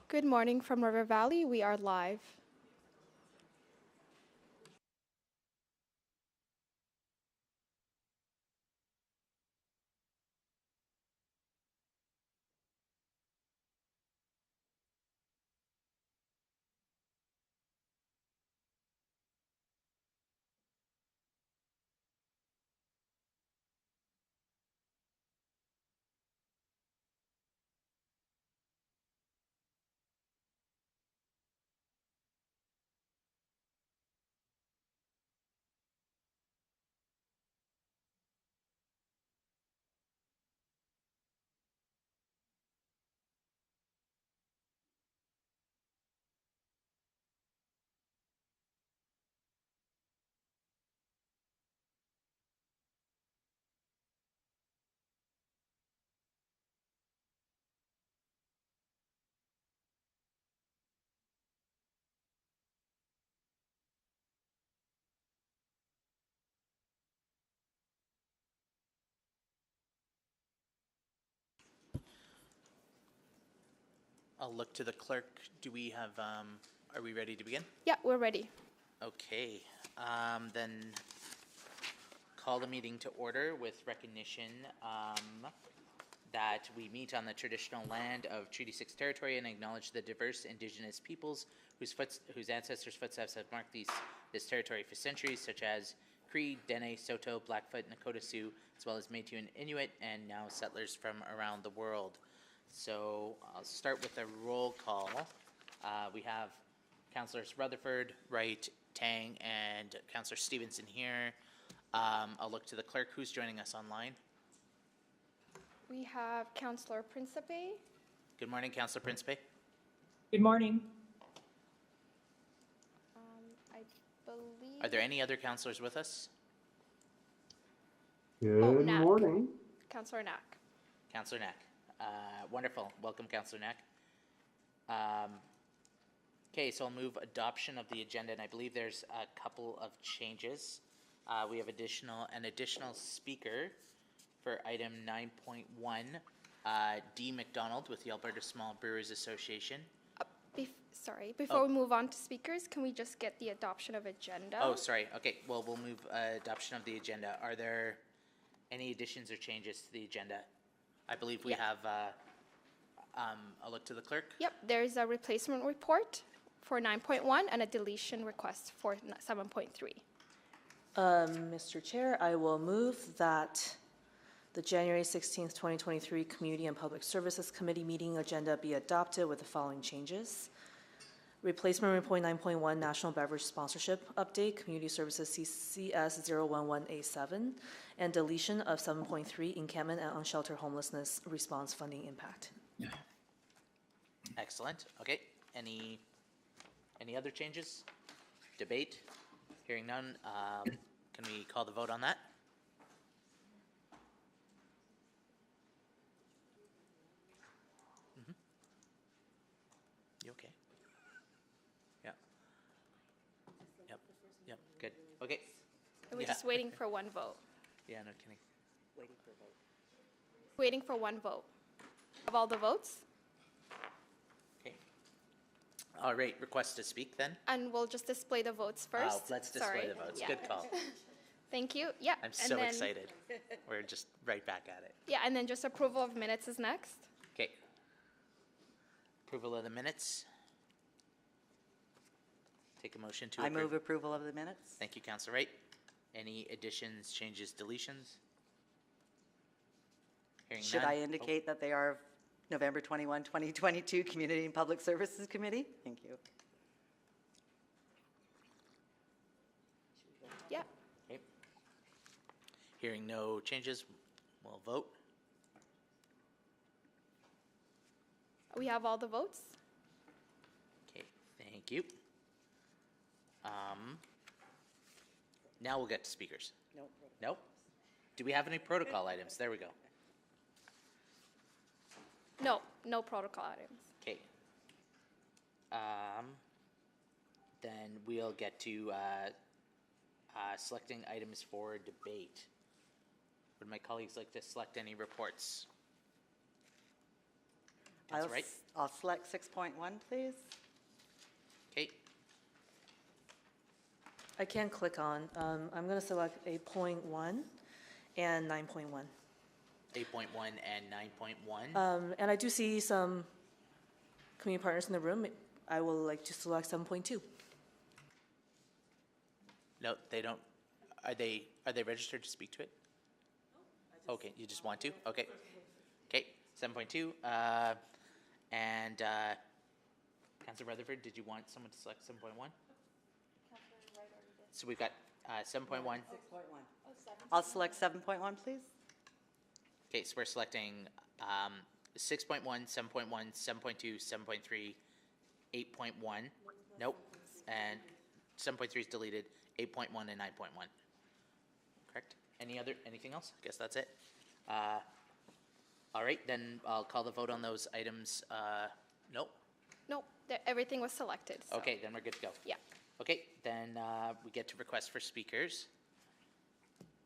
Good morning from River Valley. We are live. I'll look to the clerk. Do we have, are we ready to begin? Yeah, we're ready. Okay, then call the meeting to order with recognition that we meet on the traditional land of Treaty 6 territory and acknowledge the diverse Indigenous peoples whose ancestors' footsteps have marked this territory for centuries, such as Cree, Dene, Soto, Blackfoot, Nakota Sioux, as well as Métis and Inuit, and now settlers from around the world. So I'll start with a roll call. We have Councillors Rutherford, Wright, Tang, and Councillor Stevenson here. I'll look to the clerk. Who's joining us online? We have Councillor Principe. Good morning, Councillor Principe. Good morning. I believe. Are there any other councillors with us? Good Knack. morning. Councillor Knack. Councillor Knack. Wonderful. Welcome, Councillor Knack. Okay, so I'll move adoption of the agenda, and I believe there's a couple of changes. We have an additional speaker for item 9.1, D. McDonald with the Alberta Small Brewers Association. Before we move on to speakers, can we just get the adoption of agenda? Oh, sorry. Okay, well, we'll move adoption of the agenda. Are there any additions or changes to the agenda? I believe we have, I'll look to the clerk. Yep, there's a replacement report for 9.1 and a deletion request for 7.3. Mr. Chair, I will move that the January 16th, 2023 Community and Public Services Committee meeting agenda be adopted with the following changes. Replacement report 9.1 National Beverage Sponsorship Update, Community Services CCS 011A7, and deletion of 7.3 Encampment and Unsheltered Homelessness Response Funding Impact. Excellent. Okay. Any other changes? Debate? Hearing none. Can we call the vote on that? You okay? Yeah. Yep. Yep. Good. Okay. And we're just waiting for one vote. Yeah, no kidding. Waiting for one vote. Of all the votes? Okay. All right. Request to speak then? And we'll just display the votes first. Let's display the votes. Yeah. Good call. Thank you. Yeah. I'm so excited. We're just right back at it. Yeah, and then just approval of minutes is next. Okay. Approval of the minutes. Take a motion to I approve. move approval of the minutes. Thank you, Councillor Wright. Any additions, changes, deletions? Hearing Should none. I indicate that they are November 21, 2022 Community and Public Services Committee? Thank you. Yeah. Okay. Hearing no changes, we'll vote. We have all the votes. Okay, thank you. Now we'll get to speakers. Nope. Nope. Do we have any protocol items? There we go. No protocol items. Okay. Then we'll get to selecting items for debate. Would my colleagues like to select any reports? Councilor Wright? I'll select 6.1, please. Okay, I can click on, I'm going to select 8.1 and 9.1. 8.1 and 9.1. And I do see some community partners in the room. I will like to select 7.2. No, they don't. Are they registered to speak to it? Okay, you just want to? Okay. Okay, 7.2. And Councilor Rutherford, did you want someone to select 7.1? So we've got 7.1. 6.1. I'll select 7.1, please. Okay, so we're selecting 6.1, 7.1, 7.2, 7.3, 8.1. Nope. And 7.3 is deleted. 8.1 and 9.1. Correct? Anything else? I guess that's it. All right, then I'll call the vote on those items. Nope. Nope, everything was selected. So. Okay, then we're good to go. Yeah. Okay, then we get to request for speakers.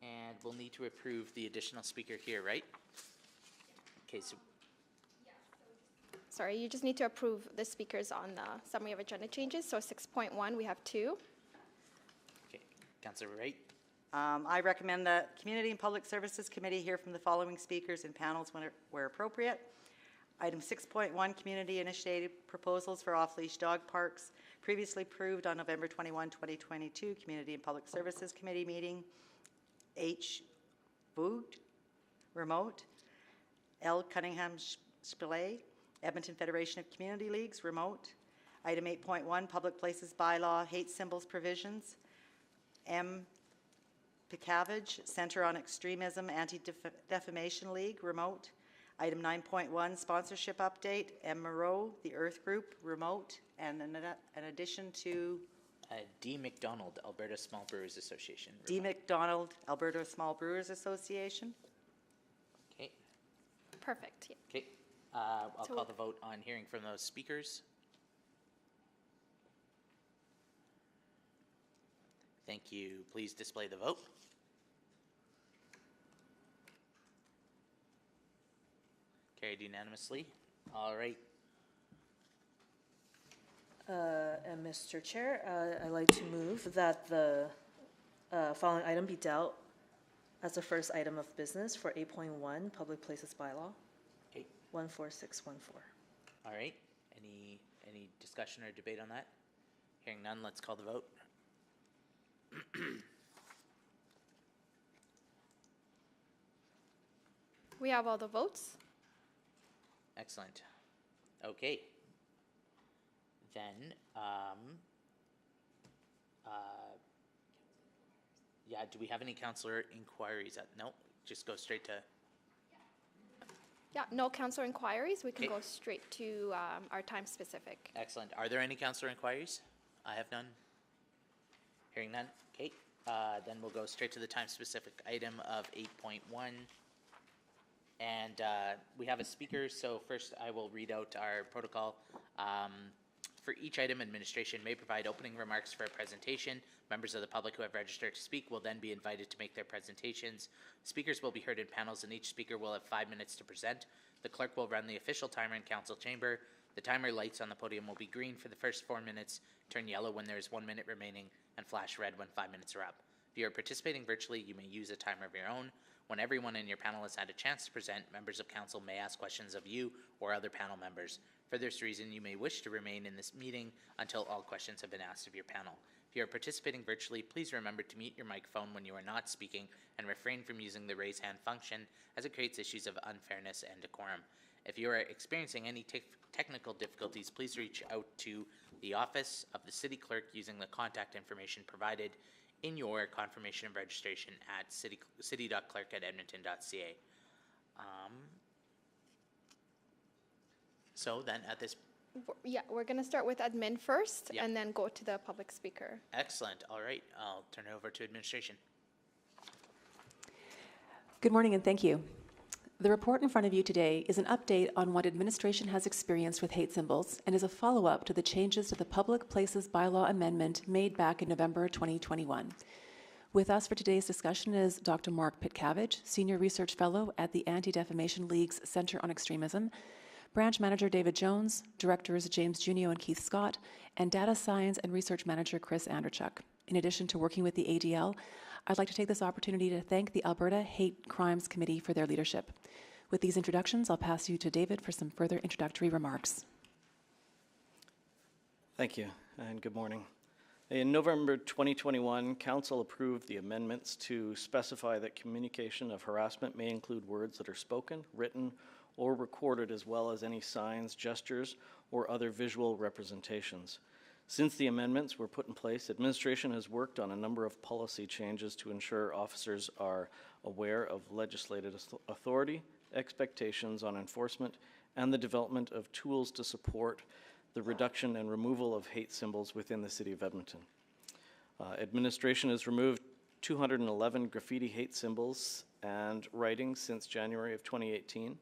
And we'll need to approve the additional speaker here, right? Okay, so Sorry, you just need to approve the speakers on the summary of agenda changes. So 6.1, we have 2. okay, Councilor Wright. I recommend the Community and Public Services Committee hear from the following speakers and panels where appropriate. Item 6.1, community initiated proposals for off-leash dog parks, previously approved on November 21, 2022, Community and Public Services Committee meeting. H. Voogd, remote. L. Cunningham Spillay, Edmonton Federation of Community Leagues, remote. Item 8.1, Public Places Bylaw, hate symbols provisions. M. Picavage, Center on Extremism, Anti-Defamation League, remote. Item 9.1, sponsorship update, M. Moreau, the Earth Group, remote. And an addition to D. McDonald, Alberta Small Brewers Association. D. remote. McDonald, Alberta Small Brewers Association. Okay, Perfect. Yeah. okay. I'll So- call the vote on hearing from those speakers. Thank you. Please display the vote. Carried unanimously. All right. And Mr. Chair, I'd like to move that the following item be dealt as the first item of business for 8.1, Public Places Bylaw, Okay. 14614. All right. Any discussion or debate on that? Hearing none, let's call the vote. We have all the votes. Excellent. Okay. Then, yeah, do we have any councillor inquiries? No, just go straight to, Yeah, no councillor inquiries. We can Okay. go straight to our time specific. excellent. Are there any councillor inquiries? I have none. Hearing none. Okay, then we'll go straight to the time-specific item of 8.1. And we have a speaker, so first I will read out our protocol. For each item, administration may provide opening remarks for a presentation. Members of the public who have registered to speak will then be invited to make their presentations. Speakers will be heard in panels, and each speaker will have 5 minutes to present. The clerk will run the official timer in council chamber. The timer lights on the podium will be green for the first 4 minutes, turn yellow when there is 1 minute remaining, and flash red when 5 minutes are up. If you are participating virtually, you may use a timer of your own. When everyone in your panel has had a chance to present, members of council may ask questions of you or other panel members. For this reason, you may wish to remain in this meeting until all questions have been asked of your panel. If you are participating virtually, please remember to mute your microphone when you are not speaking and refrain from using the raise hand function, as it creates issues of unfairness and decorum. If you are experiencing any technical difficulties, please reach out to the office of the city clerk using the contact information provided in your confirmation of registration at city.clerk@edmonton.ca. So then at this, Yeah, we're going to start with admin first Yeah. and then go to the public speaker. excellent, all right, I'll turn it over to administration. Good morning and thank you. The report in front of you today is an update on what administration has experienced with hate symbols and is a follow-up to the changes to the Public Places Bylaw amendment made back in November 2021. With us for today's discussion is Dr. Mark Pitcavage, Senior Research Fellow at the Anti-Defamation League's Center on Extremism, Branch Manager David Jones, Directors James Junio and Keith Scott, and Data Science and Research Manager Chris Anderchuk. In addition to working with the ADL, I'd like to take this opportunity to thank the Alberta Hate Crimes Committee for their leadership. With these introductions, I'll pass you to David for some further introductory remarks. Thank you, and good morning. In November 2021, Council approved the amendments to specify that communication of harassment may include words that are spoken, written, or recorded, as well as any signs, gestures, or other visual representations. Since the amendments were put in place, administration has worked on a number of policy changes to ensure officers are aware of legislative authority, expectations on enforcement, and the development of tools to support the reduction and removal of hate symbols within the City of Edmonton. Administration has removed 211 graffiti hate symbols and writings since January of 2018.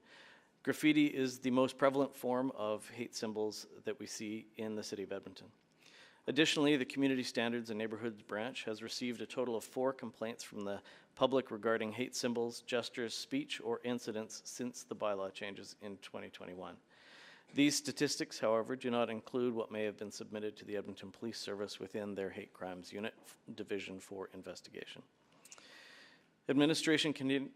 Graffiti is the most prevalent form of hate symbols that we see in the City of Edmonton. Additionally, the Community Standards and Neighbourhoods Branch has received a total of 4 complaints from the public regarding hate symbols, gestures, speech, or incidents since the bylaw changes in 2021. These statistics, however, do not include what may have been submitted to the Edmonton Police Service within their Hate Crimes Unit Division for investigation. Administration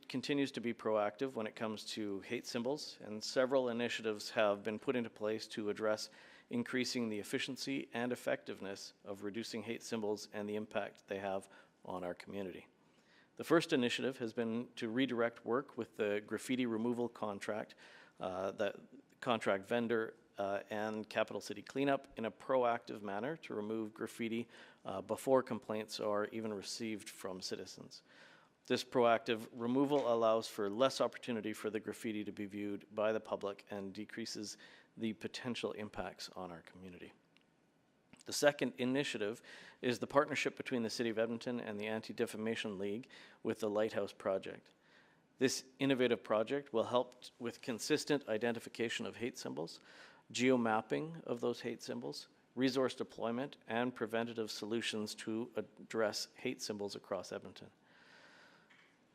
continues to be proactive when it comes to hate symbols, and several initiatives have been put into place to address increasing the efficiency and effectiveness of reducing hate symbols and the impact they have on our community. The first initiative has been to redirect work with the graffiti removal contract, contract vendor and Capital City Cleanup in a proactive manner to remove graffiti before complaints are even received from citizens. This proactive removal allows for less opportunity for the graffiti to be viewed by the public and decreases the potential impacts on our community. The second initiative is the partnership between the City of Edmonton and the Anti-Defamation League with the Lighthouse Project. This innovative project will help with consistent identification of hate symbols, geo-mapping of those hate symbols, resource deployment, and preventative solutions to address hate symbols across Edmonton.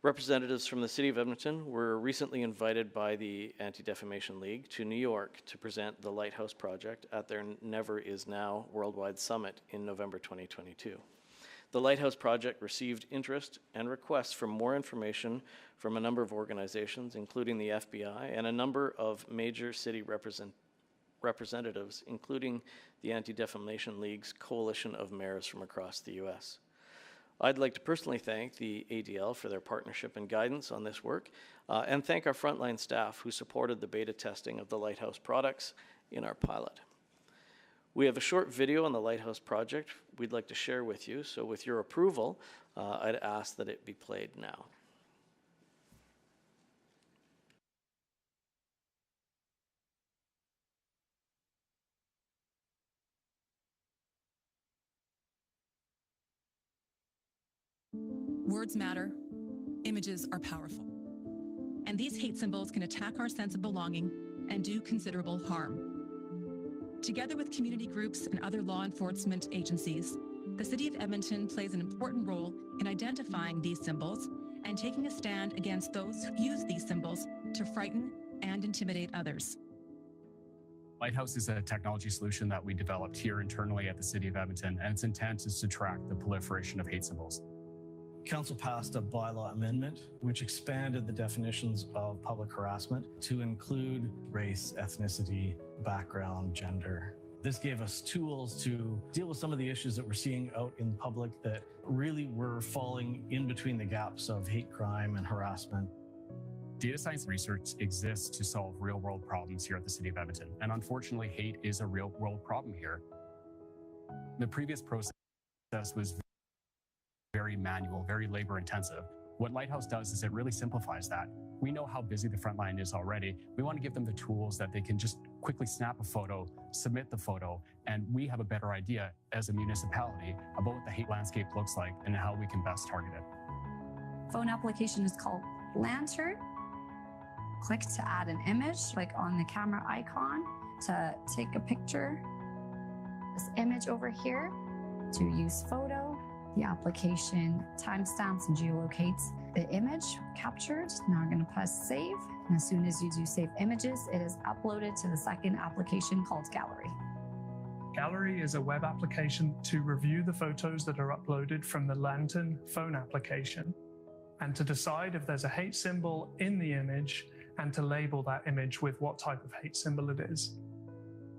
Representatives from the City of Edmonton were recently invited by the Anti-Defamation League to New York to present the Lighthouse Project at their Never Is Now Worldwide Summit in November 2022. The Lighthouse Project received interest and requests for more information from a number of organizations, including the FBI, and a number of major city representatives, including the Anti-Defamation League's coalition of mayors from across the U.S. I'd like to personally thank the ADL for their partnership and guidance on this work, and thank our frontline staff who supported the beta testing of the Lighthouse products in our pilot. We have a short video on the Lighthouse Project we'd like to share with you, so with your approval, I'd ask that it be played now. Words matter, images are powerful, and these hate symbols can attack our sense of belonging and do considerable harm. Together with community groups and other law enforcement agencies, the City of Edmonton plays an important role in identifying these symbols and taking a stand against those who use these symbols to frighten and intimidate others. Lighthouse is a technology solution that we developed here internally at the City of Edmonton, and its intent is to track the proliferation of hate symbols. Council passed a bylaw amendment which expanded the definitions of public harassment to include race, ethnicity, background, gender. This gave us tools to deal with some of the issues that we're seeing out in public that really were falling in between the gaps of hate crime and harassment. Data science research exists to solve real-world problems here at the City of Edmonton, and unfortunately, hate is a real-world problem here. The previous process was very manual, very labor-intensive. What Lighthouse does is it really simplifies that. We know how busy the front line is already. We want to give them the tools that they can just quickly snap a photo, submit the photo, and we have a better idea as a municipality about what the hate landscape looks like and how we can best target it. Phone application is called Lantern. Click to add an image, like on the camera icon to take a picture. This image over here to use photo. The application timestamps and geolocates the image captured. Now I'm going to press save. And as soon as you do save images, it is uploaded to the second application called Gallery. Gallery is a web application to review the photos that are uploaded from the Lantern phone application and to decide if there's a hate symbol in the image and to label that image with what type of hate symbol it is.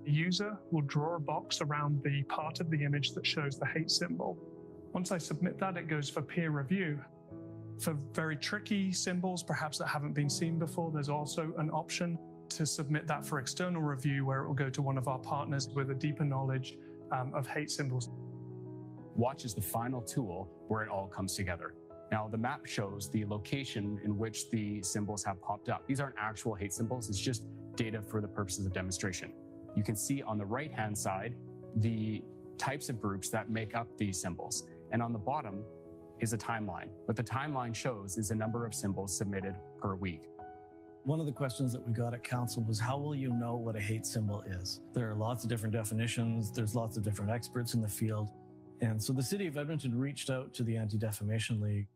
The user will draw a box around the part of the image that shows the hate symbol. Once I submit that, it goes for peer review. For very tricky symbols, perhaps that haven't been seen before, there's also an option to submit that for external review where it will go to one of our partners with a deeper knowledge of hate symbols. Watch is the final tool where it all comes together. Now, the map shows the location in which the symbols have popped up. These aren't actual hate symbols, it's just data for the purposes of demonstration. You can see on the right-hand side the types of groups that make up these symbols. And on the bottom is a timeline. What the timeline shows is the number of symbols submitted per week. One of the questions that we got at council was, how will you know what a hate symbol is? There are lots of different definitions. There's lots of different experts in the field. And so the city of Edmonton reached out to the Anti-Defamation League.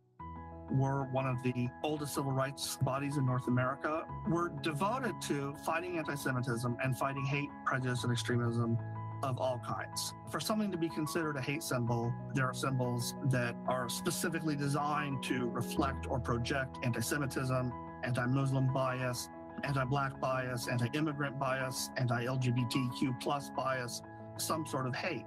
We're one of the oldest civil rights bodies in North America. We're devoted to fighting anti-Semitism and fighting hate, prejudice, and extremism of all kinds. For something to be considered a hate symbol, there are symbols that are specifically designed to reflect or project anti-Semitism, anti-Muslim bias, anti-Black bias, anti-immigrant bias, anti-LGBTQ plus bias, some sort of hate.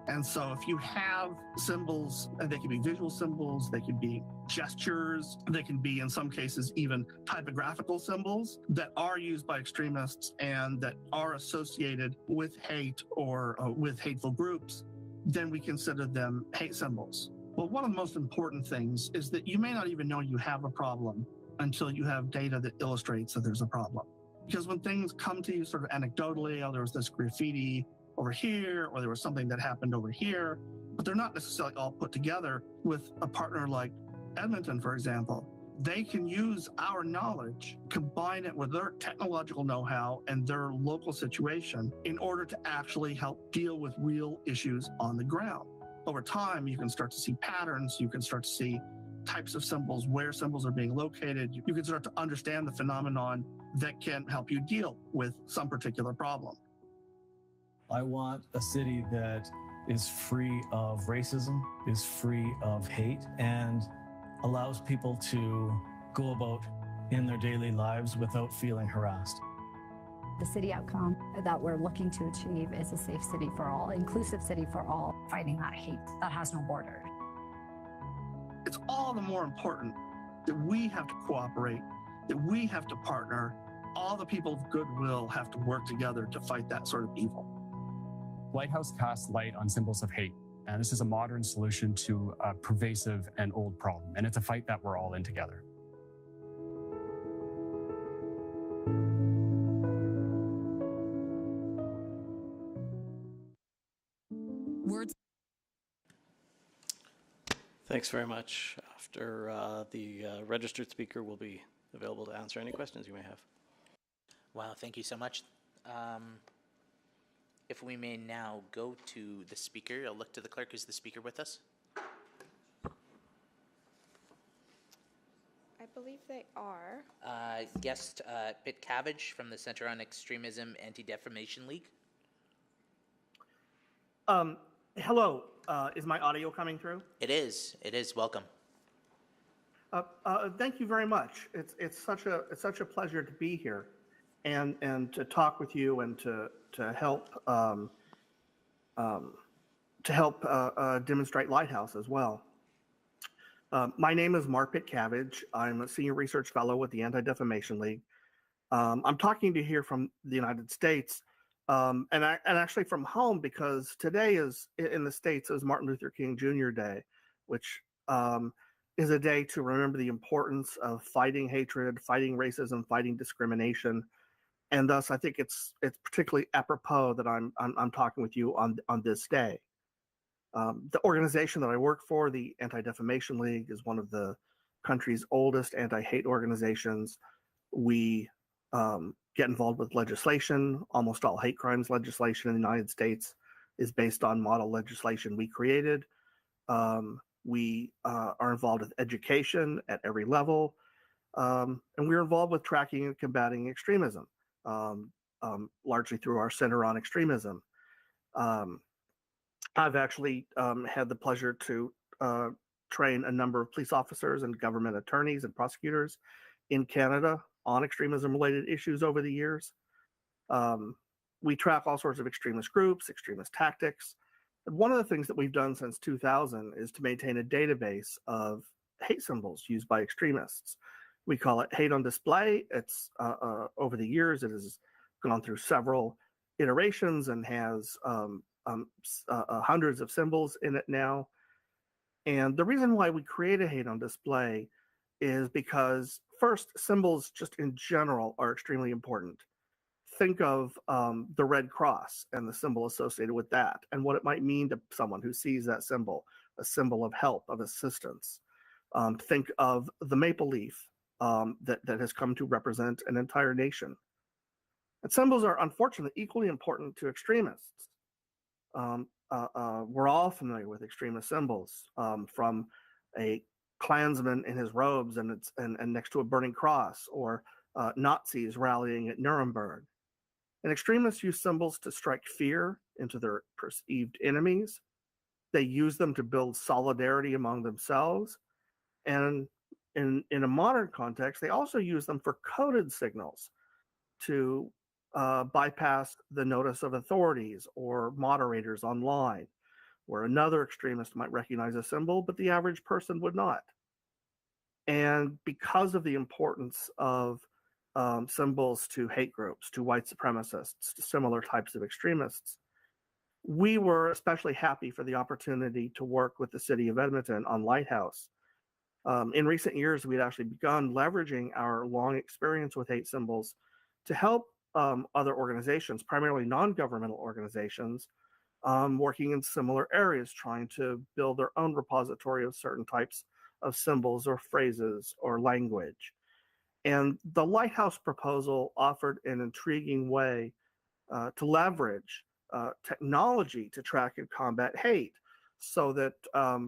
And so if you have symbols, and they can be visual symbols, they can be gestures, they can be, in some cases, even typographical symbols that are used by extremists and that are associated with hate or with hateful groups, then we consider them hate symbols. Well, one of the most important things is that you may not even know you have a problem until you have data that illustrates that there's a problem. Because when things come to you sort of anecdotally, oh, there was this graffiti over here, or there was something that happened over here, but they're not necessarily all put together. With a partner like Edmonton, for example, they can use our knowledge, combine it with their technological know-how and their local situation in order to actually help deal with real issues on the ground. Over time, you can start to see patterns, you can start to see types of symbols, where symbols are being located. You can start to understand the phenomenon that can help you deal with some particular problem. I want a city that is free of racism, is free of hate, and allows people to go about in their daily lives without feeling harassed. The city outcome that we're looking to achieve is a safe city for all, inclusive city for all, fighting that hate that has no border. It's all the more important that we have to cooperate, that we have to partner. All the people of goodwill have to work together to fight that sort of evil. Lighthouse casts light on symbols of hate, and this is a modern solution to a pervasive and old problem, and it's a fight that we're all in together. Words. Thanks very much. After the registered speaker will be available to answer any questions you may have. Wow, thank you so much. If we may now go to the speaker, I'll look to the clerk. Is the speaker with us? I believe they are. Guest Pitt Cabbage from the Center on Extremism Anti-Defamation League. Hello, is my audio coming through? It is. It is. Welcome. Thank you very much. It's such a pleasure to be here, and to talk with you and to help demonstrate Lighthouse as well. My name is Mark Pitt Cabbage. I'm a senior research fellow with the Anti-Defamation League. I'm talking to you here from the United States, and actually from home, because today is in the States is Martin Luther King Jr. Day, which is a day to remember the importance of fighting hatred, fighting racism, fighting discrimination. And thus, I think it's particularly apropos that I'm talking with you on this day. The organization that I work for, the Anti-Defamation League, is one of the country's oldest anti-hate organizations. We get involved with legislation. Almost all hate crimes legislation in the United States is based on model legislation we created. We are involved with education at every level, and we're involved with tracking and combating extremism, largely through our Center on Extremism. I've actually had the pleasure to train a number of police officers and government attorneys and prosecutors in Canada on extremism-related issues over the years. We track all sorts of extremist groups, extremist tactics. And one of the things that we've done since 2000 is to maintain a database of hate symbols used by extremists. We call it Hate on Display. It's over the years, it has gone through several iterations and has hundreds of symbols in it now. And the reason why we created Hate on Display is because, first, symbols just in general are extremely important. Think of the Red Cross and the symbol associated with that and what it might mean to someone who sees that symbol, a symbol of help, of assistance. Think of the maple leaf that has come to represent an entire nation. And symbols are unfortunately equally important to extremists. We're all familiar with extremist symbols, from a Klansman in his robes and next to a burning cross, or Nazis rallying at Nuremberg. And extremists use symbols to strike fear into their perceived enemies. They use them to build solidarity among themselves. And in a modern context, they also use them for coded signals to bypass the notice of authorities or moderators online, where another extremist might recognize a symbol, but the average person would not. And because of the importance of symbols to hate groups, to white supremacists, to similar types of extremists, we were especially happy for the opportunity to work with the city of Edmonton on Lighthouse. In recent years, we'd actually begun leveraging our long experience with hate symbols to help other organizations, primarily non-governmental organizations, working in similar areas, trying to build their own repository of certain types of symbols or phrases or language. And the Lighthouse proposal offered an intriguing way to leverage technology to track and combat hate, so that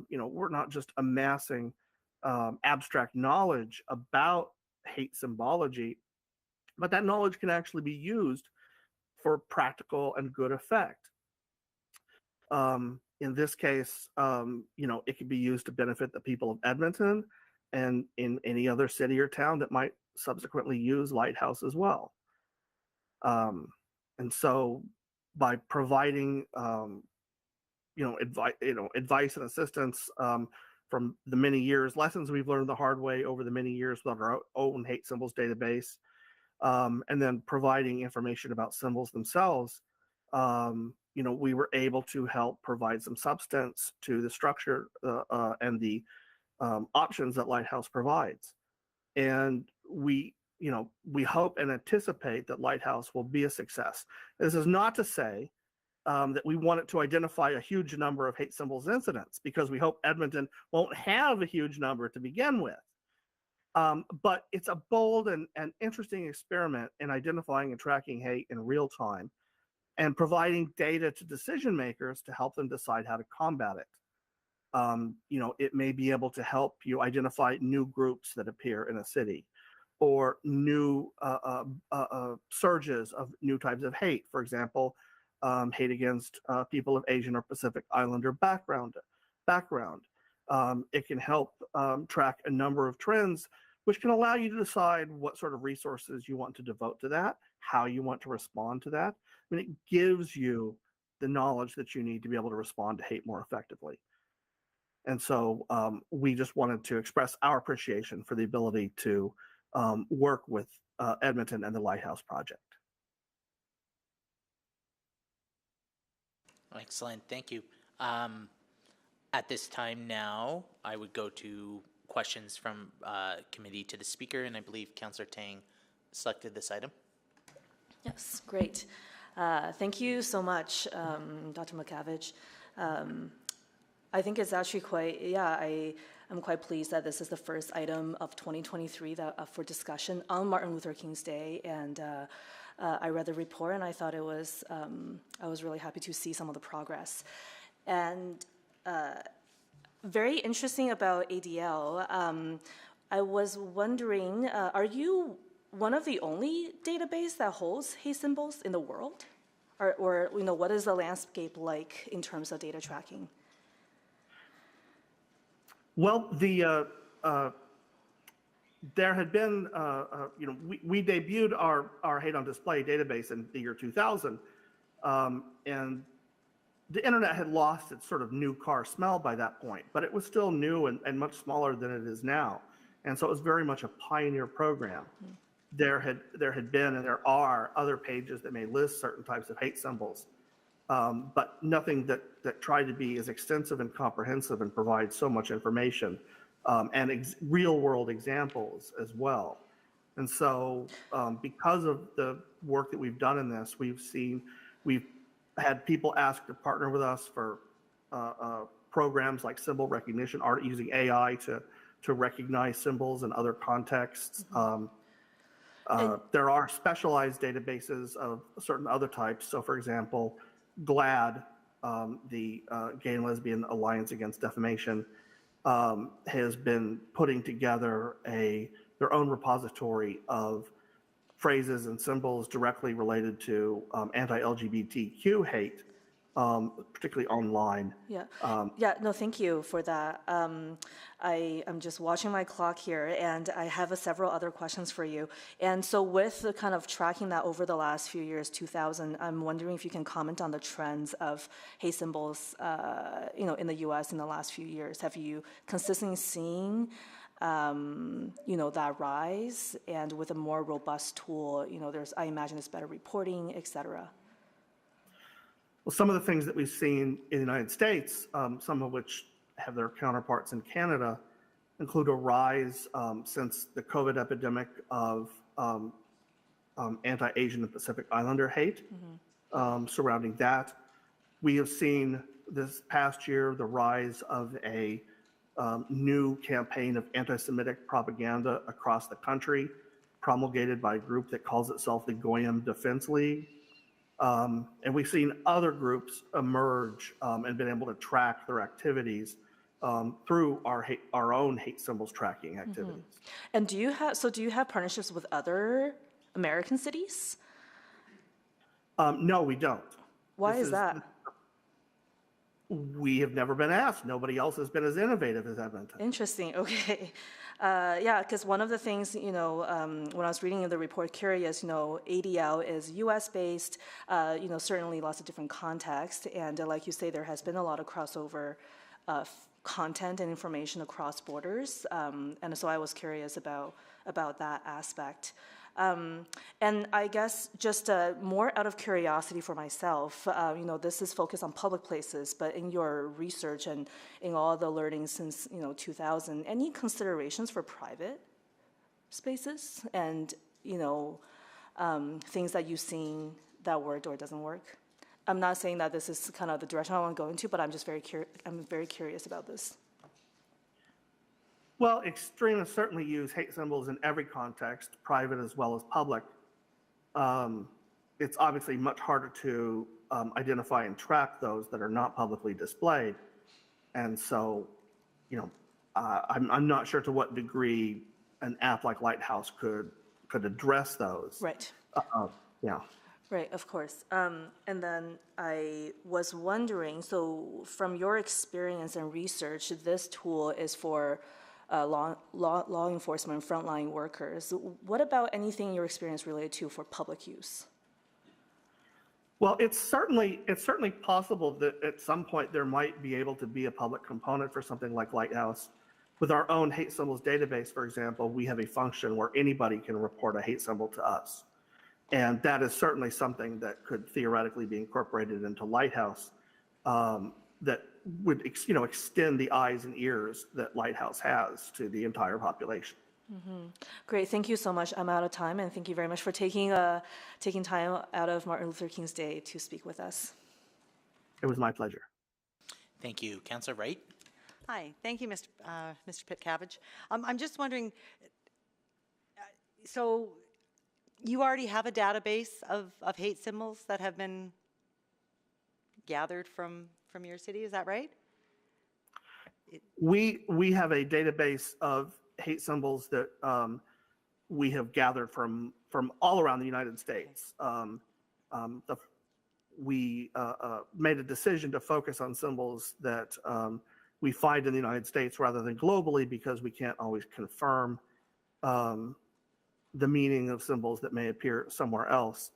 we're not just amassing abstract knowledge about hate symbology, but that knowledge can actually be used for practical and good effect. In this case, it could be used to benefit the people of Edmonton and in any other city or town that might subsequently use Lighthouse as well. And so by providing advice and assistance from the many years, lessons we've learned the hard way over the many years with our own hate symbols database, and then providing information about symbols themselves, we were able to help provide some substance to the structure and the options that Lighthouse provides. And we hope and anticipate that Lighthouse will be a success. This is not to say that we want it to identify a huge number of hate symbols incidents, because we hope Edmonton won't have a huge number to begin with. But it's a bold and interesting experiment in identifying and tracking hate in real time and providing data to decision makers to help them decide how to combat it. It may be able to help you identify new groups that appear in a city, or new surges of new types of hate. For example, hate against people of Asian or Pacific Islander background. It can help track a number of trends, which can allow you to decide what sort of resources you want to devote to that, how you want to respond to that. I mean, it gives you the knowledge that you need to be able to respond to hate more effectively. And so we just wanted to express our appreciation for the ability to work with Edmonton and the Lighthouse Project. Excellent, thank you. At this time now, I would go to questions from committee to the speaker, and I believe Councillor Tang selected this item. Yes, great. Thank you so much, Dr. McCavish. I think it's actually I'm quite pleased that this is the first item of 2023 for discussion on Martin Luther King's Day, and I read the report and I thought I was really happy to see some of the progress. And Very interesting about ADL. I was wondering, are you one of the only database that holds hate symbols in the world? Or what is the landscape like in terms of data tracking? Well, there had been, we debuted our Hate on Display database in the year 2000, and the internet had lost its sort of new car smell by that point, but it was still new and much smaller than it is now. And so it was very much a pioneer program. Mm-hmm. There had been and there are other pages that may list certain types of hate symbols, but nothing that tried to be as extensive and comprehensive and provide so much information and real world examples as well. And so because of the work that we've done in this, we've had people ask to partner with us for programs like symbol recognition, using AI to recognize symbols in other contexts. Mm-hmm. There are specialized databases of certain other types. So, for example, GLAAD, the Gay and Lesbian Alliance Against Defamation, has been putting together their own repository of phrases and symbols directly related to anti-LGBTQ hate, particularly online. Yeah. No, thank you for that. I'm just watching my clock here, and I have several other questions for you. And so with the kind of tracking that over the last few years, 2000, I'm wondering if you can comment on the trends of hate symbols, in the U.S. in the last few years. Have you consistently seen that rise, and with a more robust tool, I imagine it's better reporting, et cetera? Well, some of the things that we've seen in the United States, some of which have their counterparts in Canada, include a rise since the COVID epidemic of anti-Asian and Pacific Islander hate surrounding that. We have seen this past year the rise of a new campaign of anti-Semitic propaganda across the country, promulgated by a group that calls itself the Goyim Defense League. And we've seen other groups emerge and been able to track their activities through our own hate symbols tracking activities. Mm-hmm. And do you have partnerships with other American cities? No, we don't. Why is that? We have never been asked. Nobody else has been as innovative as Edmonton. Interesting. Okay. Because one of the things, when I was reading in the report, curious, ADL is U.S.-based, certainly lots of different contexts. And like you say, there has been a lot of crossover content and information across borders. And so I was curious about that aspect. And I guess just more out of curiosity for myself, this is focused on public places, but in your research and in all the learning since 2000, any considerations for private spaces and things that you've seen that worked or doesn't work? I'm not saying that this is kind of the direction I want to go into, but I'm just very curious about this. Well, extremists certainly use hate symbols in every context, private as well as public. It's obviously much harder to identify and track those that are not publicly displayed. And so, I'm not sure to what degree an app like Lighthouse could address those. Right. Yeah. Right, of course. And then I was wondering, so from your experience and research, this tool is for law enforcement frontline workers. What about anything in your experience related to for public use? Well, it's certainly possible that at some point there might be able to be a public component for something like Lighthouse. With our own hate symbols database, for example, we have a function where anybody can report a hate symbol to us. And that is certainly something that could theoretically be incorporated into Lighthouse that would extend the eyes and ears that Lighthouse has to the entire population. Mm-hmm. Great, thank you so much. I'm out of time, and thank you very much for taking time out of Martin Luther King's Day to speak with us. It was my pleasure. Thank you. Councillor Wright? Hi, thank you, Mr. Pitt-Cabbage. I'm just wondering, so you already have a database of hate symbols that have been gathered from your city, is that right? We have a database of hate symbols that we have gathered from all around the United States. We made a decision to focus on symbols that we find in the United States rather than globally, because we can't always confirm the meaning of symbols that may appear somewhere else.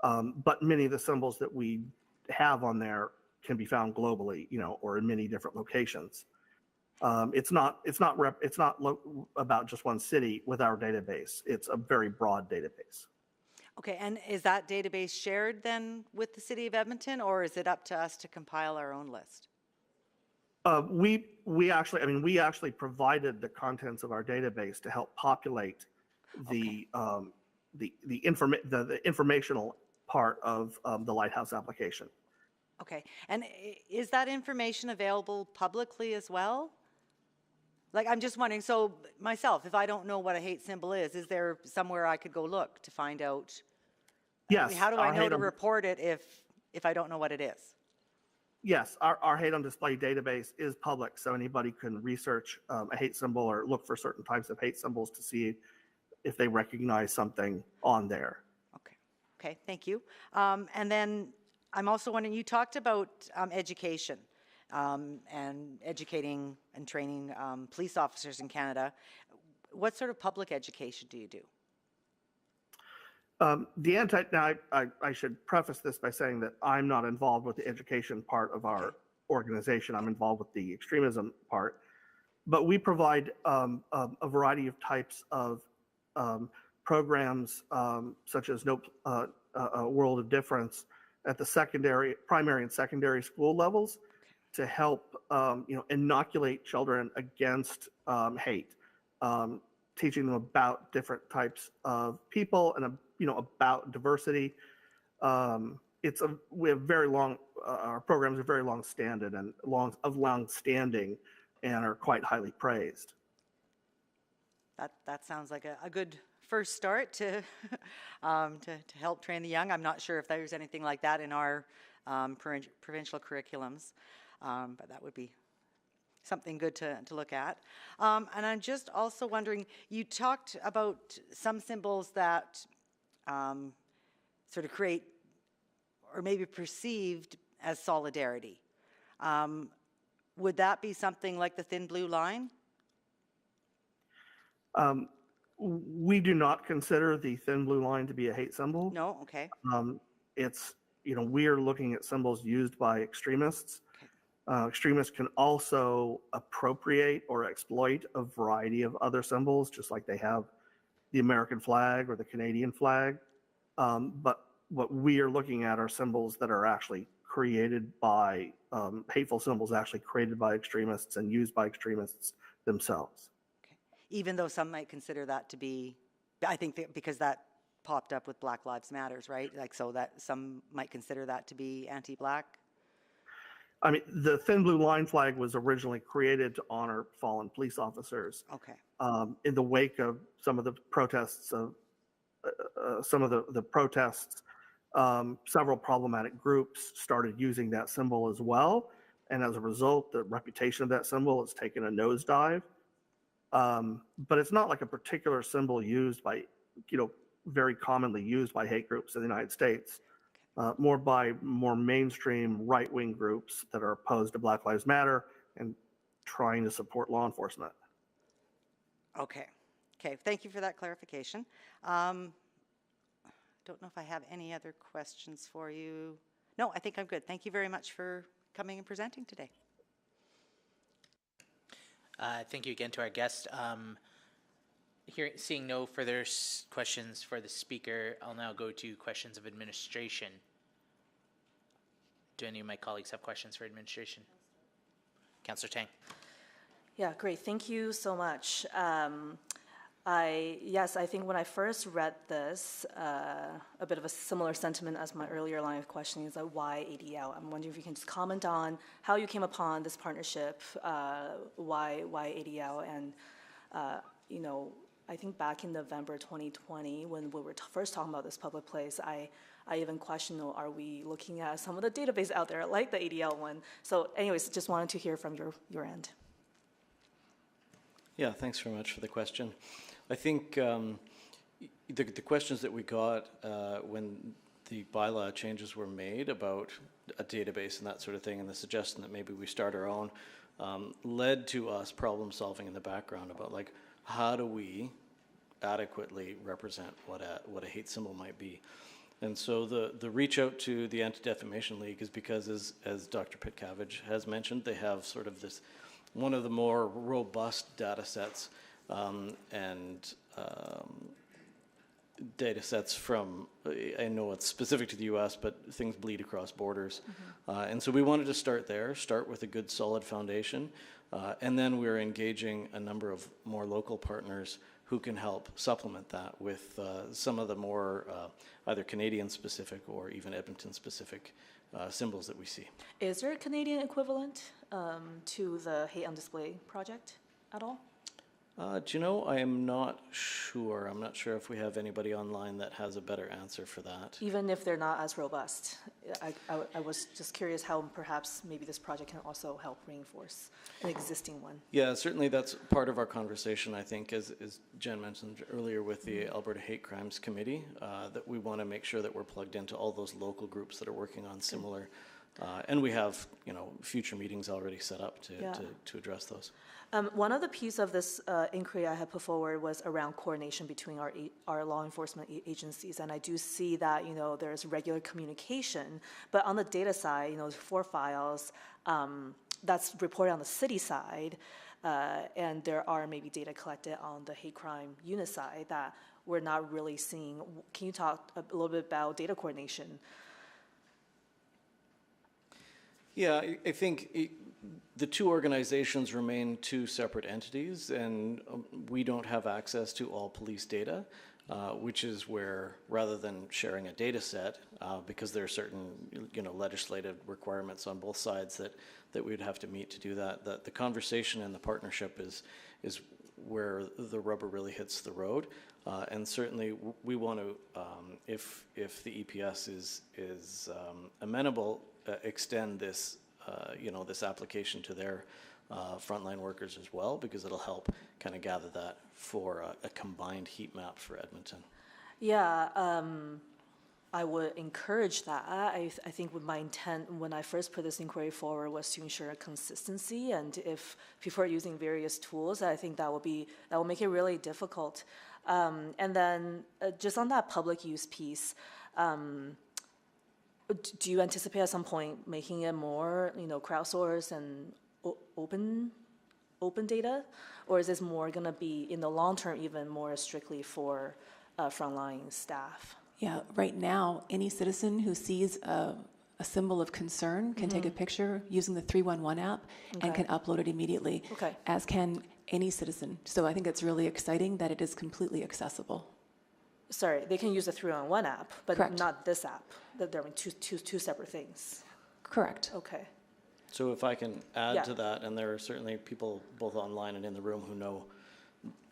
But many of the symbols that we have on there can be found globally, or in many different locations. It's not about just one city with our database. It's a very broad database. Okay, and is that database shared then with the City of Edmonton, or is it up to us to compile our own list? We actually provided the contents of our database to help populate the informational part of the Lighthouse application. Okay, and is that information available publicly as well? Like, I'm just wondering, so myself, if I don't know what a hate symbol is there somewhere I could go look to find out? Yes. I mean, how do I know to report it if I don't know what it is? Yes, our hate on display database is public, so anybody can research a hate symbol or look for certain types of hate symbols to see if they recognize something on there. Okay, thank you. And then I'm also wondering, you talked about education and educating and training police officers in Canada. What sort of public education do you do? Now, I should preface this by saying that I'm not involved with the education part of our organization. I'm involved with the extremism part. But we provide a variety of types of programs, such as a World of Difference at the primary and secondary school levels, to help inoculate children against hate, teaching them about different types of people and about diversity. We have very long. Our programs are very long-standing and long-standing, and are quite highly praised. That sounds like a good first start to to help train the young. I'm not sure if there's anything like that in our provincial curriculums, but that would be something good to look at. And I'm just also wondering, you talked about some symbols that sort of create or maybe perceived as solidarity. Would that be something like the thin blue line? We do not consider the thin blue line to be a hate symbol. No, okay. It's, we are looking at symbols used by extremists. Extremists can also appropriate or exploit a variety of other symbols, just like they have the American flag or the Canadian flag. But what we are looking at are symbols that are actually created by, hateful symbols actually created by extremists and used by extremists themselves. Even though some might consider that to be, I think that because that popped up with Black Lives Matters, right? Like, so that some might consider that to be anti-Black? I mean, the thin blue line flag was originally created to honor fallen police officers. Okay. In the wake of some of the protests several problematic groups started using that symbol as well. And as a result, the reputation of that symbol has taken a nosedive. But it's not like a particular symbol used by, very commonly used by hate groups in the United States, more by more mainstream right-wing groups that are opposed to Black Lives Matter and trying to support law enforcement. Okay. Thank you for that clarification. Don't know if I have any other questions for you. No, I think I'm good. Thank you very much for coming and presenting today. Thank you again to our guest. Seeing no further questions for the speaker, I'll now go to questions of administration. Do any of my colleagues have questions for administration? Councillor Tang. Yeah, great. Thank you so much. I think when I first read this, a bit of a similar sentiment as my earlier line of questioning is like, why ADL? I'm wondering if you can just comment on how you came upon this partnership, why ADL, and I think back in November 2020, when we were first talking about this public place, I even questioned, are we looking at some of the database out there like the ADL one? So anyways, just wanted to hear from your end. Yeah, thanks very much for the question. I think the questions that we got when the bylaw changes were made about a database and that sort of thing, and the suggestion that maybe we start our own, led to us problem solving in the background about like, how do we adequately represent what a hate symbol might be. And so the reach out to the Anti-Defamation League is because, as Dr. Pitcabbage has mentioned, they have sort of this, one of the more robust data sets and data sets from, I know it's specific to the US, but things bleed across borders. And so we wanted to start there, start with a good solid foundation. And then we're engaging a number of more local partners who can help supplement that with some of the more either Canadian specific or even Edmonton specific symbols that we see. Is there a Canadian equivalent to the Hate on Display project at all? Do you know, I am not sure. I'm not sure if we have anybody online that has a better answer for that. Even if they're not as robust. I was just curious how perhaps maybe this project can also help reinforce an existing one. Yeah, certainly that's part of our conversation, I think, as Jen mentioned earlier with the Alberta Hate Crimes Committee, that we want to make sure that we're plugged into all those local groups that are working on similar, and we have, you know, future meetings already set up to address those. One of the pieces of this inquiry I had put forward was around coordination between our law enforcement agencies, and I do see that, you know, there's regular communication, but on the data side, you know, 4 files, that's reported on the city side, and there are maybe data collected on the hate crime unit side that we're not really seeing. Can you talk a little bit about data coordination? Yeah, I think the two organizations remain 2 separate entities, and we don't have access to all police data, which is where, rather than sharing a data set, because there are certain, you know, legislative requirements on both sides that we would have to meet to do that, the conversation and the partnership is where the rubber really hits the road. And certainly we want to, if the EPS is amenable, extend this, you know, this application to their frontline workers as well, because it'll help kind of gather that for a combined heat map for Edmonton. Yeah, I would encourage that. I think with my intent when I first put this inquiry forward was to ensure consistency, and if people are using various tools, I think that will make it really difficult. And then just on that public use piece, do you anticipate at some point making it more, you know, crowdsourced and open data, or is this more going to be in the long term even more strictly for frontline staff? Yeah, right now, any citizen who sees a symbol of concern can take a picture using the 311 app and can upload it immediately, as can any citizen. So I think it's really exciting that it is completely accessible. Sorry, they can use the 311 app, but Correct. not this app. They're two separate things. Correct. Okay. So if I can add to that, and there are certainly people both online and in the room who know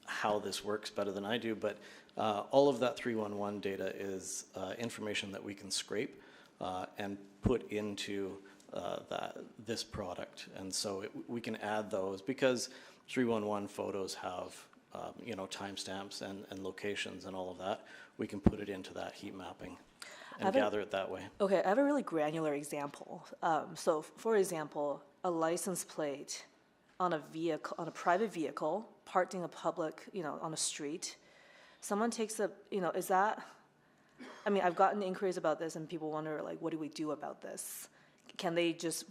how this works better than I do, but all of that 311 data is information that we can scrape and put into this product. And so we can add those because 311 photos have you know, timestamps and locations and all of that. We can put it into that heat mapping and gather it that way. Okay, I have a really granular example. So, for example, a license plate on a vehicle, on a private vehicle, parked in a public, you know, on a street. Someone takes a, you know, is that? I mean, I've gotten inquiries about this, and people wonder, like, what do we do about this? Can they just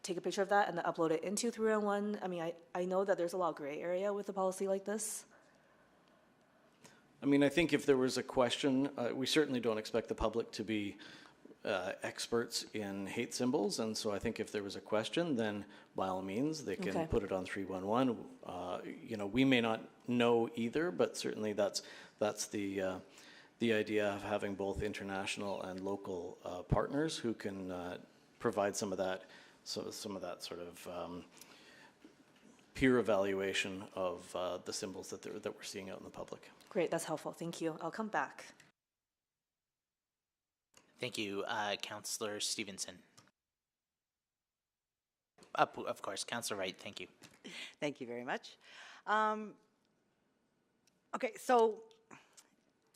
take a picture of that and then upload it into 311? I mean, I know that there's a lot of gray area with a policy like this. I mean, I think if there was a question, we certainly don't expect the public to be experts in hate symbols, and so I think if there was a question, then by all means, they can put it on 311. You know, we may not know either, but certainly that's the idea of having both international and local partners who can provide some of that sort of peer evaluation of the symbols that we're seeing out in the public. Great, that's helpful. Thank you. I'll come back. Thank you, Councillor Stevenson. Of course, Councillor Wright, thank you. Thank you very much. Okay, so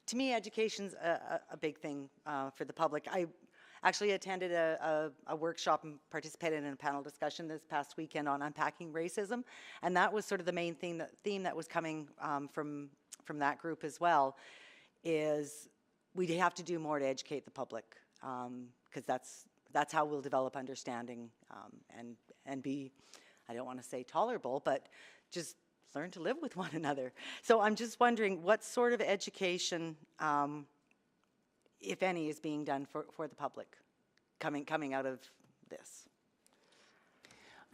to me, education's a big thing for the public. I actually attended a workshop and participated in a panel discussion this past weekend on unpacking racism, and that was sort of the main theme that was coming from that group as well, is we have to do more to educate the public, because that's how we'll develop understanding and be, I don't want to say tolerable, but just learn to live with one another. So I'm just wondering what sort of education, if any, is being done for the public coming out of this.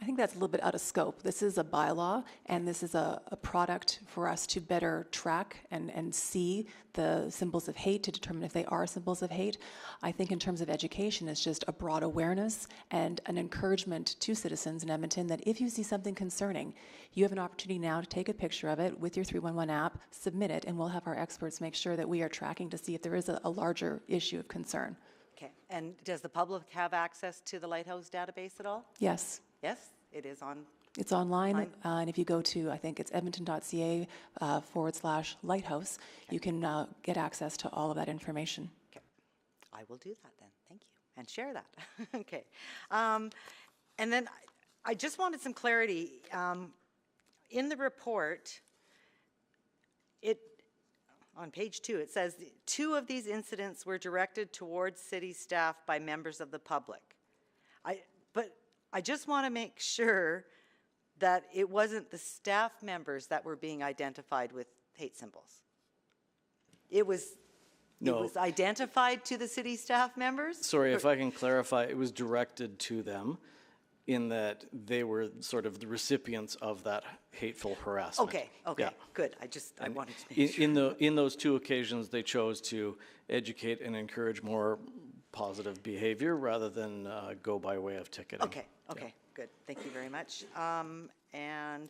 I think that's a little bit out of scope. This is a bylaw, and this is a product for us to better track and see the symbols of hate to determine if they are symbols of hate. I think in terms of education, it's just a broad awareness and an encouragement to citizens in Edmonton that if you see something concerning, you have an opportunity now to take a picture of it with your 311 app, submit it, and we'll have our experts make sure that we are tracking to see if there is a larger issue of concern. Okay, and does the public have access to the Lighthouse database at all? Yes. Yes, it is on. It's online, and if you go to, I think it's edmonton.ca /lighthouse, you can get access to all of that information. Okay, I will do that then. Thank you, and share that. Okay, and then I just wanted some clarity. In the report, on page 2, it says 2 of these incidents were directed towards city staff by members of the public. But I just want to make sure that it wasn't the staff members that were being identified with hate symbols. It was identified to the city staff members? Sorry, if I can clarify, it was directed to them in that they were sort of the recipients of that hateful harassment. Okay, Yeah. good. I wanted to make sure. In those 2 occasions, they chose to educate and encourage more positive behavior rather than go by way of ticketing. Okay, good. Thank you very much. And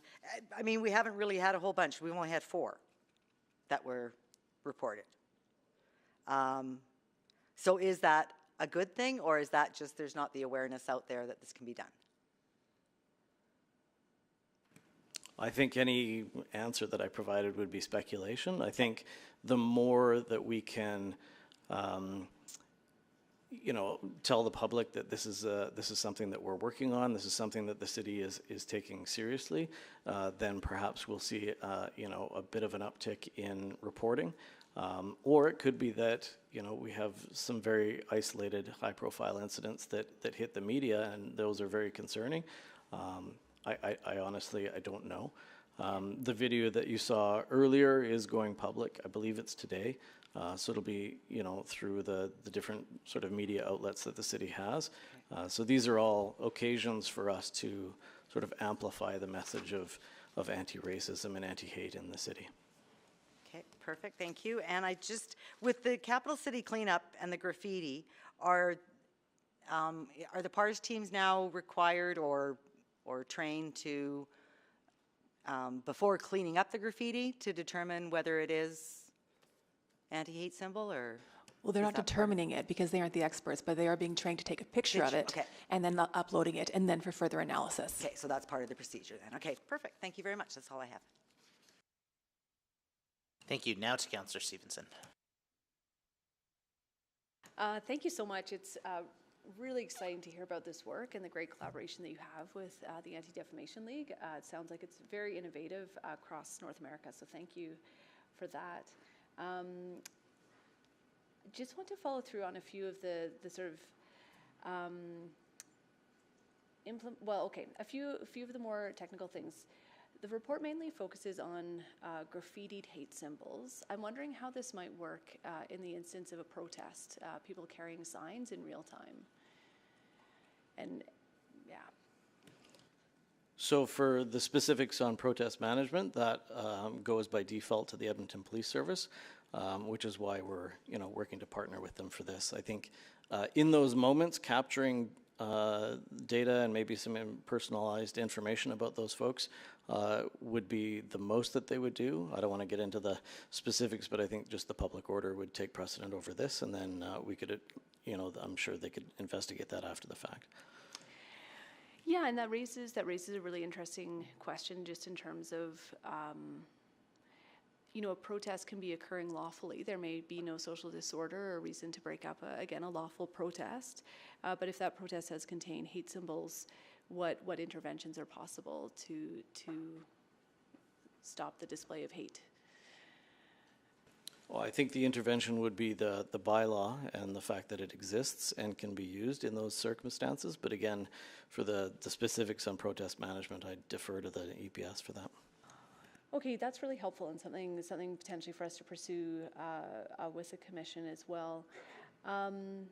I mean, we haven't really had a whole bunch. We've only had 4 that were reported. So is that a good thing, or is that just there's not the awareness out there that this can be done? I think any answer that I provided would be speculation. I think the more that we can tell the public that this is something that we're working on, this is something that the city is taking seriously, then perhaps we'll see a bit of an uptick in reporting. Or it could be that we have some very isolated, high-profile incidents that hit the media, and those are very concerning. I honestly don't know. The video that you saw earlier is going public. I believe it's today. So it'll be, through the different sort of media outlets that the city has. So these are all occasions for us to sort of amplify the message of anti-racism and anti-hate in the city. Okay, perfect, thank you. And with the Capital City cleanup and the graffiti, are the PARS teams now required or trained to, before cleaning up the graffiti, to determine whether it is anti-hate symbol, or? Well, they're not determining it because they aren't the experts, but they are being trained to take a picture of it and then uploading it and then for further analysis. Okay, so that's part of the procedure then. Okay, perfect. Thank you very much. That's all I have. Thank you. Now to Councillor Stevenson. Thank you so much. It's really exciting to hear about this work and the great collaboration that you have with the Anti-Defamation League. It sounds like it's very innovative across North America, so thank you for that. Just want to follow through on a few of the sort of a few of the more technical things. The report mainly focuses on graffitied hate symbols. I'm wondering how this might work in the instance of a protest, people carrying signs in real time. And yeah. So for the specifics on protest management, that goes by default to the Edmonton Police Service, which is why we're working to partner with them for this. I think in those moments, capturing data and maybe some personalized information about those folks would be the most that they would do. I don't want to get into the specifics, but I think just the public order would take precedent over this, and then we could, I'm sure they could investigate that after the fact. Yeah, and that raises a really interesting question, just in terms of, a protest can be occurring lawfully. There may be no social disorder or reason to break up, a lawful protest. But if that protest has contained hate symbols, what interventions are possible to stop the display of hate? Well, I think the intervention would be the bylaw and the fact that it exists and can be used in those circumstances. But again, for the specifics on protest management, I defer to the EPS for that. Okay, that's really helpful, and something potentially for us to pursue with the commission as well. And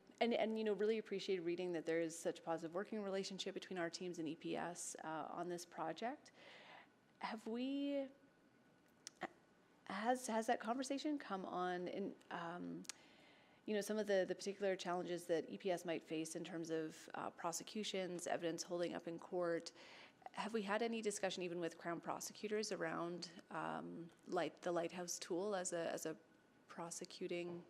really appreciate reading that there is such a positive working relationship between our teams and EPS on this project. Has that conversation come on in, some of the particular challenges that EPS might face in terms of prosecutions, evidence holding up in court? Have we had any discussion even with Crown prosecutors around the Lighthouse tool as a prosecuting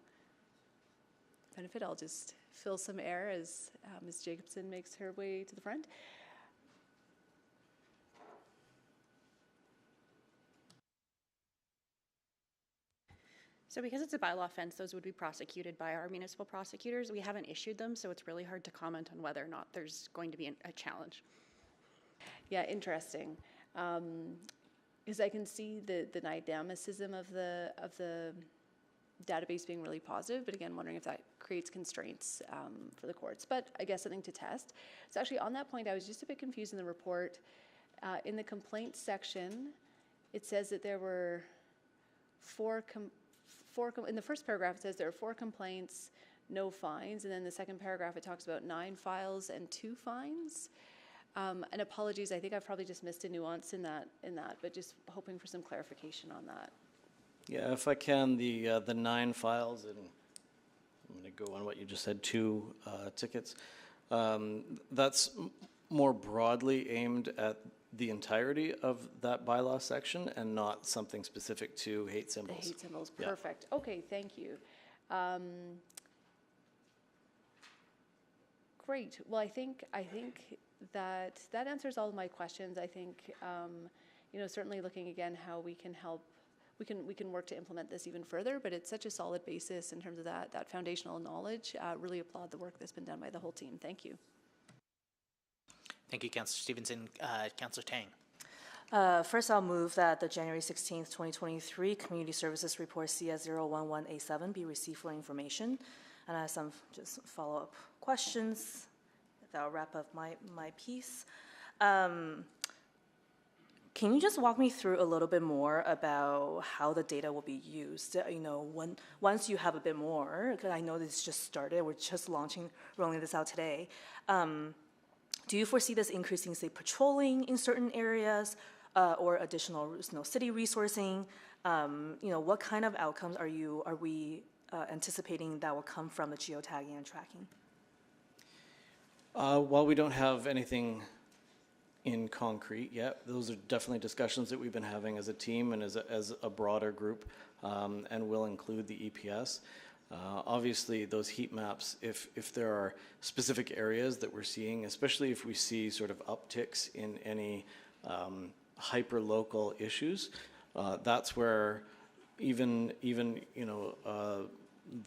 benefit? I'll just fill some air as Ms. Jacobson makes her way to the front. So because it's a bylaw offense, those would be prosecuted by our municipal prosecutors. We haven't issued them, so it's really hard to comment on whether or not there's going to be a challenge. Yeah, interesting. Because I can see the dynamicism of the database being really positive, but again, wondering if that creates constraints for the courts. But I guess something to test. So actually, on that point, I was just a bit confused in the report. In the complaints section, it says that there were in the first paragraph, it says there are 4 complaints, no fines, and then the second paragraph, it talks about 9 files and 2 fines. And apologies, I think I've probably just missed a nuance in that, but just hoping for some clarification on that. Yeah, if I can, the 9 files, and I'm going to go on what you just said, 2 tickets. That's more broadly aimed at the entirety of that bylaw section and not something specific to hate symbols. The hate symbols, Yeah. perfect. Okay, thank you. Great. Well, I think that answers all of my questions. I think, certainly looking again how we can help. We can work to implement this even further, but it's such a solid basis in terms of that foundational knowledge. Really applaud the work that's been done by the whole team. Thank you. Thank you, Councillor Stevenson. Councillor Tang. First, I'll move that the January 16th, 2023 Community Services Report CS011A7 be received for information. And I have some just follow-up questions. That'll wrap up my piece. Can you just walk me through a little bit more about how the data will be used? Once you have a bit more, because I know this just started, we're just rolling this out today. Do you foresee this increasing, say, patrolling in certain areas or additional, city resourcing? What kind of outcomes are we anticipating that will come from the geotagging and tracking? While we don't have anything in concrete yet, those are definitely discussions that we've been having as a team and as a broader group, and will include the EPS. Obviously, those heat maps, if there are specific areas that we're seeing, especially if we see sort of upticks in any hyper-local issues, that's where even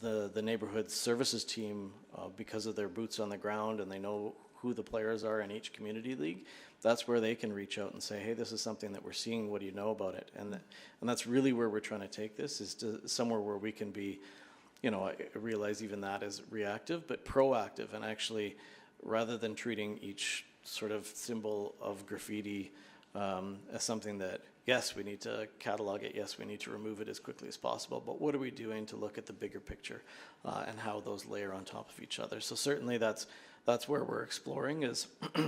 the neighborhood services team, because of their boots on the ground and they know who the players are in each community league, that's where they can reach out and say, hey, this is something that we're seeing, what do you know about it? And that's really where we're trying to take this, is to somewhere where we can be, I realize even that is reactive, but proactive, and actually, rather than treating each sort of symbol of graffiti as something that, yes, we need to catalog it, yes, we need to remove it as quickly as possible, but what are we doing to look at the bigger picture and how those layer on top of each other? So certainly that's where we're exploring, is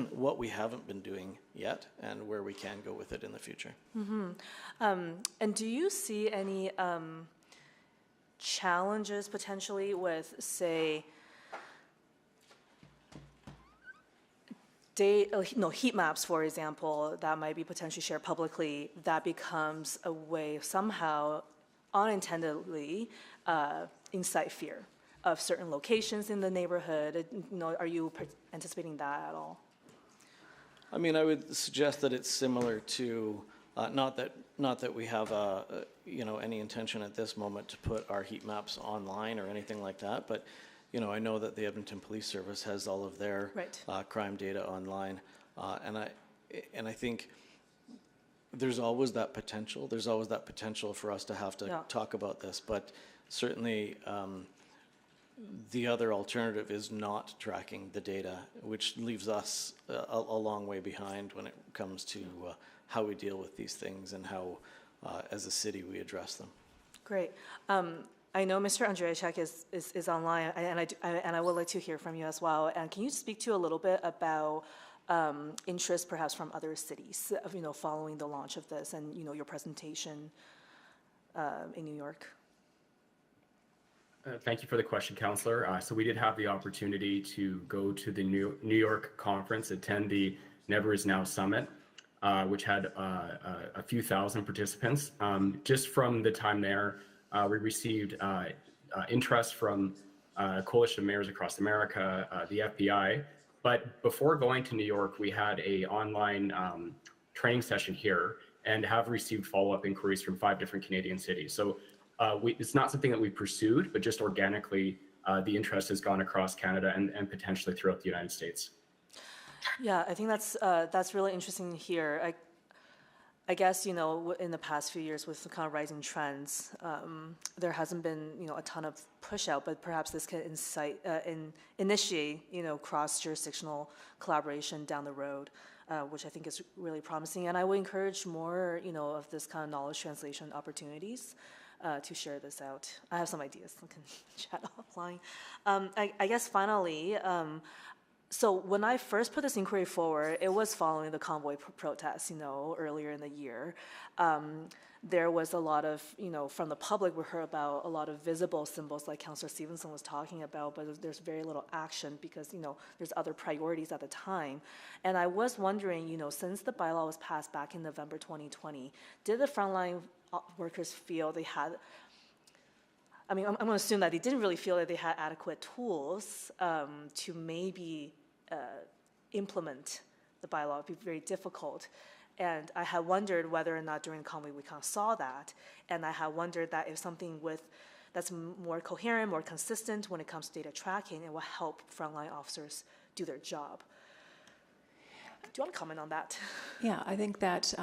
what we haven't been doing yet and where we can go with it in the future. Mm-hmm. And do you see any challenges potentially with, say, heat maps, for example, that might be potentially shared publicly, that becomes a way of somehow unintendedly incite fear of certain locations in the neighborhood? Are you anticipating that at all? I mean, I would suggest that it's similar to, not that we have, any intention at this moment to put our heat maps online or anything like that, but, I know that the Edmonton Police Service has all of their crime data online, and I think there's always that potential. There's always that potential for us to have to talk about this, but certainly the other alternative is not tracking the data, which leaves us a long way behind when it comes to how we deal with these things and how, as a city, we address them. Great. I know Mr. Andrzejczyk is online, and I would like to hear from you as well. And can you speak to a little bit about interest, perhaps from other cities, following the launch of this, and your presentation in New York? Thank you for the question, Councillor. So we did have the opportunity to go to the New York conference, attend the Never Is Now Summit, which had a few thousand participants. Just from the time there, we received interest from a coalition of mayors across America, the FBI. But before going to New York, we had an online training session here and have received follow-up inquiries from 5 different Canadian cities. So it's not something that we pursued, but just organically, the interest has gone across Canada and potentially throughout the United States. Yeah, I think that's really interesting to hear. I guess, in the past few years with the kind of rising trends, there hasn't been, a ton of push out, but perhaps this can initiate, cross-jurisdictional collaboration down the road, which I think is really promising. And I would encourage more, of this kind of knowledge translation opportunities to share this out. I have some ideas. I can chat offline. I guess finally, so when I first put this inquiry forward, it was following the convoy protests, earlier in the year. There was a lot of, from the public, we heard about a lot of visible symbols like Councillor Stevenson was talking about, but there's very little action because, there's other priorities at the time. And I was wondering, since the bylaw was passed back in November 2020, did the frontline workers feel they had, I'm going to assume that they didn't really feel that they had adequate tools to maybe implement the bylaw? It would be very difficult. And I had wondered whether or not during the convoy we kind of saw that. And I had wondered that if something that's more coherent, more consistent when it comes to data tracking, it will help frontline officers do their job. Do you want to comment on that? Yeah, I think that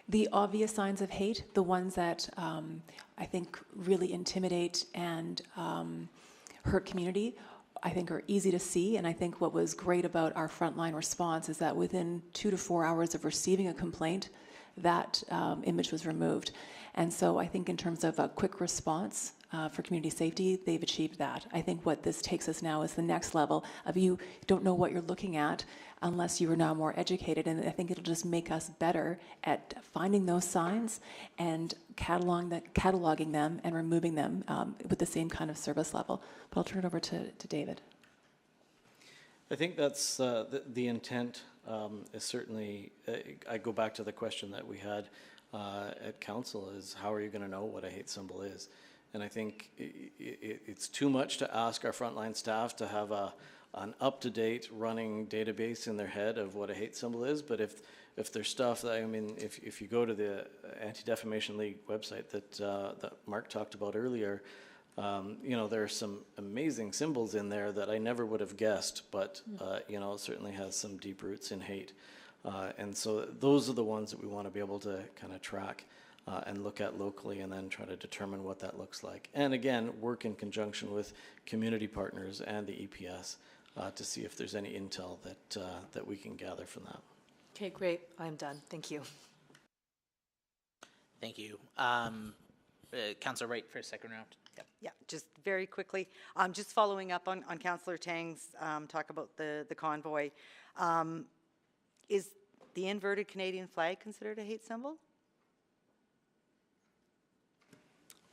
the obvious signs of hate, the ones that I think really intimidate and hurt community, I think are easy to see. And I think what was great about our frontline response is that within 2 to 4 hours of receiving a complaint, that image was removed. And so I think in terms of a quick response for community safety, they've achieved that. I think what this takes us now is the next level of you don't know what you're looking at unless you are now more educated. And I think it'll just make us better at finding those signs and cataloging them and removing them with the same kind of service level. But I'll turn it over to David. I think that's the intent is certainly, I go back to the question that we had at council is how are you going to know what a hate symbol is? And I think it's too much to ask our frontline staff to have an up-to-date running database in their head of what a hate symbol is. But if there's stuff that, if you go to the Anti-Defamation League website that Mark talked about earlier, there are some amazing symbols in there that I never would have guessed, but it certainly has some deep roots in hate. And so those are the ones that we want to be able to kind of track and look at locally and then try to determine what that looks like. And again, work in conjunction with community partners and the EPS to see if there's any intel that we can gather from that. Okay, great. I'm done. Thank you. Thank you. Councillor Wright for a second round. Yep. Yeah, just very quickly. Just following up on Councillor Tang's talk about the convoy. Is the inverted Canadian flag considered a hate symbol?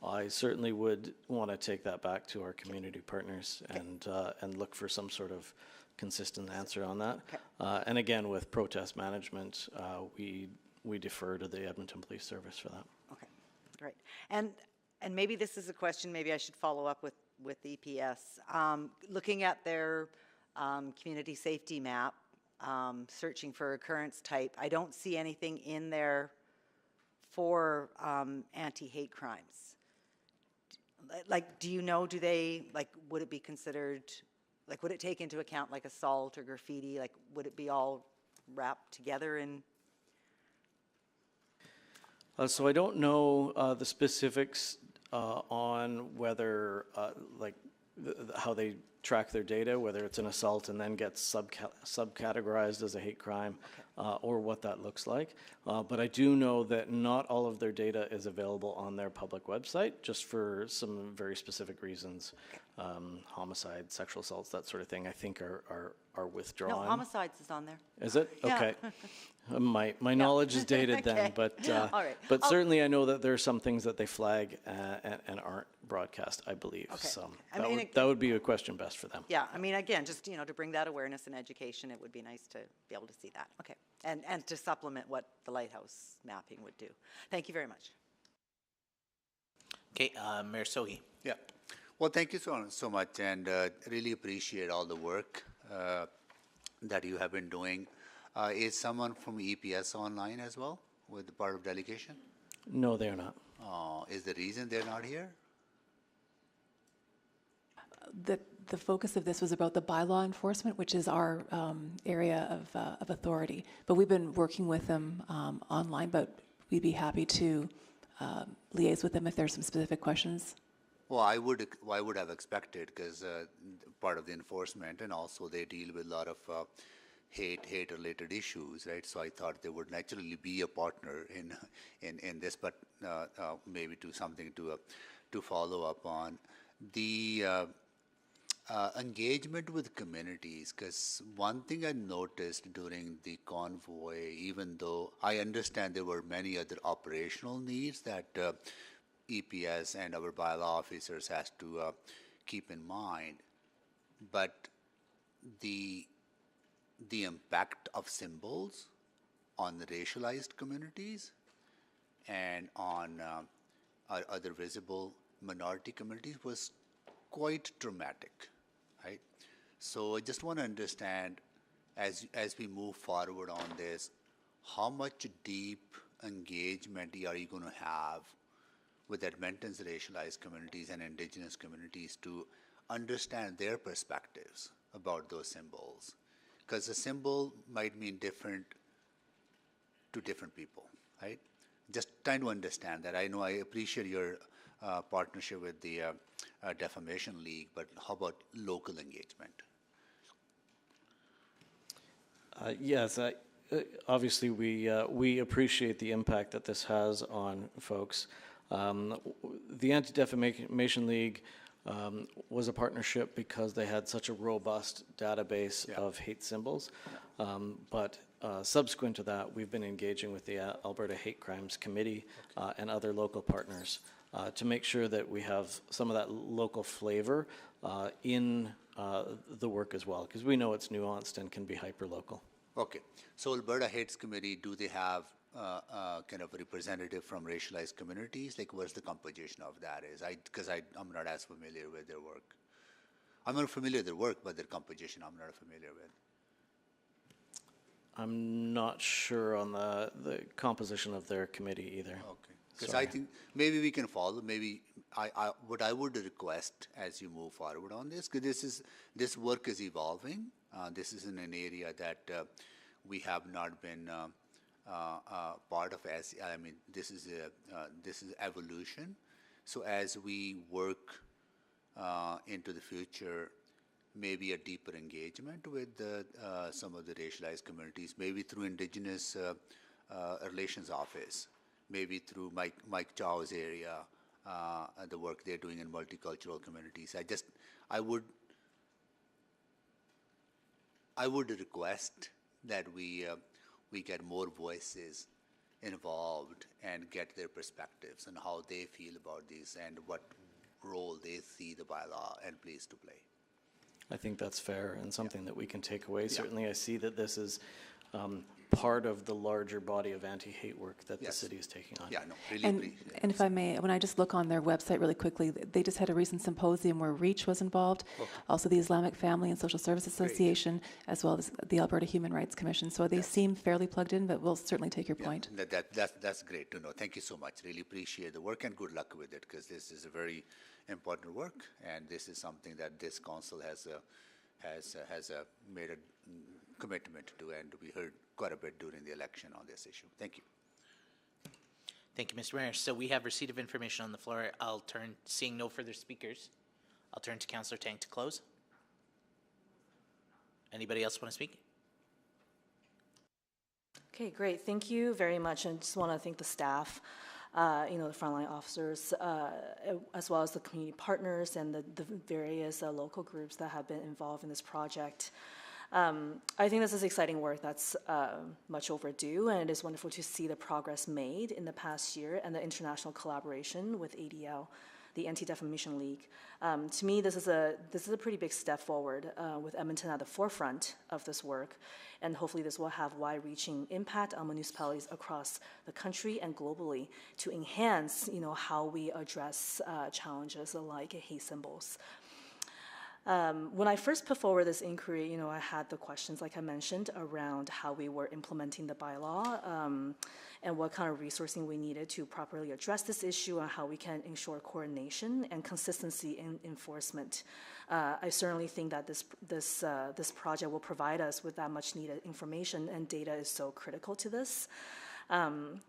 I certainly would want to take that back to our community partners and look for some sort of consistent answer on that. Okay. And again, with protest management, we defer to the Edmonton Police Service for that. Okay, great. And maybe this is a question maybe I should follow up with EPS. Looking at their community safety map, searching for occurrence type, I don't see anything in there for anti-hate crimes. Like, do you know, do they, like, would it be considered, like, would it take into account like assault or graffiti? Like, would it be all wrapped together in? So I don't know the specifics on whether, how they track their data, whether it's an assault and then gets subcategorized as a hate crime, or what that looks like. But I do know that not all of their data is available on their public website, just for some very specific reasons. Homicide, sexual assaults, that sort of thing, I think are withdrawn. No, homicides is on there. Is it? Yeah. Okay. My knowledge is dated then, Okay. but All right. but certainly I know that there are some things that they flag and aren't broadcast, I believe. Okay. So I that, mean, that would be a question best for them. Yeah, I mean, again, just, you know, to bring that awareness and education, it would be nice to be able to see that. Okay. And to supplement what the Lighthouse mapping would do. Thank you very much. Okay, Mayor Sohi. Yeah. Well, thank you so much, and really appreciate all the work that you have been doing. Is someone from EPS online as well with the part of delegation? No, they are not. Is the reason they're not here? The focus of this was about the bylaw enforcement, which is our area of authority. But we've been working with them online, but we'd be happy to liaise with them if there's some specific questions. Well, I would have expected, because part of the enforcement, and also they deal with a lot of hate-related issues, right? So I thought they would naturally be a partner in this, but maybe to something to follow up on the engagement with communities. Because one thing I noticed during the convoy, even though I understand there were many other operational needs that EPS and our bylaw officers has to keep in mind, but the impact of symbols on the racialized communities and on other visible minority communities was quite dramatic, right? So I just want to understand, as we move forward on this, how much deep engagement are you going to have with Edmonton's racialized communities and Indigenous communities to understand their perspectives about those symbols? Because a symbol might mean different to different people, right? Just trying to understand that. I know I appreciate your partnership with the Defamation League, but how about local engagement? Yes, obviously we appreciate the impact that this has on folks. The Anti-Defamation League was a partnership because they had such a robust database of hate symbols. But subsequent to that, we've been engaging with the Alberta Hate Crimes Committee and other local partners to make sure that we have some of that local flavor in the work as well, because we know it's nuanced and can be hyper-local. Okay. So Alberta Hates Committee, do they have kind of a representative from racialized communities? Like, what's the composition of that is? Because I'm not as familiar with their work. I'm not familiar with their work, but their composition I'm not familiar with. I'm not sure on the composition of their committee either. Okay. Because I think maybe we can follow. Maybe what I would request as you move forward on this, because this work is evolving. This is in an area that we have not been part of. This is evolution. So as we work into the future, maybe a deeper engagement with some of the racialized communities, maybe through Indigenous Relations Office, maybe through Mike Chow's area, the work they're doing in multicultural communities. I would request that we get more voices involved and get their perspectives on how they feel about these and what role they see the bylaw and plays to play. I think that's fair and something that we can take away. Certainly I see that this is part of the larger body of anti-hate work that the city is taking on. Yeah, no, really And, appreciate it. and if I may, when I just look on their website really quickly, they just had a recent symposium where REACH was involved, also the Islamic Family and Social Service Association, as well as the Alberta Human Rights Commission. So they seem fairly plugged in, but we'll certainly take your point. That's great to know. Thank you so much. Really appreciate the work and good luck with it, because this is a very important work, and this is something that this council has made a commitment to do, and we heard quite a bit during the election on this issue. Thank you. Thank you, Mr. Mayor. So we have receipt of information on the floor. Seeing no further speakers, I'll turn to Councillor Tang to close. Anybody else want to speak? Okay, great. Thank you very much. And just want to thank the staff, the frontline officers, as well as the community partners and the various local groups that have been involved in this project. I think this is exciting work that's much overdue, and it is wonderful to see the progress made in the past year and the international collaboration with ADL, the Anti-Defamation League. To me, this is a pretty big step forward with Edmonton at the forefront of this work, and hopefully this will have wide-reaching impact on municipalities across the country and globally to enhance, how we address challenges like hate symbols. When I first put forward this inquiry, I had the questions, like I mentioned, around how we were implementing the bylaw and what kind of resourcing we needed to properly address this issue and how we can ensure coordination and consistency in enforcement. I certainly think that this project will provide us with that much needed information, and data is so critical to this, and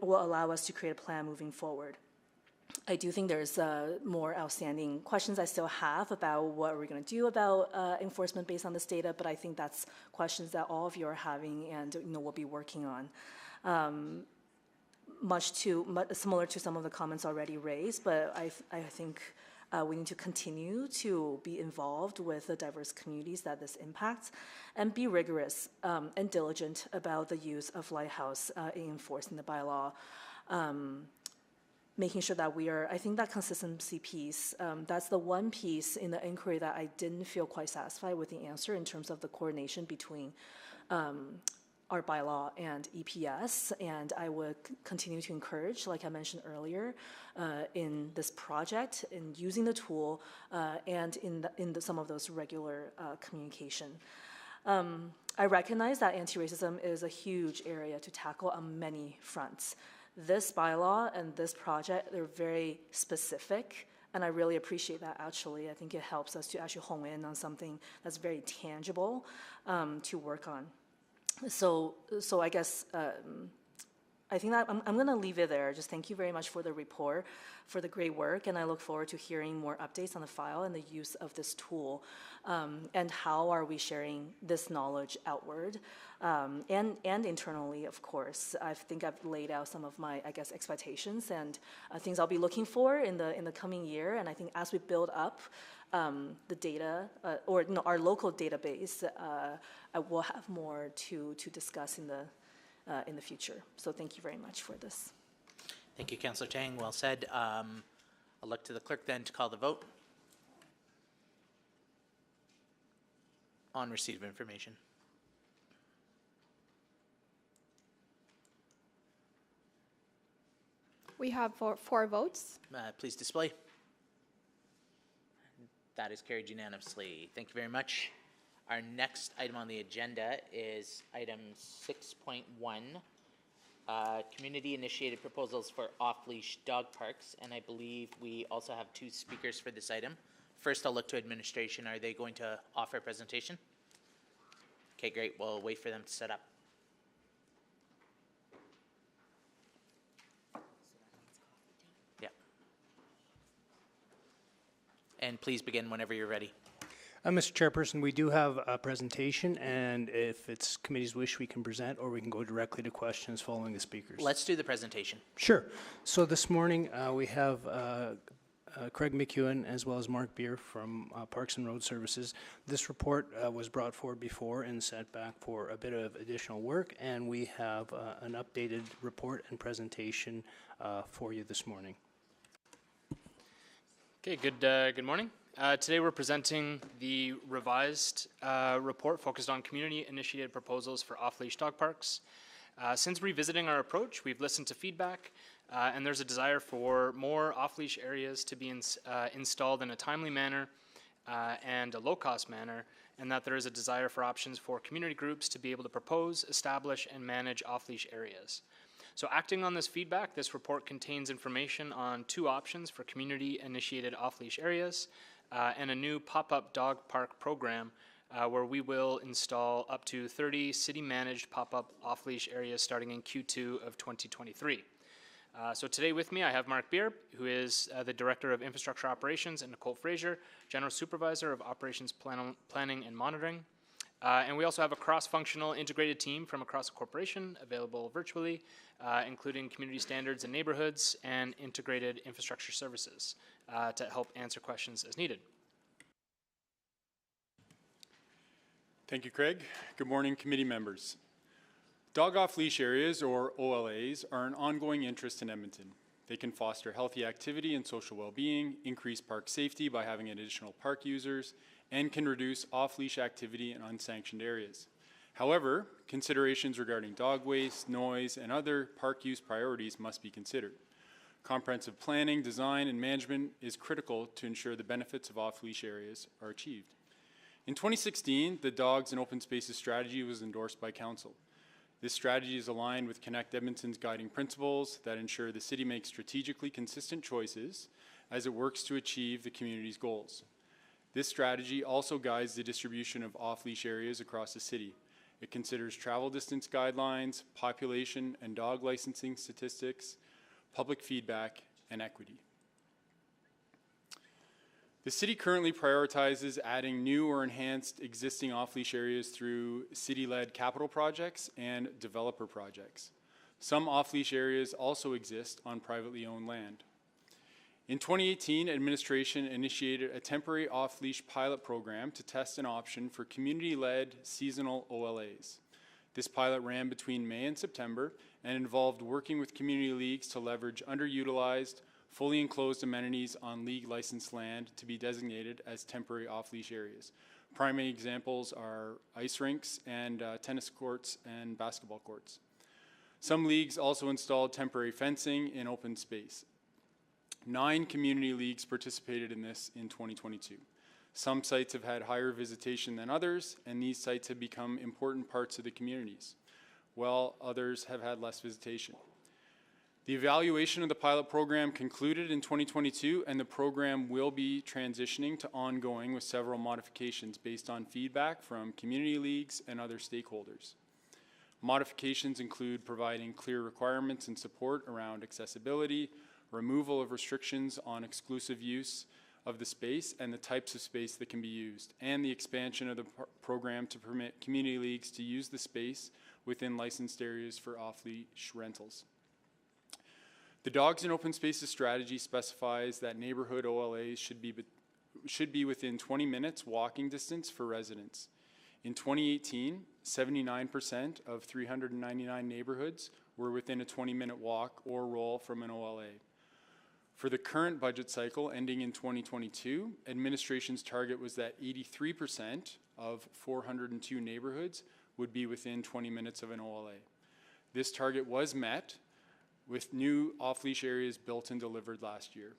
will allow us to create a plan moving forward. I do think there's more outstanding questions I still have about what we're going to do about enforcement based on this data, but I think that's questions that all of you are having and we'll be working on. Similar to some of the comments already raised, but I think we need to continue to be involved with the diverse communities that this impacts and be rigorous and diligent about the use of Lighthouse in enforcing the bylaw. Making sure that I think that consistency piece, that's the one piece in the inquiry that I didn't feel quite satisfied with the answer in terms of the coordination between our bylaw and EPS, and I would continue to encourage, like I mentioned earlier, in this project, in using the tool, and in some of those regular communication. I recognize that anti-racism is a huge area to tackle on many fronts. This bylaw and this project, they're very specific, and I really appreciate that, actually. I think it helps us to actually hone in on something that's very tangible to work on. So I guess I think that I'm going to leave it there. Just thank you very much for the report, for the great work, and I look forward to hearing more updates on the file and the use of this tool, and how are we sharing this knowledge outward, and internally, of course. I think I've laid out some of my, expectations and things I'll be looking for in the coming year, and I think as we build up the data, our local database, I will have more to discuss in the future. So thank you very much for this. Thank you, Councillor Tang. Well said. I'll look to the clerk then to call the vote on receipt of information. We have four votes. Please display. That is carried unanimously. Thank you very much. Our next item on the agenda is item 6.1, community-initiated proposals for off-leash dog parks, and I believe we also have two speakers for this item. First, I'll look to administration. Are they going to offer a presentation? Okay, great. We'll wait for them to set up. Yeah. And please begin whenever you're ready. Mr. Chairperson, we do have a presentation, and if it's committee's wish, we can present, or we can go directly to questions following the speakers. Let's do the presentation. Sure. So this morning, we have Craig McEwen as well as Mark Beer from Parks and Road Services. This report was brought forward before and sent back for a bit of additional work, and we have an updated report and presentation for you this morning. Okay, good morning. Today we're presenting the revised report focused on community-initiated proposals for off-leash dog parks. Since revisiting our approach, we've listened to feedback, and there's a desire for more off-leash areas to be installed in a timely manner and a low-cost manner, and that there is a desire for options for community groups to be able to propose, establish, and manage off-leash areas. So acting on this feedback, this report contains information on 2 options for community-initiated off-leash areas and a new pop-up dog park program where we will install up to 30 city-managed pop-up off-leash areas starting in Q2 of 2023. So today with me I have Mark Beer, who is the Director of Infrastructure Operations, and Nicole Fraser, General Supervisor of Operations Planning and Monitoring. And we also have a cross-functional integrated team from across the corporation available virtually, including community standards and neighborhoods and integrated infrastructure services to help answer questions as needed. Thank you, Craig. Good morning, committee members. Dog off-leash areas, or OLAs, are an ongoing interest in Edmonton. They can foster healthy activity and social well-being, increase park safety by having additional park users, and can reduce off-leash activity in unsanctioned areas. However, considerations regarding dog waste, noise, and other park use priorities must be considered. Comprehensive planning, design, and management is critical to ensure the benefits of off-leash areas are achieved. In 2016, the Dogs and Open Spaces strategy was endorsed by Council. This strategy is aligned with Connect Edmonton's guiding principles that ensure the city makes strategically consistent choices as it works to achieve the community's goals. This strategy also guides the distribution of off-leash areas across the city. It considers travel distance guidelines, population and dog licensing statistics, public feedback, and equity. The city currently prioritizes adding new or enhanced existing off-leash areas through city-led capital projects and developer projects. Some off-leash areas also exist on privately owned land. In 2018, administration initiated a temporary off-leash pilot program to test an option for community-led seasonal OLAs. This pilot ran between May and September and involved working with community leagues to leverage underutilized, fully enclosed amenities on league licensed land to be designated as temporary off-leash areas. Primary examples are ice rinks and tennis courts and basketball courts. Some leagues also installed temporary fencing in open space. 9 community leagues participated in this in 2022. Some sites have had higher visitation than others, and these sites have become important parts of the communities, while others have had less visitation. The evaluation of the pilot program concluded in 2022, and the program will be transitioning to ongoing with several modifications based on feedback from community leagues and other stakeholders. Modifications include providing clear requirements and support around accessibility, removal of restrictions on exclusive use of the space and the types of space that can be used, and the expansion of the program to permit community leagues to use the space within licensed areas for off-leash rentals. The Dogs and Open Spaces strategy specifies that neighborhood OLAs should be within 20 minutes walking distance for residents. In 2018, 79% of 399 neighborhoods were within a 20-minute walk or roll from an OLA. For the current budget cycle ending in 2022, administration's target was that 83% of 402 neighborhoods would be within 20 minutes of an OLA. This target was met with new off-leash areas built and delivered last year.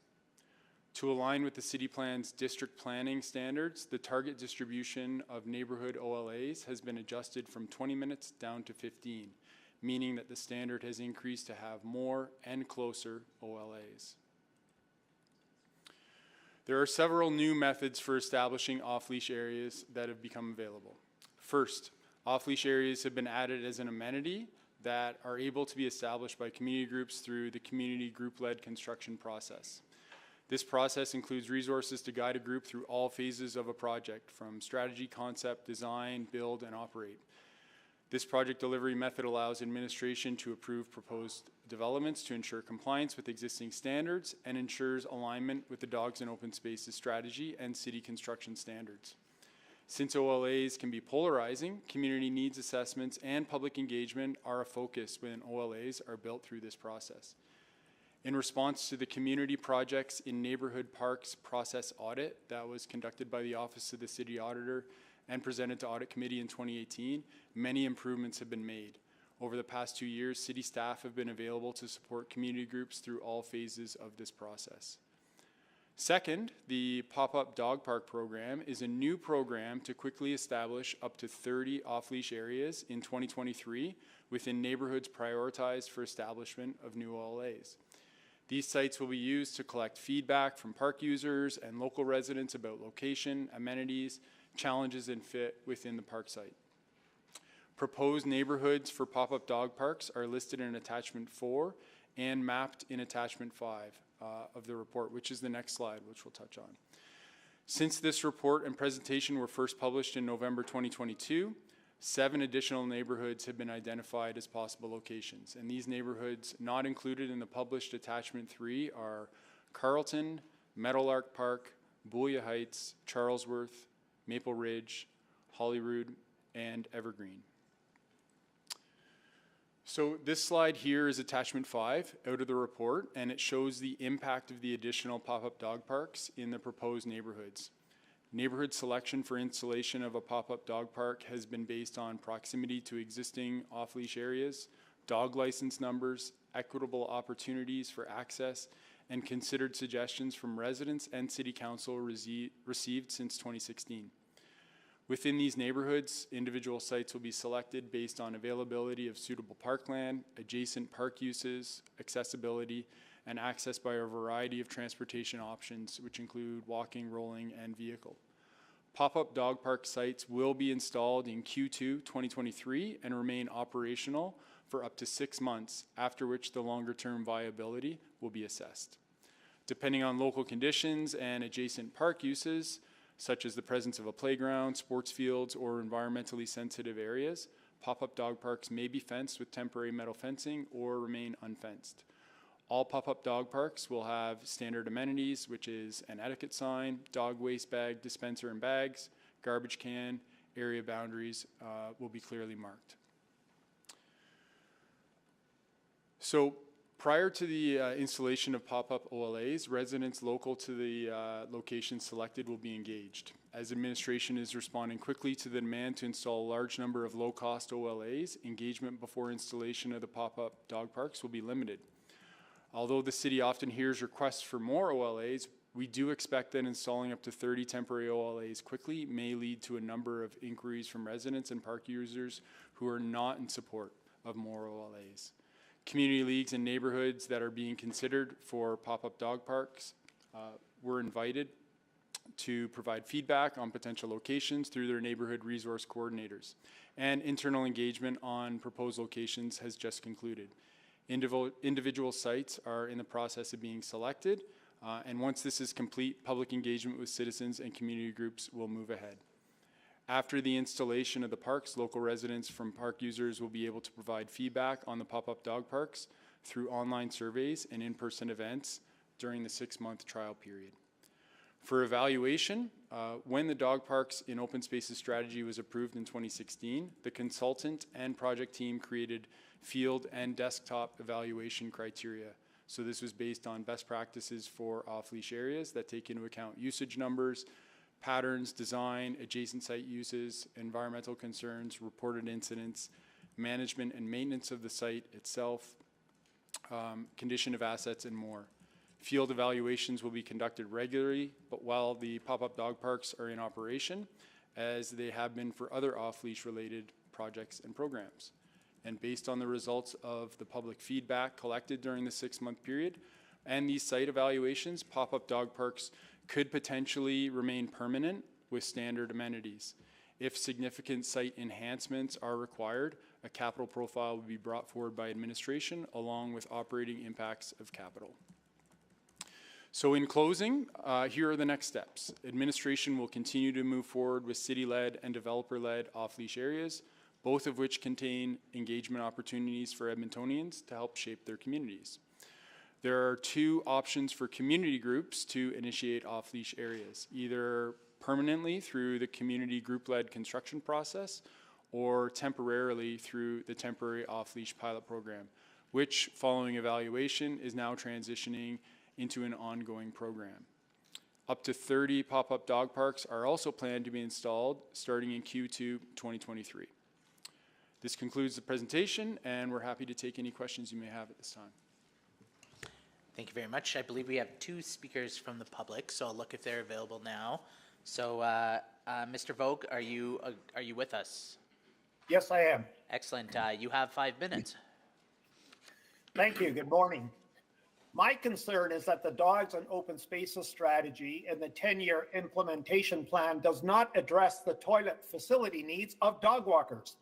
To align with the city plan's district planning standards, the target distribution of neighborhood OLAs has been adjusted from 20 minutes down to 15, meaning that the standard has increased to have more and closer OLAs. There are several new methods for establishing off-leash areas that have become available. First, off-leash areas have been added as an amenity that are able to be established by community groups through the community group-led construction process. This process includes resources to guide a group through all phases of a project, from strategy, concept, design, build, and operate. This project delivery method allows administration to approve proposed developments to ensure compliance with existing standards and ensures alignment with the Dogs and Open Spaces strategy and city construction standards. Since OLAs can be polarizing, community needs assessments and public engagement are a focus when OLAs are built through this process. In response to the community projects in neighborhood parks process audit that was conducted by the Office of the City Auditor and presented to Audit Committee in 2018, many improvements have been made. Over the past 2 years, city staff have been available to support community groups through all phases of this process. Second, the Pop-Up Dog Park program is a new program to quickly establish up to 30 off-leash areas in 2023 within neighborhoods prioritized for establishment of new OLAs. These sites will be used to collect feedback from park users and local residents about location, amenities, challenges, and fit within the park site. Proposed neighborhoods for pop-up dog parks are listed in Attachment 4 and mapped in Attachment 5 of the report, which is the next slide, which we'll touch on. Since this report and presentation were first published in November 2022, 7 additional neighborhoods have been identified as possible locations. And these neighborhoods not included in the published Attachment 3 are Carlton, Meadowlark Park, Boolia Heights, Charlesworth, Maple Ridge, Holyrood, and Evergreen. So this slide here is Attachment 5 out of the report, and it shows the impact of the additional pop-up dog parks in the proposed neighborhoods. Neighborhood selection for installation of a pop-up dog park has been based on proximity to existing off-leash areas, dog license numbers, equitable opportunities for access, and considered suggestions from residents and City Council received since 2016. Within these neighborhoods, individual sites will be selected based on availability of suitable parkland, adjacent park uses, accessibility, and access by a variety of transportation options, which include walking, rolling, and vehicle. Pop-up dog park sites will be installed in Q2 2023 and remain operational for up to 6 months, after which the longer-term viability will be assessed. Depending on local conditions and adjacent park uses, such as the presence of a playground, sports fields, or environmentally sensitive areas, pop-up dog parks may be fenced with temporary metal fencing or remain unfenced. All pop-up dog parks will have standard amenities, which is an etiquette sign, dog waste bag dispenser and bags, garbage can, area boundaries will be clearly marked. So prior to the installation of pop-up OLAs, residents local to the location selected will be engaged. As administration is responding quickly to the demand to install a large number of low-cost OLAs, engagement before installation of the pop-up dog parks will be limited. Although the city often hears requests for more OLAs, we do expect that installing up to 30 temporary OLAs quickly may lead to a number of inquiries from residents and park users who are not in support of more OLAs. Community leagues and neighborhoods that are being considered for pop-up dog parks were invited to provide feedback on potential locations through their neighborhood resource coordinators. And internal engagement on proposed locations has just concluded. Individual sites are in the process of being selected, and once this is complete, public engagement with citizens and community groups will move ahead. After the installation of the parks, local residents from park users will be able to provide feedback on the pop-up dog parks through online surveys and in-person events during the 6-month trial period. For evaluation, when the dog parks in open spaces strategy was approved in 2016, the consultant and project team created field and desktop evaluation criteria. So this was based on best practices for off-leash areas that take into account usage numbers, patterns, design, adjacent site uses, environmental concerns, reported incidents, management and maintenance of the site itself, condition of assets, and more. Field evaluations will be conducted regularly, but while the pop-up dog parks are in operation, as they have been for other off-leash related projects and programs. And based on the results of the public feedback collected during the 6-month period and these site evaluations, pop-up dog parks could potentially remain permanent with standard amenities. If significant site enhancements are required, a capital profile will be brought forward by administration along with operating impacts of capital. So in closing, here are the next steps. Administration will continue to move forward with city-led and developer-led off-leash areas, both of which contain engagement opportunities for Edmontonians to help shape their communities. There are 2 options for community groups to initiate off-leash areas, either permanently through the community group-led construction process or temporarily through the temporary off-leash pilot program, which, following evaluation, is now transitioning into an ongoing program. Up to 30 pop-up dog parks are also planned to be installed starting in Q2 2023. This concludes the presentation, and we're happy to take any questions you may have at this time. Thank you very much. I believe we have 2 speakers from the public, so I'll look if they're available now. So, Mr. Vogue, are you with us? Yes, I am. Excellent. You have 5 minutes. Thank you. Good morning. My concern is that the Dogs and Open Spaces strategy and the 10-year implementation plan does not address the toilet facility needs of dog walkers.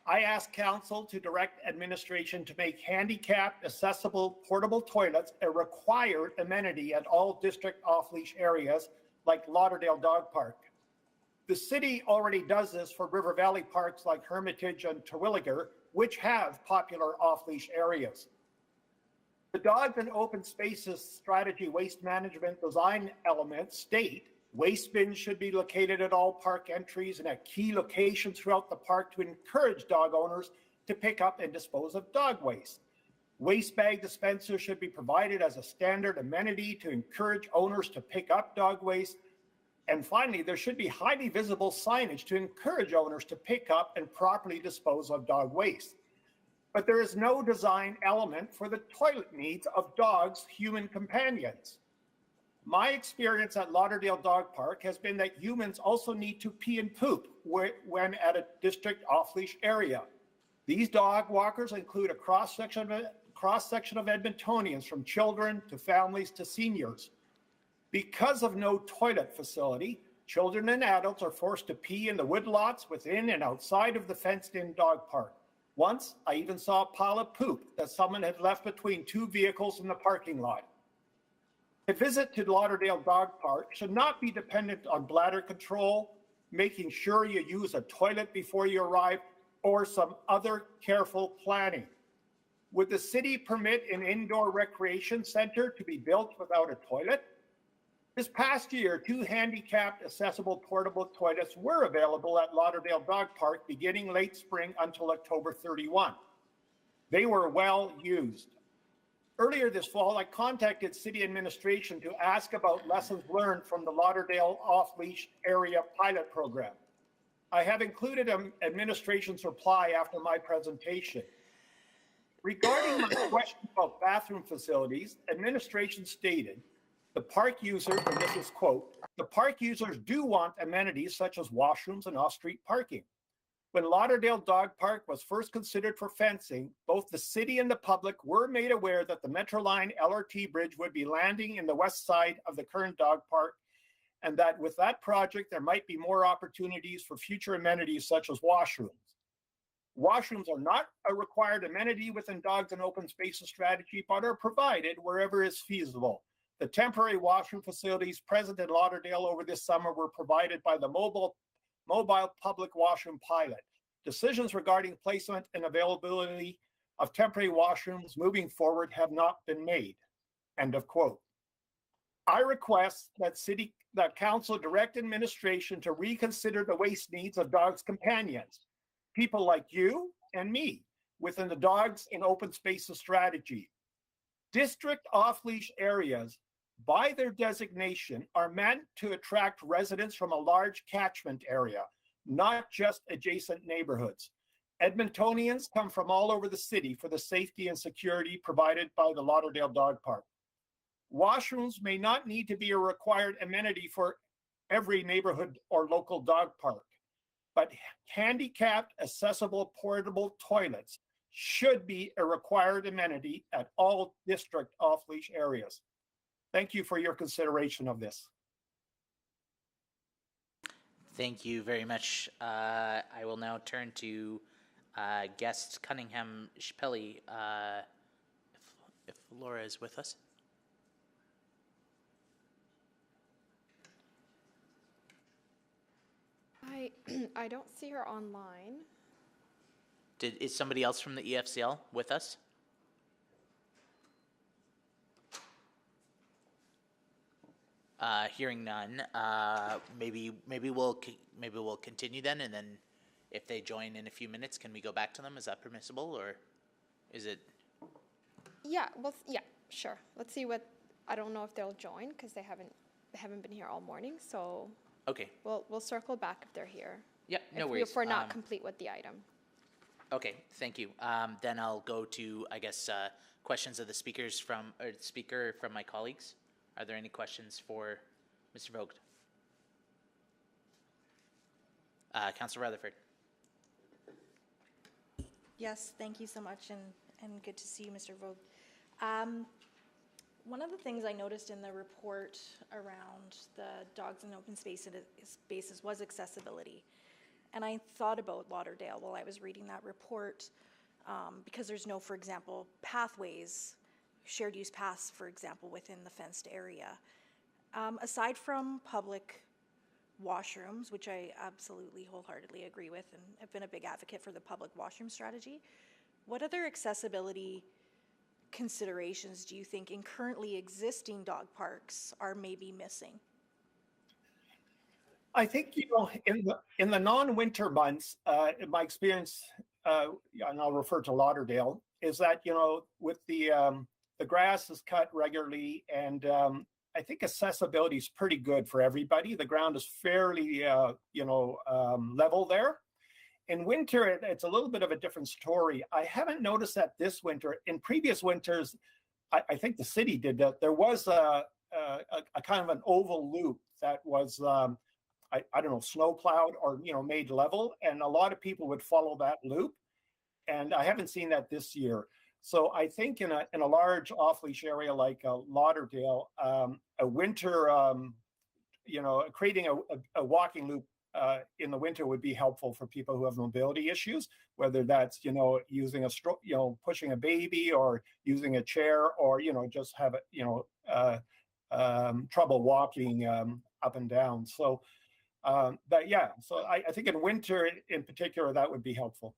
I ask Council to direct administration to make handicapped, accessible, portable toilets a required amenity at all district off-leash areas like Lauderdale Dog Park. The city already does this for River Valley parks like Hermitage and Terwilliger, which have popular off-leash areas. The Dogs and Open Spaces strategy waste management design elements state waste bins should be located at all park entries and at key locations throughout the park to encourage dog owners to pick up and dispose of dog waste. Waste bag dispensers should be provided as a standard amenity to encourage owners to pick up dog waste. And finally, there should be highly visible signage to encourage owners to pick up and properly dispose of dog waste. But there is no design element for the toilet needs of dogs' human companions. My experience at Lauderdale Dog Park has been that humans also need to pee and poop when at a district off-leash area. These dog walkers include a cross-section of Edmontonians, from children to families to seniors. Because of no toilet facility, children and adults are forced to pee in the woodlots within and outside of the fenced-in dog park. Once, I even saw a pile of poop that someone had left between 2 vehicles in the parking lot. A visit to Lauderdale Dog Park should not be dependent on bladder control, making sure you use a toilet before you arrive, or some other careful planning. Would the city permit an indoor recreation center to be built without a toilet? This past year, 2 handicapped accessible portable toilets were available at Lauderdale Dog Park beginning late spring until October 31. They were well used. Earlier this fall, I contacted city administration to ask about lessons learned from the Lauderdale off-leash area pilot program. I have included an administration's reply after my presentation. Regarding my question about bathroom facilities, administration stated, the park users, and this is quote, the park users do want amenities such as washrooms and off-street parking. When Lauderdale Dog Park was first considered for fencing, both the city and the public were made aware that the Metroline LRT bridge would be landing in the west side of the current dog park, and that with that project, there might be more opportunities for future amenities such as washrooms. Washrooms are not a required amenity within Dogs and Open Spaces strategy, but are provided wherever is feasible. The temporary washroom facilities present in Lauderdale over this summer were provided by the mobile public washroom pilot. Decisions regarding placement and availability of temporary washrooms moving forward have not been made. End of quote. I request that council direct administration to reconsider the waste needs of dogs' companions, people like you and me, within the Dogs and Open Spaces strategy. District off-leash areas, by their designation, are meant to attract residents from a large catchment area, not just adjacent neighborhoods. Edmontonians come from all over the city for the safety and security provided by the Lauderdale Dog Park. Washrooms may not need to be a required amenity for every neighborhood or local dog park, but handicapped, accessible, portable toilets should be a required amenity at all district off-leash areas. Thank you for your consideration of this. Thank you very much. I will now turn to guest Cunningham Shpeley, if Laura is with us. I don't see her online. Is somebody else from the EFCL with us? Hearing none, maybe we'll continue then, and then if they join in a few minutes, can we go back to them? Is that permissible, or is it? Yeah, well, yeah, sure. Let's see what, I don't know if they'll join because they haven't been here all morning, so Okay. we'll circle back if they're here. Yeah, no worries. If we're not complete with the item. Okay, thank you. Then I'll go to, I guess, questions of the speaker from my colleagues. Are there any questions for Mr. Vogt? Councillor Rutherford. Yes, thank you so much, and good to see you, Mr. Vogt. One of the things I noticed in the report around the dogs in open spaces was accessibility. And I thought about Lauderdale while I was reading that report, because there's no, for example, pathways, shared use paths, for example, within the fenced area. Aside from public washrooms, which I absolutely wholeheartedly agree with, and have been a big advocate for the public washroom strategy, what other accessibility considerations do you think in currently existing dog parks are maybe missing? I think, in the non-winter months, in my experience, and I'll refer to Lauderdale, is that, with the grass is cut regularly, and I think accessibility is pretty good for everybody. The ground is fairly, level there. In winter, it's a little bit of a different story. I haven't noticed that this winter. In previous winters, I think the city did that. There was a kind of an oval loop that was, I don't know, snow plowed or, made level. And a lot of people would follow that loop. And I haven't seen that this year. So I think in a large off-leash area like Lauderdale, a winter, creating a walking loop in the winter would be helpful for people who have mobility issues, whether that's, using a stroke, pushing a baby, or using a chair, or, just have trouble walking up and down. So so I think in winter in particular, that would be helpful.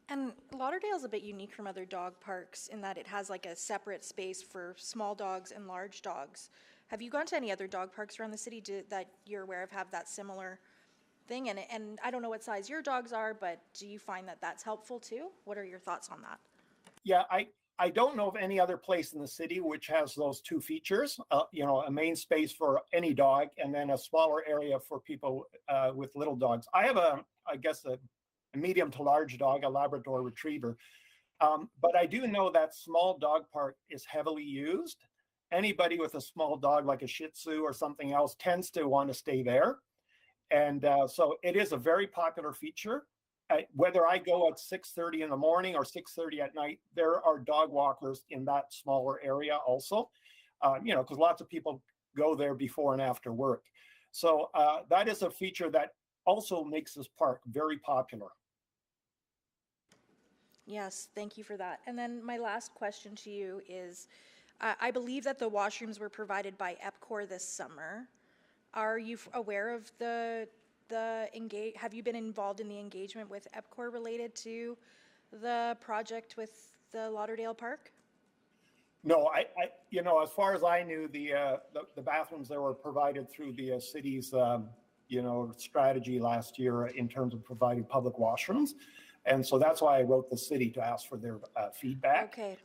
And Lauderdale's a bit unique from other dog parks in that it has like a separate space for small dogs and large dogs. Have you gone to any other dog parks around the city that you're aware of have that similar thing? And I don't know what size your dogs are, but do you find that that's helpful too? What are your thoughts on that? Yeah, I don't know of any other place in the city which has those two features, a main space for any dog and then a smaller area for people with little dogs. I have a medium to large dog, a Labrador Retriever. But I do know that small dog park is heavily used. Anybody with a small dog like a Shih Tzu or something else tends to want to stay there. And so it is a very popular feature. Whether I go at 6:30 in the morning or 6:30 at night, there are dog walkers in that smaller area also, because lots of people go there before and after work. So that is a feature that also makes this park very popular. Yes, thank you for that. And then my last question to you is, I believe that the washrooms were provided by EPCOR this summer. Are you aware of have you been involved in the engagement with EPCOR related to the project with the Lauderdale Park? No, as far as I knew, the bathrooms that were provided through the city's, strategy last year in terms of providing public washrooms. And so that's why I wrote the city to ask for their feedback. Okay.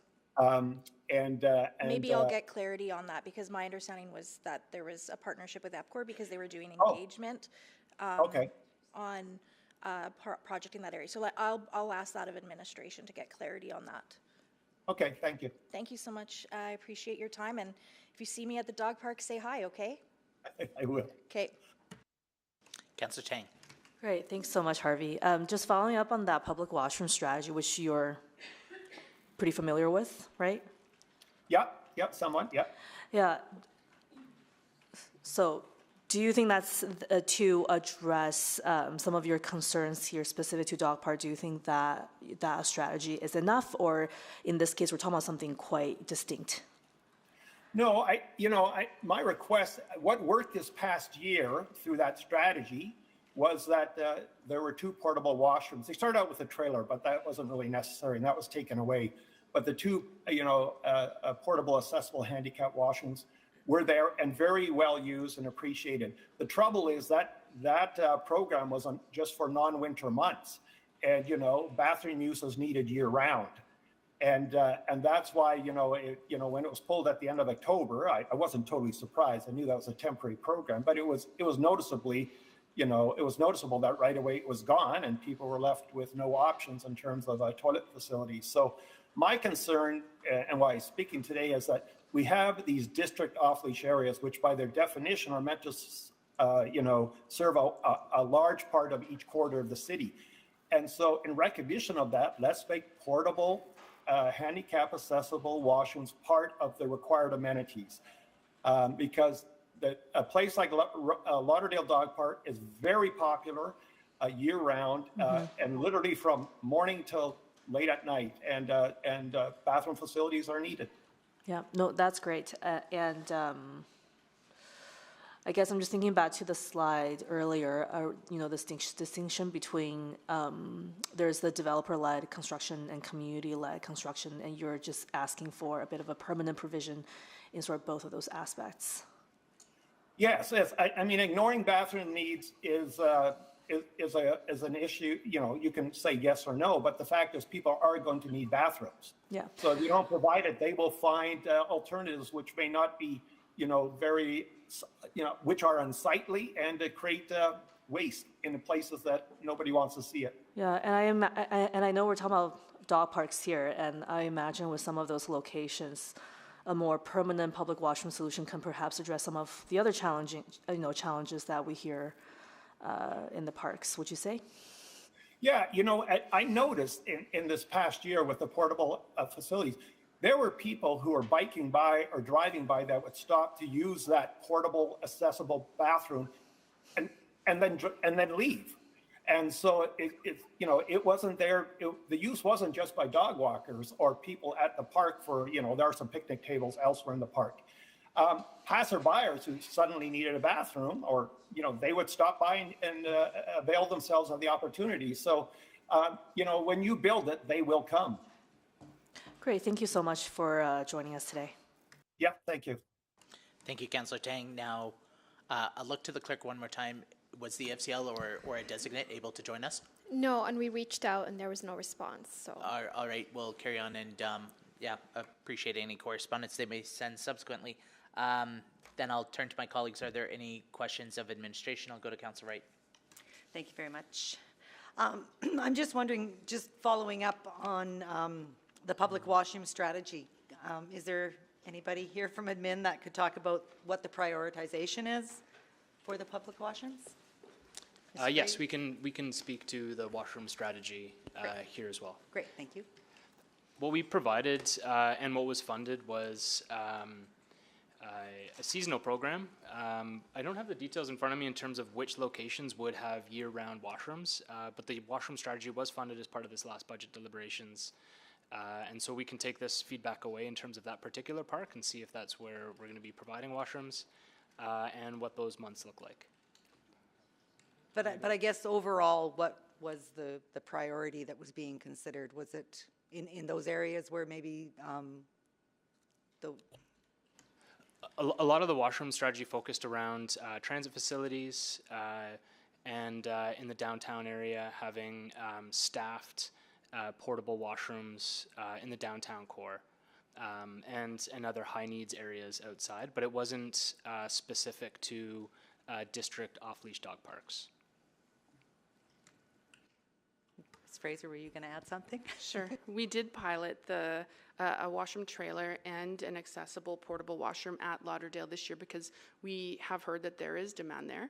Maybe I'll get clarity on that, because my understanding was that there was a partnership with EPCOR because they were doing engagement on a project in that area. So I'll ask that of administration to get clarity on that. Okay, thank you. Thank you so much. I appreciate your time. And if you see me at the dog park, say hi, okay? I will. Okay. Councillor Tang. Great, thanks so much, Harvey. Just following up on that public washroom strategy, which you're pretty familiar with, right? Yep, somewhat, yep. Yeah. So do you think that's to address some of your concerns here specific to dog park? Do you think that that strategy is enough, or in this case, we're talking about something quite distinct? No, my request, what worked this past year through that strategy was that there were two portable washrooms. They started out with a trailer, but that wasn't really necessary, and that was taken away. But the two, portable accessible handicap washrooms were there and very well used and appreciated. The trouble is that program was just for non-winter months, and bathroom use is needed year-round. And that's why, when it was pulled at the end of October, I wasn't totally surprised. I knew that was a temporary program, but it was noticeably, it was noticeable that right away it was gone and people were left with no options in terms of toilet facilities. So my concern, and why I'm speaking today, is that we have these district off-leash areas, which by their definition are meant to, serve a large part of each quarter of the city. And so in recognition of that, let's make portable, handicap accessible washrooms part of the required amenities. Because a place like Lauderdale Dog Park is very popular year round, and literally from morning till late at night, and bathroom facilities are needed. Yeah, no, that's great. I guess I'm just thinking back to the slide earlier, distinction between there's the developer-led construction and community-led construction, and you're just asking for a bit of a permanent provision in sort of both of those aspects. Yes. I mean, ignoring bathroom needs is an issue. You can say yes or no, but the fact is people are going to need bathrooms. Yeah. So if you don't provide it, they will find alternatives which may not be, very, which are unsightly and create waste in the places that nobody wants to see it. Yeah, and I know we're talking about dog parks here, and I imagine with some of those locations, a more permanent public washroom solution can perhaps address some of the other challenges that we hear in the parks. Would you say? Yeah, I noticed in this past year with the portable facilities, there were people who were biking by or driving by that would stop to use that portable, accessible bathroom, and then leave. And so it wasn't there. The use wasn't just by dog walkers or people at the park for, there are some picnic tables elsewhere in the park. Passerbyers who suddenly needed a bathroom, or, they would stop by and avail themselves of the opportunity. So, when you build it, they will come. Great. Thank you so much for joining us today. Yeah, thank you. Thank you, Councillor Tang. Now, I'll look to the clerk one more time. Was the FCL or a designate able to join us? No, and we reached out and there was no response. So. All right, we'll carry on and appreciate any correspondence they may send subsequently. Then I'll turn to my colleagues. Are there any questions of administration? I'll go to Councillor Wright. Thank you very much. I'm just wondering, just following up on the public washroom strategy, is there anybody here from admin that could talk about what the prioritization is for the public washrooms? Yes, we can speak to the washroom strategy here as well. Great, thank you. What we provided and what was funded was a seasonal program. I don't have the details in front of me in terms of which locations would have year-round washrooms, but the washroom strategy was funded as part of this last budget deliberations. And so we can take this feedback away in terms of that particular park and see if that's where we're going to be providing washrooms and what those months look like. But I guess overall, what was the priority that was being considered? Was it in those areas where maybe a lot of the washroom strategy focused around transit facilities and in the downtown area having staffed portable washrooms in the downtown core and other high needs areas outside, but it wasn't specific to district off-leash dog parks. Ms. Fraser, were you going to add something? Sure. We did pilot a washroom trailer and an accessible portable washroom at Lauderdale this year because we have heard that there is demand there.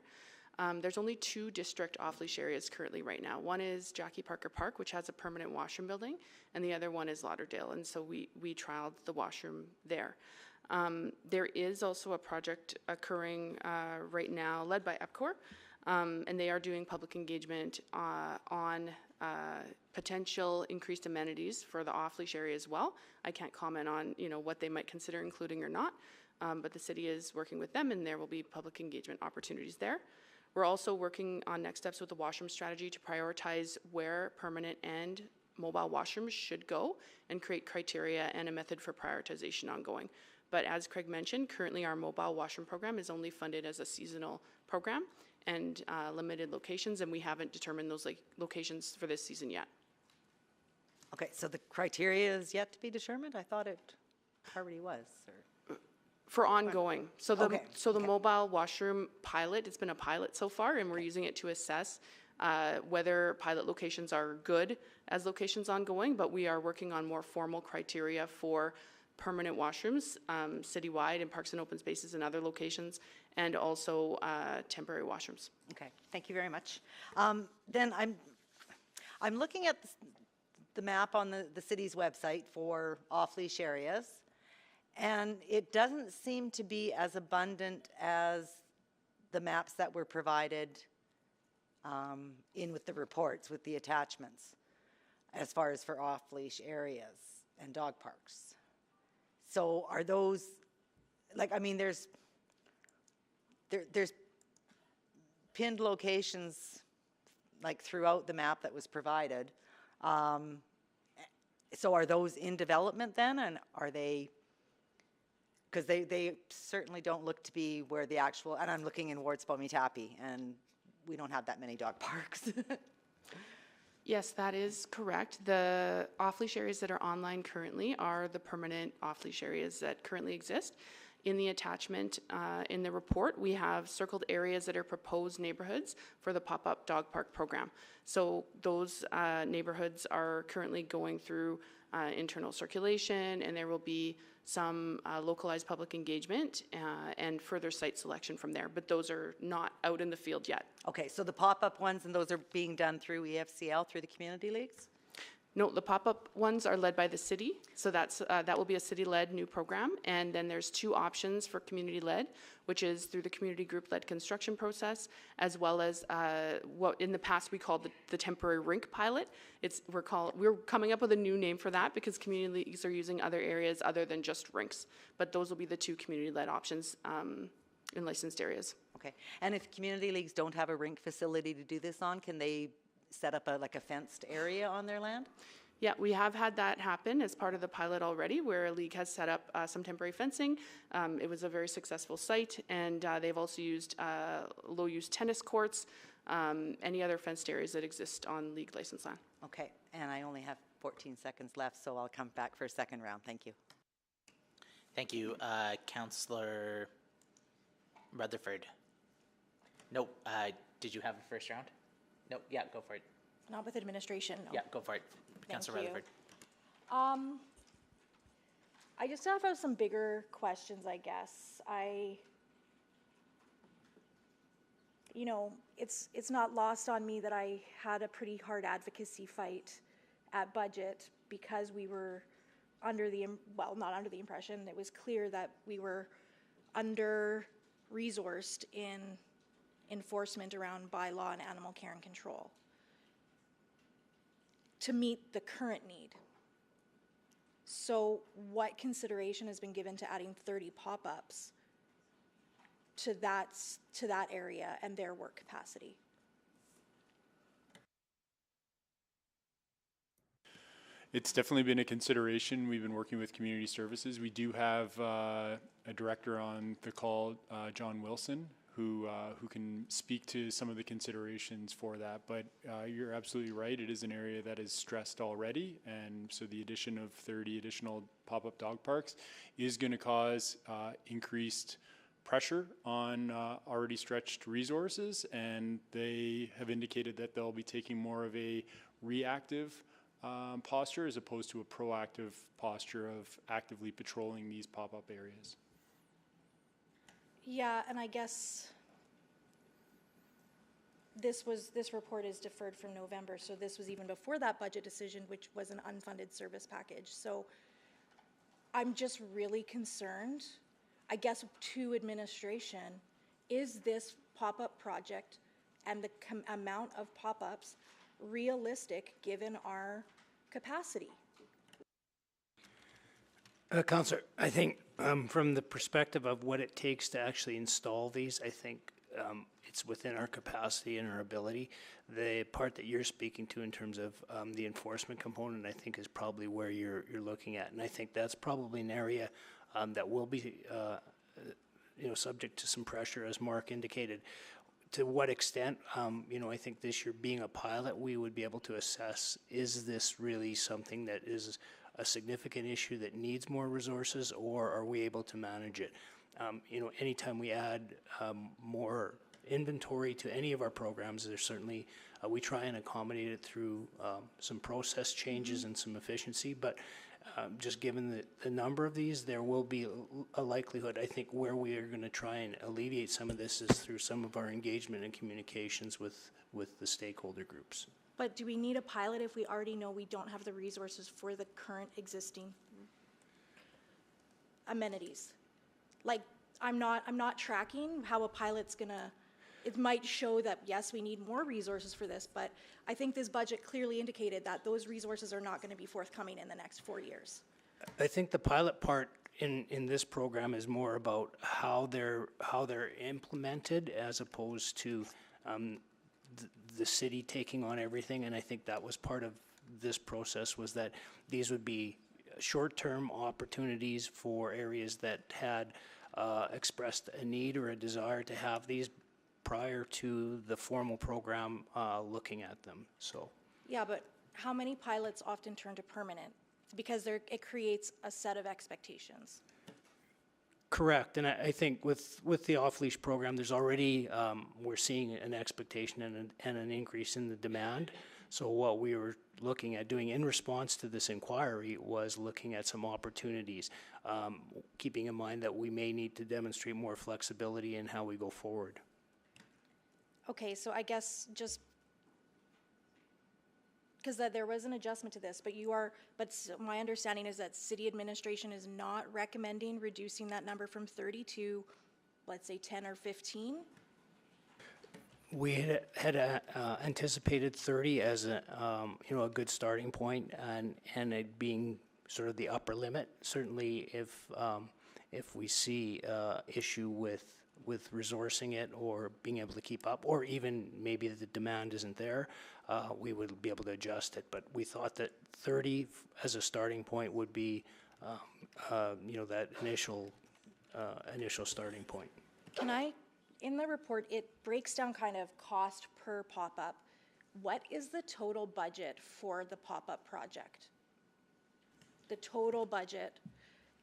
There's only 2 district off-leash areas currently right now. One is Jackie Parker Park, which has a permanent washroom building, and the other one is Lauderdale, and so we trialed the washroom there. There is also a project occurring right now led by EPCOR, and they are doing public engagement on potential increased amenities for the off-leash area as well. I can't comment on what they might consider including or not, but the city is working with them, and there will be public engagement opportunities there. We're also working on next steps with the washroom strategy to prioritize where permanent and mobile washrooms should go and create criteria and a method for prioritization ongoing. But as Craig mentioned, currently our mobile washroom program is only funded as a seasonal program and limited locations, and we haven't determined those locations for this season yet. Okay, so the criteria is yet to be determined? I thought it already was, or? For ongoing. So the, Okay, so the mobile washroom pilot, it's been a pilot so far, and we're using it to assess whether pilot locations are good as locations ongoing, but we are working on more formal criteria for permanent washrooms citywide in parks and open spaces and other locations, and also temporary washrooms. Okay, thank you very much. Then I'm looking at the map on the city's website for off-leash areas, and it doesn't seem to be as abundant as the maps that were provided in with the reports, with the attachments, as far as for off-leash areas and dog parks. So are those, like, I mean, there's pinned locations like throughout the map that was provided. So are those in development then, and are they, because they certainly don't look to be where the actual, and I'm looking in Wards-Pomitapi, and we don't have that many dog parks. Yes, that is correct. The off-leash areas that are online currently are the permanent off-leash areas that currently exist. In the attachment, in the report, we have circled areas that are proposed neighborhoods for the pop-up dog park program. So those neighborhoods are currently going through internal circulation, and there will be some localized public engagement and further site selection from there, but those are not out in the field yet. Okay, so the pop-up ones, and those are being done through EFCL, through the community leagues? No, the pop-up ones are led by the city, so that's that will be a city-led new program, and then there's two options for community-led, which is through the community group-led construction process, as well as what in the past we called the temporary rink pilot. We're coming up with a new name for that because community leagues are using other areas other than just rinks, but those will be the two community-led options in licensed areas. Okay, and if community leagues don't have a rink facility to do this on, can they set up like a fenced area on their land? Yeah, we have had that happen as part of the pilot already, where a league has set up some temporary fencing. It was a very successful site, and they've also used low-use tennis courts, any other fenced areas that exist on league licensed land. Okay, and I only have 14 seconds left, so I'll come back for a second round. Thank you. Thank you. Councillor Rutherford. Nope. Did you have a first round? No, yeah, go for it. Not with administration, no. Yeah, go for it. Councillor Thank you. Rutherford. I just have some bigger questions, I guess. You know, it's not lost on me that I had a pretty hard advocacy fight at budget because we were under the, well, not under the impression, it was clear that we were under-resourced in enforcement around bylaw and animal care and control to meet the current need. So what consideration has been given to adding 30 pop-ups to that area and their work capacity? It's definitely been a consideration. We've been working with community services. We do have a director on the call, John Wilson, who can speak to some of the considerations for that. But you're absolutely right. It is an area that is stressed already. And so the addition of 30 additional pop-up dog parks is going to cause increased pressure on already stretched resources. And they have indicated that they'll be taking more of a reactive posture as opposed to a proactive posture of actively patrolling these pop-up areas. Yeah, and I guess this report is deferred from November, so this was even before that budget decision, which was an unfunded service package. So I'm just really concerned, I guess, to administration, is this pop-up project and the amount of pop-ups realistic given our capacity? Councillor, I think from the perspective of what it takes to actually install these, I think it's within our capacity and our ability. The part that you're speaking to in terms of the enforcement component, I think, is probably where you're looking at, and I think that's probably an area that will be, subject to some pressure, as Mark indicated. to what extent, I think this year being a pilot, we would be able to assess, is this really something that is a significant issue that needs more resources, or are we able to manage it? Anytime we add more inventory to any of our programs, there's certainly, we try and accommodate it through some process changes and some efficiency, but just given the number of these, there will be a likelihood. I think where we are going to try and alleviate some of this is through some of our engagement and communications with the stakeholder groups. But do we need a pilot if we already know we don't have the resources for the current existing amenities? Like, I'm not tracking how a pilot's gonna, it might show that, yes, we need more resources for this, but I think this budget clearly indicated that those resources are not gonna be forthcoming in the next 4 years. I think the pilot part in this program is more about how they're implemented as opposed to the city taking on everything, and I think that was part of this process, was that these would be short-term opportunities for areas that had expressed a need or a desire to have these prior to the formal program looking at them. So Yeah, but how many pilots often turn to permanent? Because it creates a set of expectations. correct, and I think with the off-leash program, there's already, we're seeing an expectation and an increase in the demand. So what we were looking at doing in response to this inquiry was looking at some opportunities, keeping in mind that we may need to demonstrate more flexibility in how we go forward. Okay, so I guess just because there was an adjustment to this, but my understanding is that city administration is not recommending reducing that number from 30 to, let's say, 10 or 15? We had anticipated 30 as a good starting point, and it being sort of the upper limit. Certainly, if we see issue with resourcing it or being able to keep up, or even maybe the demand isn't there, we would be able to adjust it. But we thought that 30 as a starting point would be, that initial starting point. In the report, it breaks down kind of cost per pop-up. What is the total budget for the pop-up project? The total budget.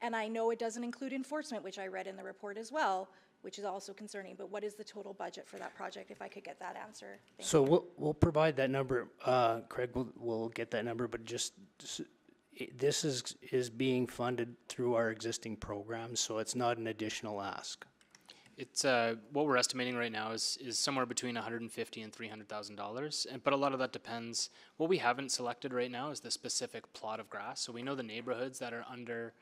And I know it doesn't include enforcement, which I read in the report as well, which is also concerning, but what is the total budget for that project, if I could get that answer? So we'll provide that number. Craig will get that number, but just this is being funded through our existing programs, so it's not an additional ask. It's what we're estimating right now is somewhere between $150,000 and $300,000, but a lot of that depends. What we haven't selected right now is the specific plot of grass. So we know the neighborhoods that are under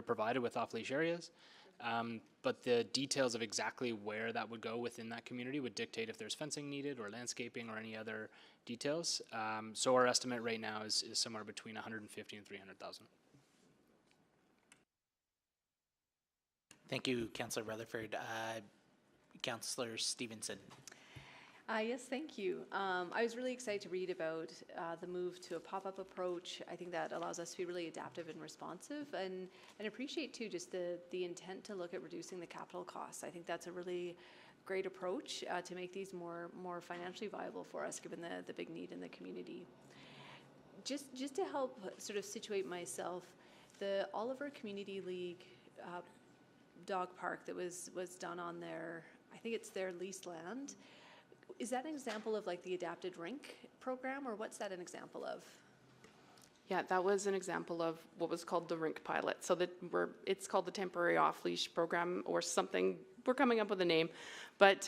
provided with off-leash areas, but the details of exactly where that would go within that community would dictate if there's fencing needed or landscaping or any other details. So our estimate right now is somewhere between $150,000 and $300,000. Thank you, Councillor Rutherford. Councillor Stevenson. Yes, thank you. I was really excited to read about the move to a pop-up approach. I think that allows us to be really adaptive and responsive, and appreciate too just the intent to look at reducing the capital costs. I think that's a really great approach to make these more financially viable for us, given the big need in the community. Just to help sort of situate myself, the Oliver Community League dog park that was done on their, I think it's their leased land. Is that an example of like the adapted rink program, or what's that an example of? Yeah, that was an example of what was called the rink pilot. So it's called the temporary off-leash program or something. We're coming up with a name, but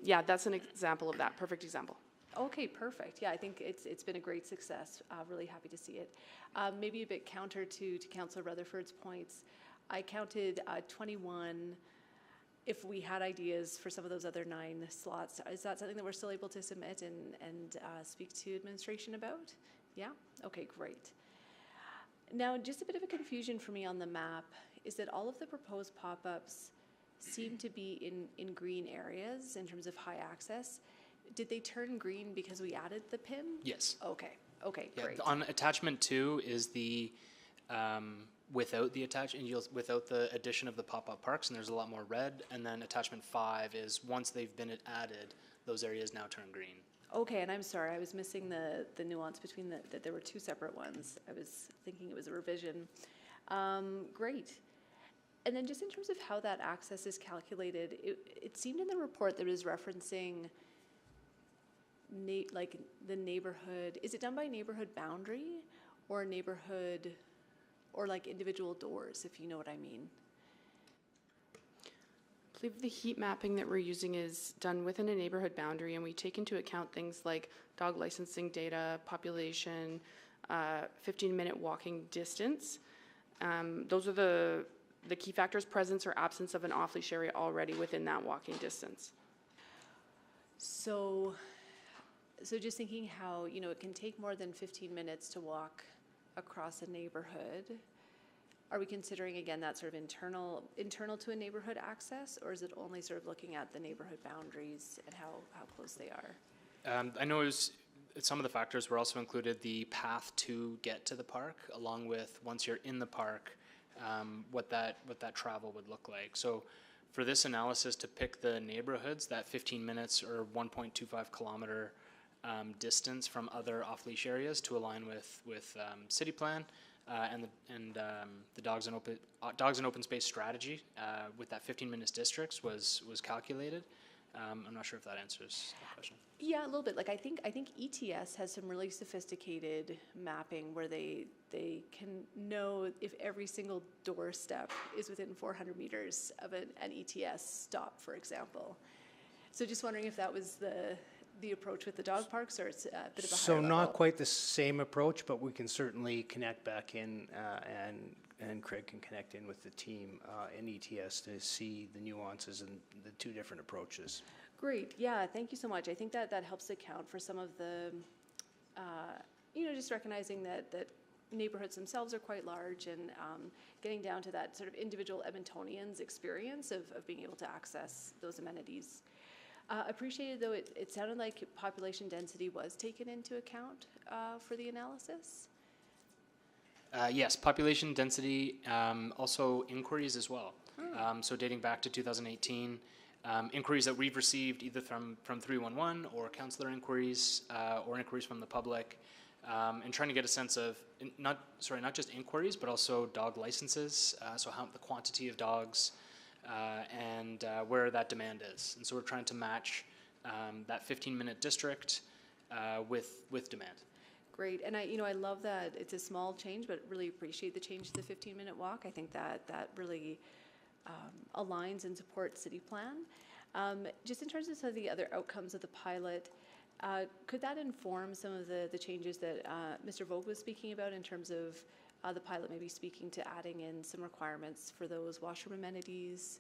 yeah, that's an example of that. Perfect example. Okay, perfect. Yeah, I think it's been a great success. Really happy to see it. Maybe a bit counter to Councillor Rutherford's points. I counted 21. If we had ideas for some of those other 9 slots, is that something that we're still able to submit and speak to administration about? Yeah? Okay, great. Now, just a bit of a confusion for me on the map is that all of the proposed pop-ups seem to be in green areas in terms of high access. Did they turn green because we added the PIN? Yes. Okay, Yeah, great. on attachment 2 is the without the without the addition of the pop-up parks, and there's a lot more red. And then attachment 5 is once they've been added, those areas now turn green. Okay, and I'm sorry, I was missing the nuance between that there were two separate ones. I was thinking it was a revision. Great. And then just in terms of how that access is calculated, it seemed in the report that it was referencing like the neighborhood. Is it done by neighborhood boundary or neighborhood or like individual doors, if you know what I mean? I believe the heat mapping that we're using is done within a neighborhood boundary, and we take into account things like dog licensing data, population, 15-minute walking distance. Those are the key factors: presence or absence of an off-leash area already within that walking distance. So just thinking how, it can take more than 15 minutes to walk across a neighborhood. Are we considering, again, that sort of internal to a neighborhood access, or is it only sort of looking at the neighborhood boundaries and how close they are? I know some of the factors were also included the path to get to the park, along with once you're in the park, what that travel would look like. So for this analysis to pick the neighborhoods, that 15 minutes or 1.25 kilometer distance from other off-leash areas to align with city plan and the dogs and open space strategy with that 15 minutes districts was calculated. I'm not sure if that answers the question. Yeah, a little bit. Like I think ETS has some really sophisticated mapping where they can know if every single doorstep is within 400 meters of an ETS stop, for example. So just wondering if that was the approach with the dog parks, or it's a bit of a higher So level? not quite the same approach, but we can certainly connect back in, and Craig can connect in with the team in ETS to see the nuances and the two different approaches. Great. Yeah, thank you so much. I think that helps account for some of the, just recognizing that neighborhoods themselves are quite large, and getting down to that sort of individual Edmontonian's experience of being able to access those amenities. Appreciated, though, it sounded like population density was taken into account for the analysis. Yes, population density, also inquiries as well. So dating back to 2018, inquiries that we've received either from 311 or counselor inquiries or inquiries from the public, and trying to get a sense of not just inquiries, but also dog licenses. So how the quantity of dogs. And where that demand is. And so we're trying to match that 15-minute district with demand. Great, and I love that it's a small change, but really appreciate the change to the 15-minute walk. I think that really aligns and supports city plan. Just in terms of some of the other outcomes of the pilot, could that inform some of the changes that Mr. Vogt was speaking about in terms of the pilot maybe speaking to adding in some requirements for those washroom amenities?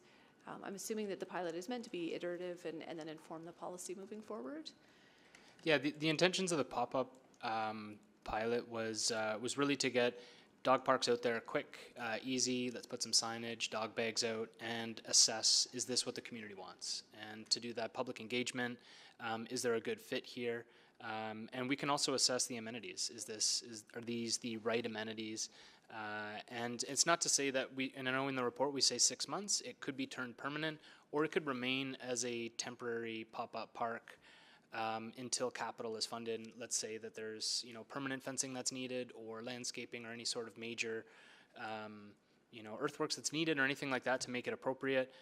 I'm assuming that the pilot is meant to be iterative and then inform the policy moving forward. Yeah, the intentions of the pop-up pilot was really to get dog parks out there quick, easy. Let's put some signage, dog bags out, and assess, is this what the community wants? And to do that public engagement, is there a good fit here? And we can also assess the amenities. Are these the right amenities? And it's not to say that and I know in the report we say 6 months, it could be turned permanent, or it could remain as a temporary pop-up park until capital is funded. Let's say that there's permanent fencing that's needed, or landscaping, or any sort of major earthworks that's needed, or anything like that to make it appropriate.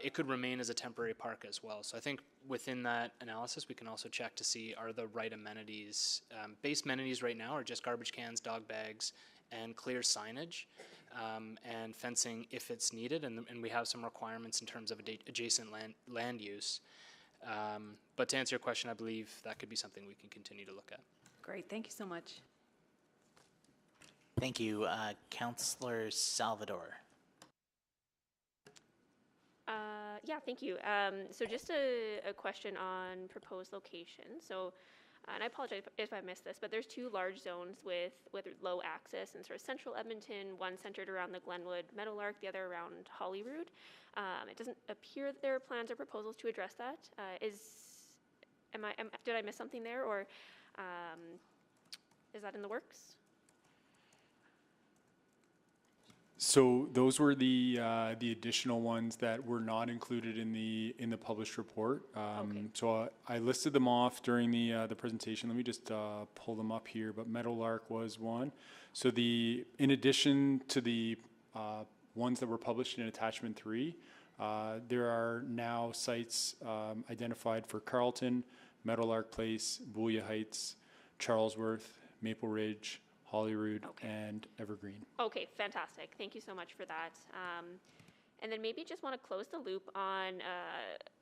It could remain as a temporary park as well. So I think within that analysis, we can also check to see, are the right amenities. Base amenities right now are just garbage cans, dog bags, and clear signage, and fencing if it's needed. And we have some requirements in terms of adjacent land use. But to answer your question, I believe that could be something we can continue to look at. Great, thank you so much. Thank you. Councillor Salvador. Yeah, thank you. So just a question on proposed location. So, and I apologize if I missed this, but there's 2 large zones with low access in sort of central Edmonton, one centered around the Glenwood Meadowlark, the other around Holyrood. It doesn't appear that there are plans or proposals to address that. Did I miss something there, or is that in the works? So those were the additional ones that were not included in the published report. So I listed them off during the presentation. Let me just pull them up here. But Meadowlark was one. So in addition to the ones that were published in attachment 3, there are now sites identified for Carlton, Meadowlark Place, Boulia Heights, Charlesworth, Maple Ridge, Holyrood, and Evergreen. Okay, fantastic. Thank you so much for that. And then maybe just want to close the loop on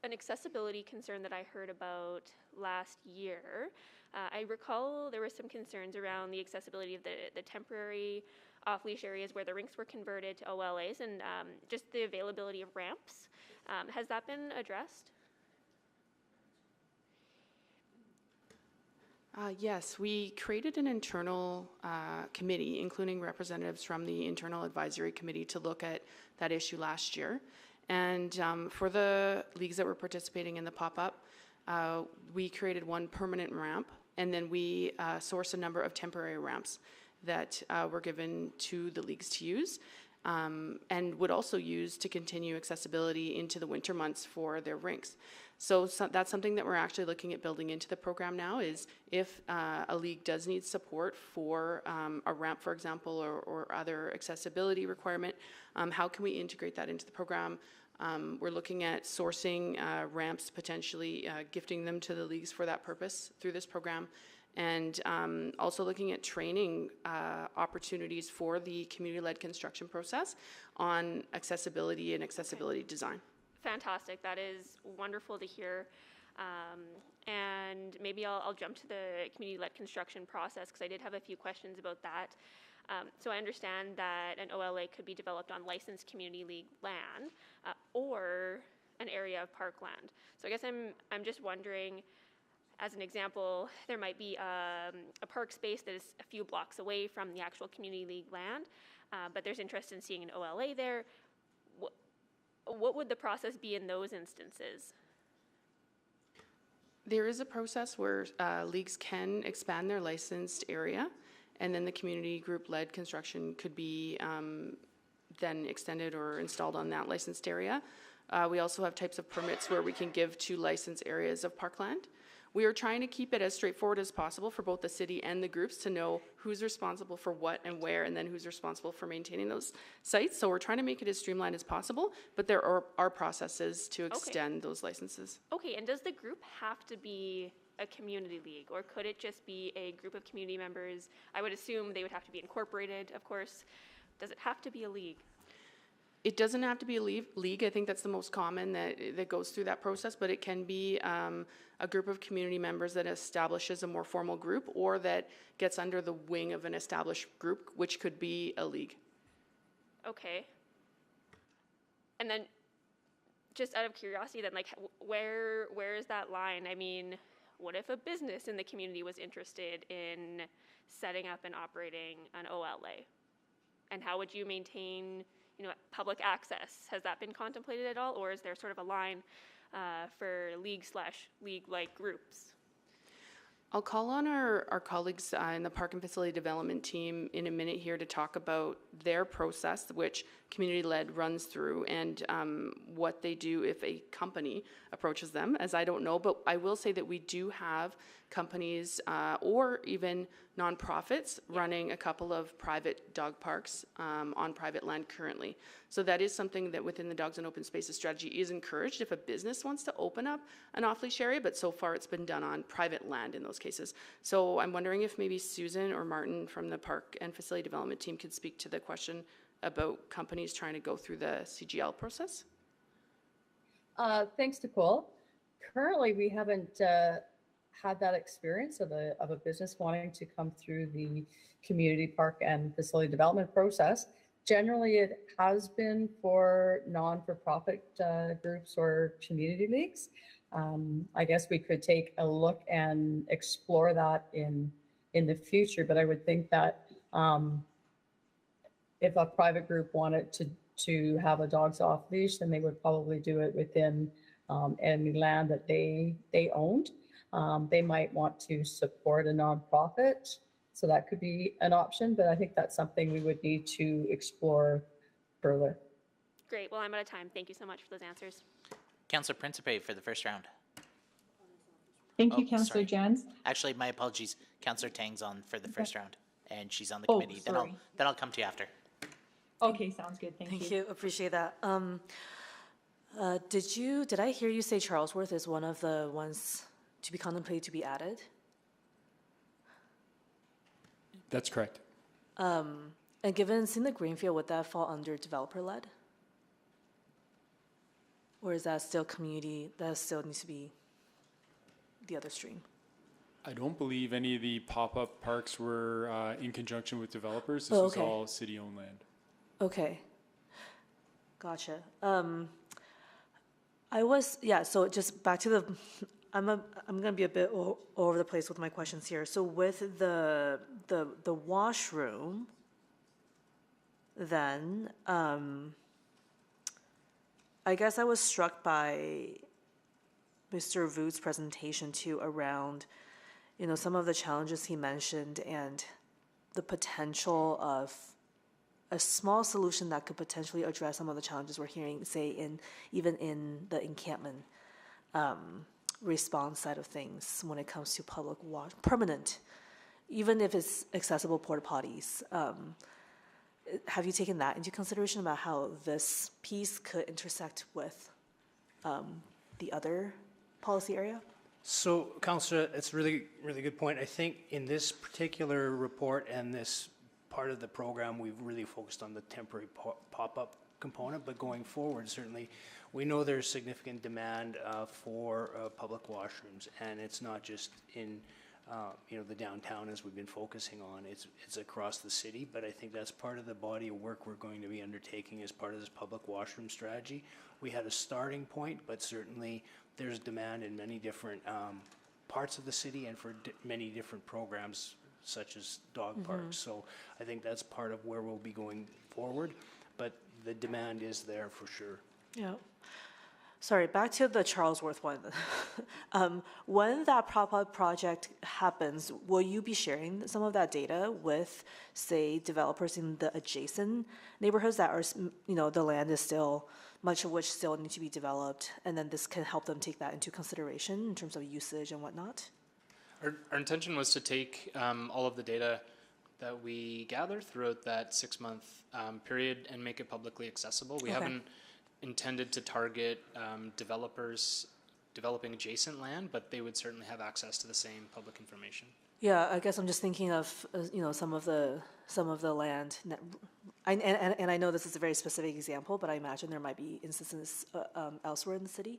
an accessibility concern that I heard about last year. I recall there were some concerns around the accessibility of the temporary off-leash areas where the rinks were converted to OLAs and just the availability of ramps. Has that been addressed? Yes, we created an internal committee, including representatives from the internal advisory committee, to look at that issue last year. And for the leagues that were participating in the pop-up, we created one permanent ramp, and then we sourced a number of temporary ramps that were given to the leagues to use, and would also use to continue accessibility into the winter months for their rinks. So that's something that we're actually looking at building into the program now, is if a league does need support for a ramp, for example, or other accessibility requirement, how can we integrate that into the program? We're looking at sourcing ramps, potentially gifting them to the leagues for that purpose through this program, and also looking at training opportunities for the community-led construction process on accessibility and accessibility design. Fantastic. That is wonderful to hear. And maybe I'll jump to the community-led construction process, because I did have a few questions about that. So I understand that an OLA could be developed on licensed community league land or an area of parkland. So I guess I'm just wondering, as an example, there might be a park space that is a few blocks away from the actual community league land, but there's interest in seeing an OLA there. What would the process be in those instances? There is a process where leagues can expand their licensed area, and then the community group-led construction could be then extended or installed on that licensed area. We also have types of permits where we can give to licensed areas of parkland. We are trying to keep it as straightforward as possible for both the city and the groups to know who's responsible for what and where, and then who's responsible for maintaining those sites. So we're trying to make it as streamlined as possible, but there are processes to extend those licenses. Okay, and does the group have to be a community league, or could it just be a group of community members? I would assume they would have to be incorporated, of course. Does it have to be a league? It doesn't have to be a league. I think that's the most common that goes through that process, but it can be a group of community members that establishes a more formal group, or that gets under the wing of an established group, which could be a league. Okay. And then, just out of curiosity then, like, where is that line? I mean, what if a business in the community was interested in setting up and operating an OLA? And how would you maintain, public access? Has that been contemplated at all, or is there sort of a line for league-like groups? I'll call on our colleagues in the Park and Facility Development team in a minute here to talk about their process, which community-led runs through, and what they do if a company approaches them, as I don't know. But I will say that we do have companies or even nonprofits running a couple of private dog parks on private land currently. So that is something that within the Dogs and Open Spaces strategy is encouraged if a business wants to open up an off-leash area, but so far it's been done on private land in those cases. So I'm wondering if maybe Susan or Martin from the Park and Facility Development team could speak to the question about companies trying to go through the CGL process. Thanks, Nicole. Currently, we haven't had that experience of a business wanting to come through the community park and facility development process. Generally, it has been for non-for-profit groups or community leagues. I guess we could take a look and explore that in the future, but I would think that if a private group wanted to have a dogs off leash, then they would probably do it within any land that they owned. They might want to support a nonprofit, so that could be an option, but I think that's something we would need to explore further. Great. Well, I'm out of time. Thank you so much for those answers. Councillor Principe for the first round. Thank you, Oh, Councillor sorry. Jans. Actually, my apologies. Councillor Tang's on for the first round, and she's on the Oh, committee. sorry. Then I'll come to you after. Okay, sounds good. Thank Thank you. you, appreciate that. Did I hear you say Charlesworth is one of the ones to be contemplated to be added? That's correct. And given it's in the Greenfield, would that fall under developer-led? Or is that still community, that still needs to be the other stream? I don't believe any of the pop-up parks were in conjunction with developers. This was all city-owned land. Okay. Gotcha. So just back to the, I'm gonna be a bit all over the place with my questions here. So with the washroom, then, I guess I was struck by Mr. Voot's presentation too around, some of the challenges he mentioned and the potential of a small solution that could potentially address some of the challenges we're hearing, say, even in the encampment response side of things when it comes to public wash, permanent, even if it's accessible porta potties. Have you taken that into consideration about how this piece could intersect with the other policy area? So, Councillor, it's a really, really good point. I think in this particular report and this part of the program, we've really focused on the temporary pop-up component, but going forward, certainly, we know there's significant demand for public washrooms, and it's not just in the downtown as we've been focusing on. It's across the city, but I think that's part of the body of work we're going to be undertaking as part of this public washroom strategy. We had a starting point, but certainly there's demand in many different parts of the city and for many different programs such as dog parks. So I think that's part of where we'll be going forward, but the demand is there for sure. Yeah. Sorry, back to the Charlesworth one. When that pop-up project happens, will you be sharing some of that data with, say, developers in the adjacent neighborhoods that are, the land is still, much of which still need to be developed, and then this can help them take that into consideration in terms of usage and whatnot? Our intention was to take all of the data that we gather throughout that 6-month period and make it publicly accessible. We haven't intended to target developers developing adjacent land, but they would certainly have access to the same public information. Yeah, I guess I'm just thinking of some of the land, and I know this is a very specific example, but I imagine there might be instances elsewhere in the city,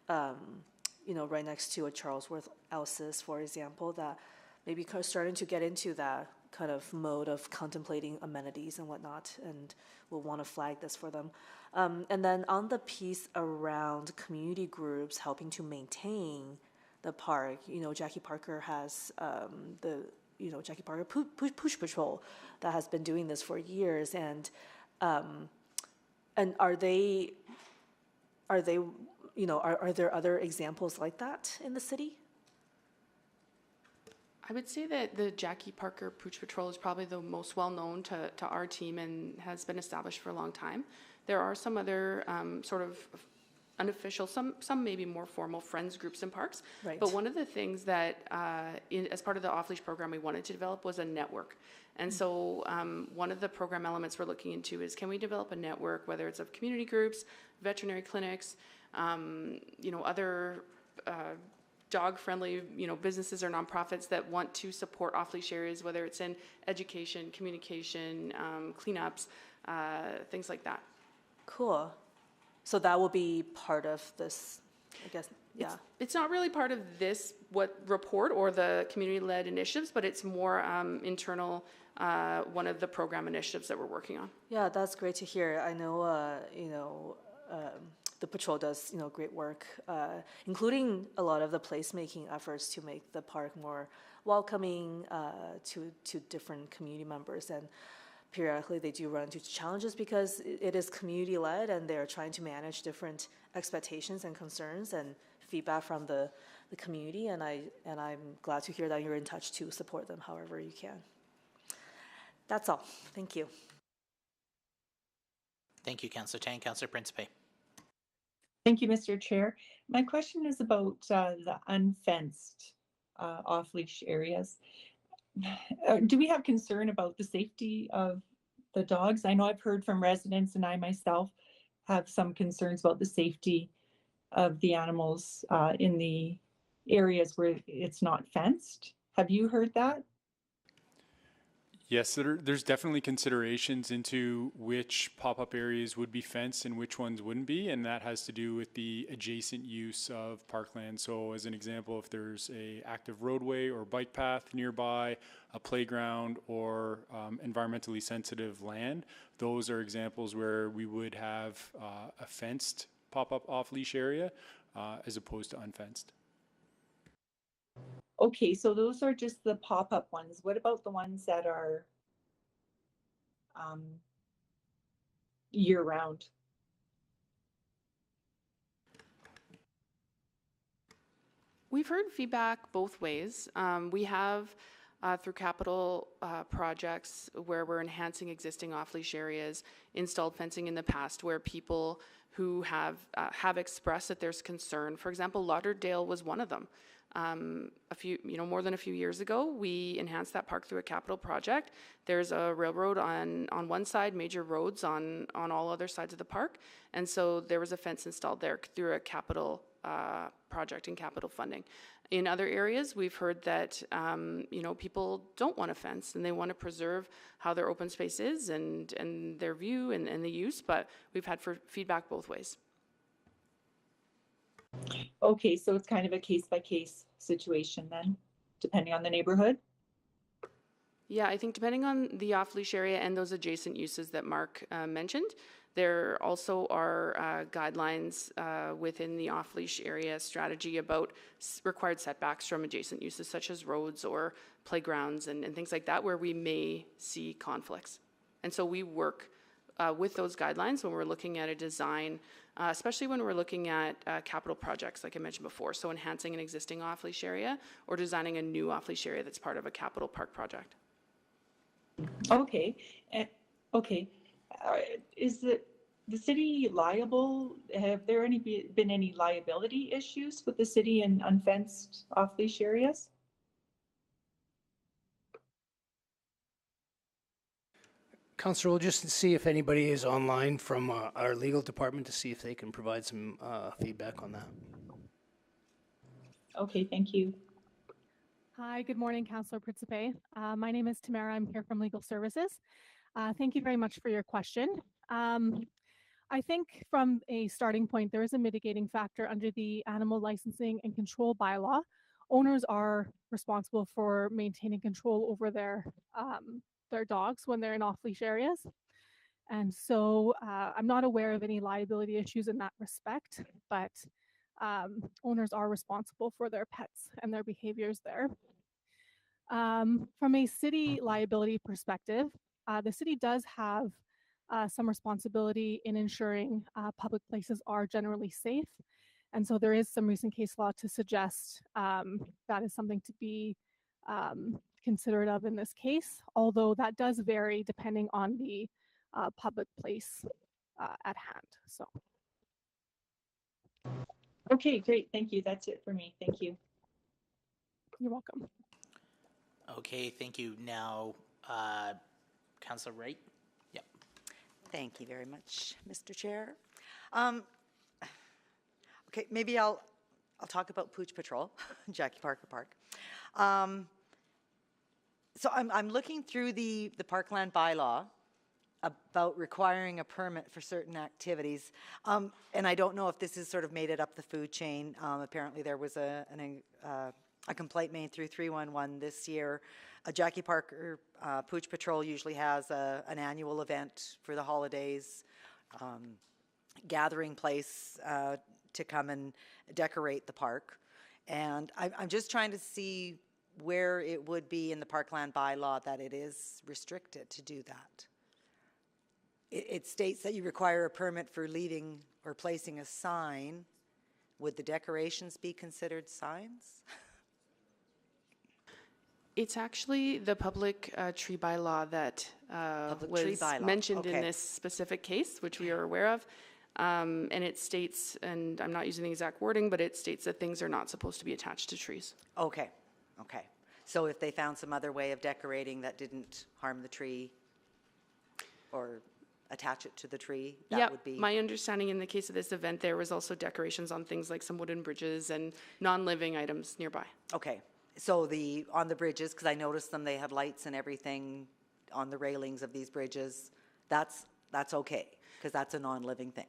right next to a Charlesworth Alcis, for example, that maybe starting to get into that kind of mode of contemplating amenities and whatnot, and we'll want to flag this for them. And then on the piece around community groups helping to maintain the park, Jackie Parker has the Jackie Parker Push Patrol that has been doing this for years, and are there other examples like that in the city? I would say that the Jackie Parker Pooch Patrol is probably the most well-known to our team and has been established for a long time. There are some other sort of unofficial, some maybe more formal friends groups in parks. Right. But one of the things that, as part of the off-leash program we wanted to develop was a network. And so one of the program elements we're looking into is, can we develop a network, whether it's of community groups, veterinary clinics, other dog-friendly, businesses or nonprofits that want to support off-leash areas, whether it's in education, communication, cleanups, things like that. Cool. So that will be part of this, I guess, yeah. It's not really part of this report or the community-led initiatives, but it's more internal, one of the program initiatives that we're working on. Yeah, that's great to hear. I know, the patrol does, great work, including a lot of the placemaking efforts to make the park more welcoming to different community members. And periodically they do run into challenges because it is community-led and they're trying to manage different expectations and concerns and feedback from the community. And I'm glad to hear that you're in touch to support them however you can. That's all. Thank you. Thank you, Councillor Tang. Councillor Principe. Thank you, Mr. Chair. My question is about the unfenced off-leash areas. Do we have concern about the safety of the dogs? I know I've heard from residents, and I myself have some concerns about the safety of the animals in the areas where it's not fenced. Have you heard that? Yes, there's definitely considerations into which pop-up areas would be fenced and which ones wouldn't be, and that has to do with the adjacent use of parkland. So as an example, if there's a active roadway or bike path nearby, a playground, or environmentally sensitive land, those are examples where we would have a fenced pop-up off-leash area as opposed to unfenced. Okay, so those are just the pop-up ones. What about the ones that are year-round? We've heard feedback both ways. We have, through capital projects where we're enhancing existing off-leash areas, installed fencing in the past where people who have expressed that there's concern. For example, Lauderdale was one of them. More than a few years ago, we enhanced that park through a capital project. There's a railroad on one side, major roads on all other sides of the park, and so there was a fence installed there through a capital project and capital funding. In other areas, we've heard that people don't want a fence and they want to preserve how their open space is and their view and the use, but we've had feedback both ways. Okay, so it's kind of a case-by-case situation then, depending on the neighborhood? Yeah, I think depending on the off-leash area and those adjacent uses that Mark mentioned, there also are guidelines within the off-leash area strategy about required setbacks from adjacent uses such as roads or playgrounds and things like that where we may see conflicts. And so we work with those guidelines when we're looking at a design, especially when we're looking at capital projects, like I mentioned before, so enhancing an existing off-leash area or designing a new off-leash area that's part of a capital park project. Okay, is the city liable? Have there been any liability issues with the city in unfenced off-leash areas? Councillor, we'll just see if anybody is online from our legal department to see if they can provide some feedback on that. Okay, thank you. Hi, good morning, Councillor Principe. My name is Tamara. I'm here from Legal Services. Thank you very much for your question. I think from a starting point, there is a mitigating factor under the Animal Licensing and Control Bylaw. Owners are responsible for maintaining control over their dogs when they're in off-leash areas. And so I'm not aware of any liability issues in that respect, but owners are responsible for their pets and their behaviors there. From a city liability perspective, the city does have some responsibility in ensuring public places are generally safe. And so there is some recent case law to suggest that is something to be considerate of in this case, although that does vary depending on the public place at hand. So. Okay, great. Thank you. That's it for me. Thank you. You're welcome. Okay, thank you. Now, Councillor Wright. Yep. Thank you very much, Mr. Chair. Okay, maybe I'll talk about Pooch Patrol, Jackie Parker Park. So I'm looking through the parkland bylaw about requiring a permit for certain activities, and I don't know if this has sort of made it up the food chain. Apparently, there was a complaint made through 311 this year. Jackie Parker Pooch Patrol usually has an annual event for the holidays, gathering place to come and decorate the park. And I'm just trying to see where it would be in the parkland bylaw that it is restricted to do that. It states that you require a permit for leaving or placing a sign. Would the decorations be considered signs? It's actually the public tree bylaw that Public tree was bylaw, mentioned in okay. this specific case, which we are aware of. And it states, and I'm not using the exact wording, but it states that things are not supposed to be attached to trees. Okay, okay. So if they found some other way of decorating that didn't harm the tree or attach it to the tree, that would be... My understanding in the case of this event, there was also decorations on things like some wooden bridges and non-living items nearby. Okay, so on the bridges, because I noticed them, they had lights and everything on the railings of these bridges, that's okay, because that's a non-living thing.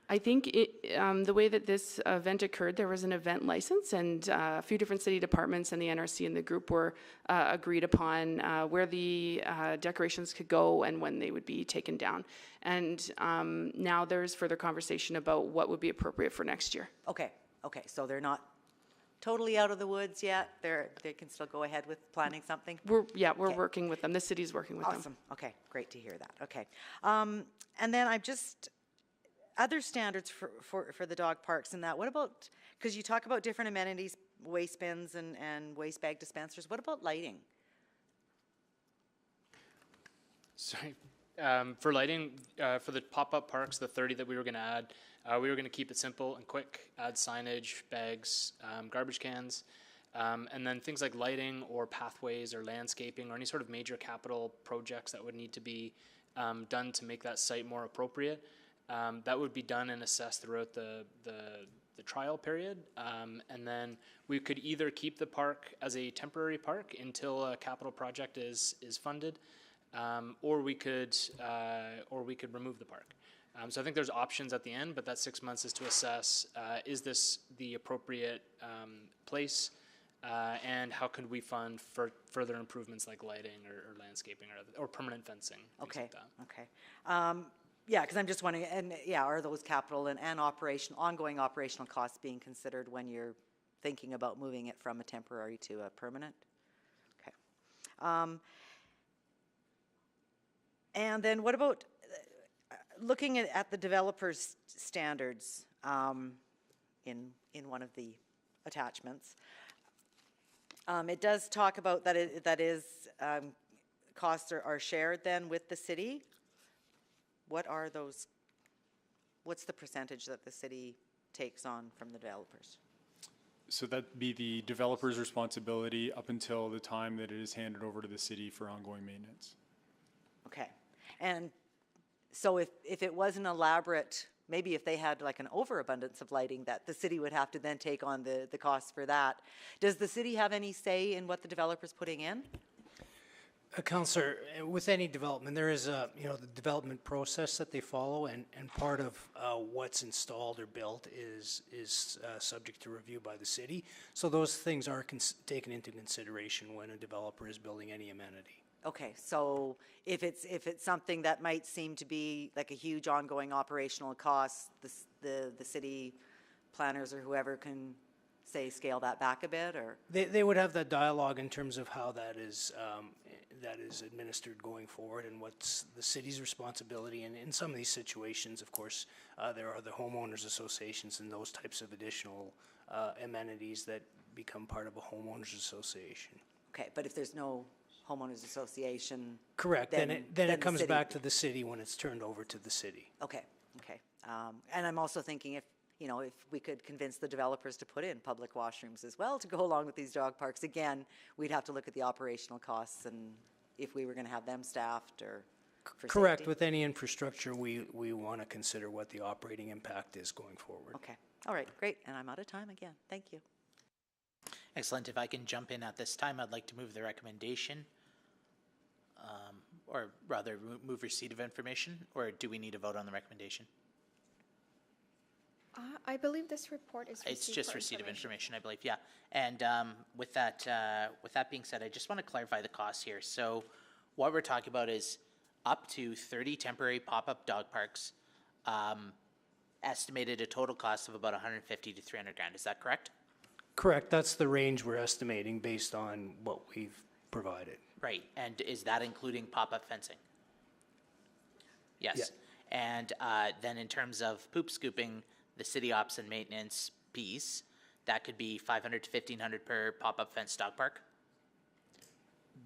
I think the way that this event occurred, there was an event license, and a few different city departments and the NRC and the group were agreed upon where the decorations could go and when they would be taken down. And now there's further conversation about what would be appropriate for next year. Okay, okay, so they're not totally out of the woods yet. They can still go ahead with planning something? We're working with them. The city's working with them. Awesome, okay, great to hear that, okay. And then other standards for the dog parks and that, what about, because you talk about different amenities, waste bins and waste bag dispensers, what about lighting? Sorry. For lighting, for the pop-up parks, the 30 that we were going to add, we were going to keep it simple and quick, add signage, bags, garbage cans, and then things like lighting or pathways or landscaping or any sort of major capital projects that would need to be done to make that site more appropriate. That would be done and assessed throughout the trial period, and then we could either keep the park as a temporary park until a capital project is funded, or we could remove the park. So I think there's options at the end, but that 6 months is to assess, is this the appropriate place, and how could we fund further improvements like lighting or landscaping or permanent fencing, things Okay, like that. okay. Yeah, because I'm just wondering, and are those capital and ongoing operational costs being considered when you're thinking about moving it from a temporary to a permanent? Okay. And then what about looking at the developer's standards in one of the attachments? It does talk about costs are shared then with the city. What are those, what's the percentage that the city takes on from the developers? So that'd be the developer's responsibility up until the time that it is handed over to the city for ongoing maintenance. Okay. And so if it was an elaborate, maybe if they had like an overabundance of lighting, that the city would have to then take on the costs for that. Does the city have any say in what the developer's putting in? Councillor, with any development, there is the development process that they follow, and part of what's installed or built is subject to review by the city. So those things are taken into consideration when a developer is building any amenity. Okay, so if it's something that might seem to be like a huge ongoing operational cost, the city planners or whoever can say scale that back a bit, or they would have that dialogue in terms of how that is administered going forward and what's the city's responsibility. And in some of these situations, of course, there are the homeowners associations and those types of additional amenities that become part of a homeowners association. Okay, but if there's no homeowners association, correct, then it comes city, back to the city when it's turned over to the city. Okay, okay. And I'm also thinking if we could convince the developers to put in public washrooms as well to go along with these dog parks, again, we'd have to look at the operational costs and if we were going to have them staffed or for correct. safety. With any infrastructure, we want to consider what the operating impact is going forward. Okay. All right, great. And I'm out of time again. Thank you. Excellent. If I can jump in at this time, I'd like to move the recommendation, or rather move receipt of information, or do we need to vote on the recommendation? I believe this report is It's just receipt of information, I believe, yeah. And with that being said, I just want to clarify the costs here. So what we're talking about is up to 30 temporary pop-up dog parks, estimated a total cost of about 150 to 300 grand. Is that correct? Correct. That's the range we're estimating based on what we've provided. Right. And is that including pop-up fencing? Yes. Yeah. And then in terms of poop scooping, the city ops and maintenance piece, that could be $500 to $1,500 per pop-up fence dog park?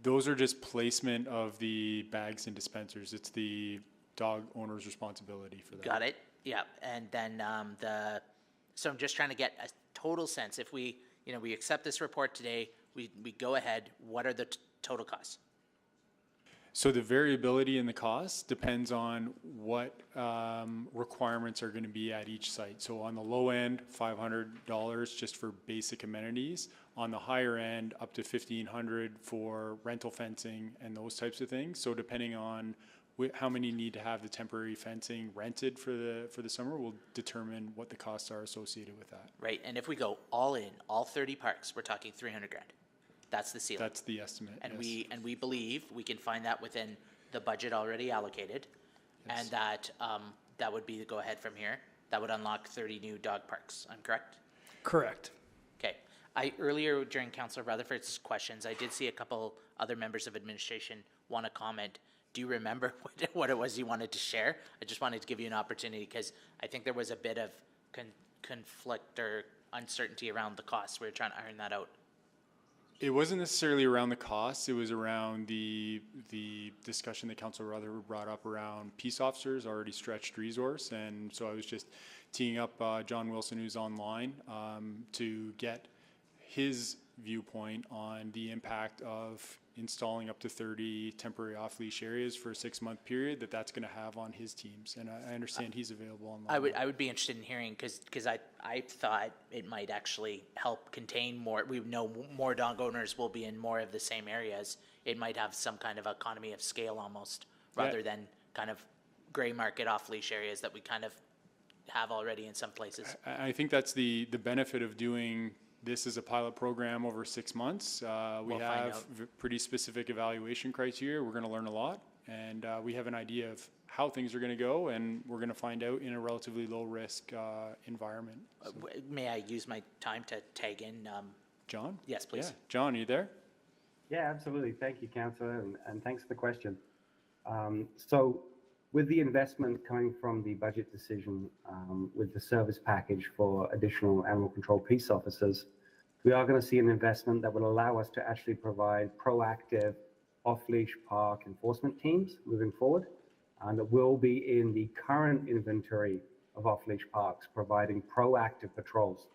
Those are just placement of the bags and dispensers. It's the dog owner's responsibility for that. Got it. Yeah. And then so I'm just trying to get a total sense. If we accept this report today, we go ahead, what are the total costs? So the variability in the cost depends on what requirements are going to be at each site. So on the low end, $500 just for basic amenities. On the higher end, up to $1,500 for rental fencing and those types of things. So depending on how many need to have the temporary fencing rented for the summer will determine what the costs are associated with that. Right. And if we go all in, all 30 parks, we're talking $300,000. That's the ceiling. That's the estimate. And yes. we believe we can find that within the budget already allocated, Yes. and that would be the go ahead from here. That would unlock 30 new dog parks. I'm correct? Correct. Okay. Earlier during Councillor Rutherford's questions, I did see a couple other members of administration want to comment. Do you remember what it was you wanted to share? I just wanted to give you an opportunity because I think there was a bit of conflict or uncertainty around the costs. We were trying to iron that out. It wasn't necessarily around the costs. It was around the discussion that Councillor Rutherford brought up around peace officers, already stretched resource. And so I was just teeing up John Wilson, who's online, to get his viewpoint on the impact of installing up to 30 temporary off-leash areas for a 6-month period that's going to have on his teams. And I understand he's available online. I would be interested in hearing because I thought it might actually help contain more. We know more dog owners will be in more of the same areas. It might have some kind of economy of scale almost, rather than kind of gray market off-leash areas that we kind of have already in some places. I think that's the benefit of doing this as a pilot program over 6 months. We We'll have pretty specific evaluation criteria. We're going to learn a lot, and we have an idea of how things are going to go, and we're going to find out in a relatively low-risk environment. So. May I use my time to tag in? John? Yes, please. Yeah. John, are you there? Yeah, absolutely. Thank you, Councillor, and thanks for the question. So with the investment coming from the budget decision with the service package for additional animal control peace officers, we are going to see an investment that will allow us to actually provide proactive off-leash park enforcement teams moving forward, and that will be in the current inventory of off-leash parks, providing proactive patrols.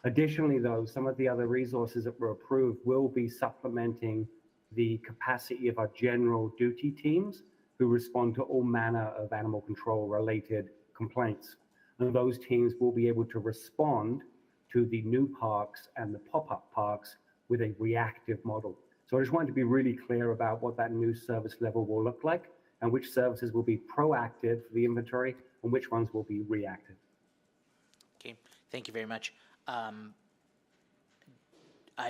Additionally, though, some of the other resources that were approved will be supplementing the capacity of our general duty teams who respond to all manner of animal control related complaints. And those teams will be able to respond to the new parks and the pop-up parks with a reactive model. So I just wanted to be really clear about what that new service level will look like and which services will be proactive for the inventory and which ones will be reactive. Okay, thank you very much. I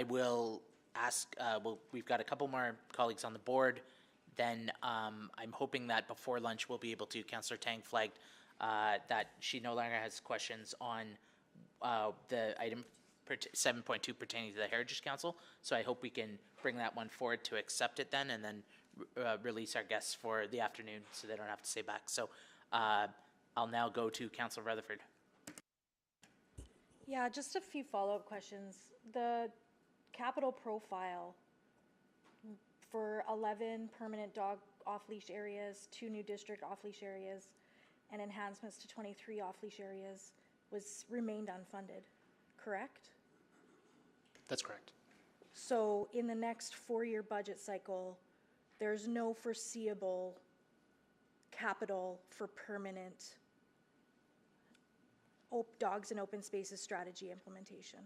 will ask, we've got a couple more colleagues on the board. Then I'm hoping that before lunch we'll be able to, Councillor Tang flagged that she no longer has questions on the item 7.2 pertaining to the Heritage Council. So I hope we can bring that one forward to accept it then, and then release our guests for the afternoon so they don't have to stay back. So I'll now go to Councillor Rutherford. Yeah, just a few follow-up questions. The capital profile for 11 permanent dog off-leash areas, 2 new district off-leash areas, and enhancements to 23 off-leash areas remained unfunded, correct? That's correct. So in the next 4-year budget cycle, there's no foreseeable capital for permanent dogs and open spaces strategy implementation.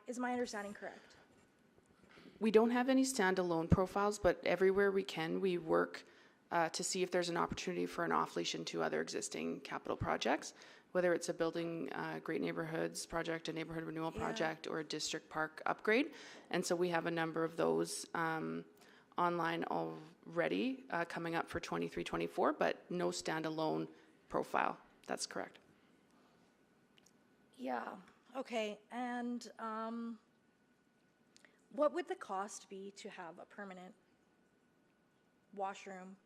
Is my understanding correct? We don't have any standalone profiles, but everywhere we can, we work to see if there's an opportunity for an off-leash into other existing capital projects, whether it's a building great neighborhoods project, a neighborhood renewal project, or a district park upgrade. And so we have a number of those online already coming up for 23-24, but no standalone profile. That's correct. Yeah, okay. And what would the cost be to have a permanent washroom?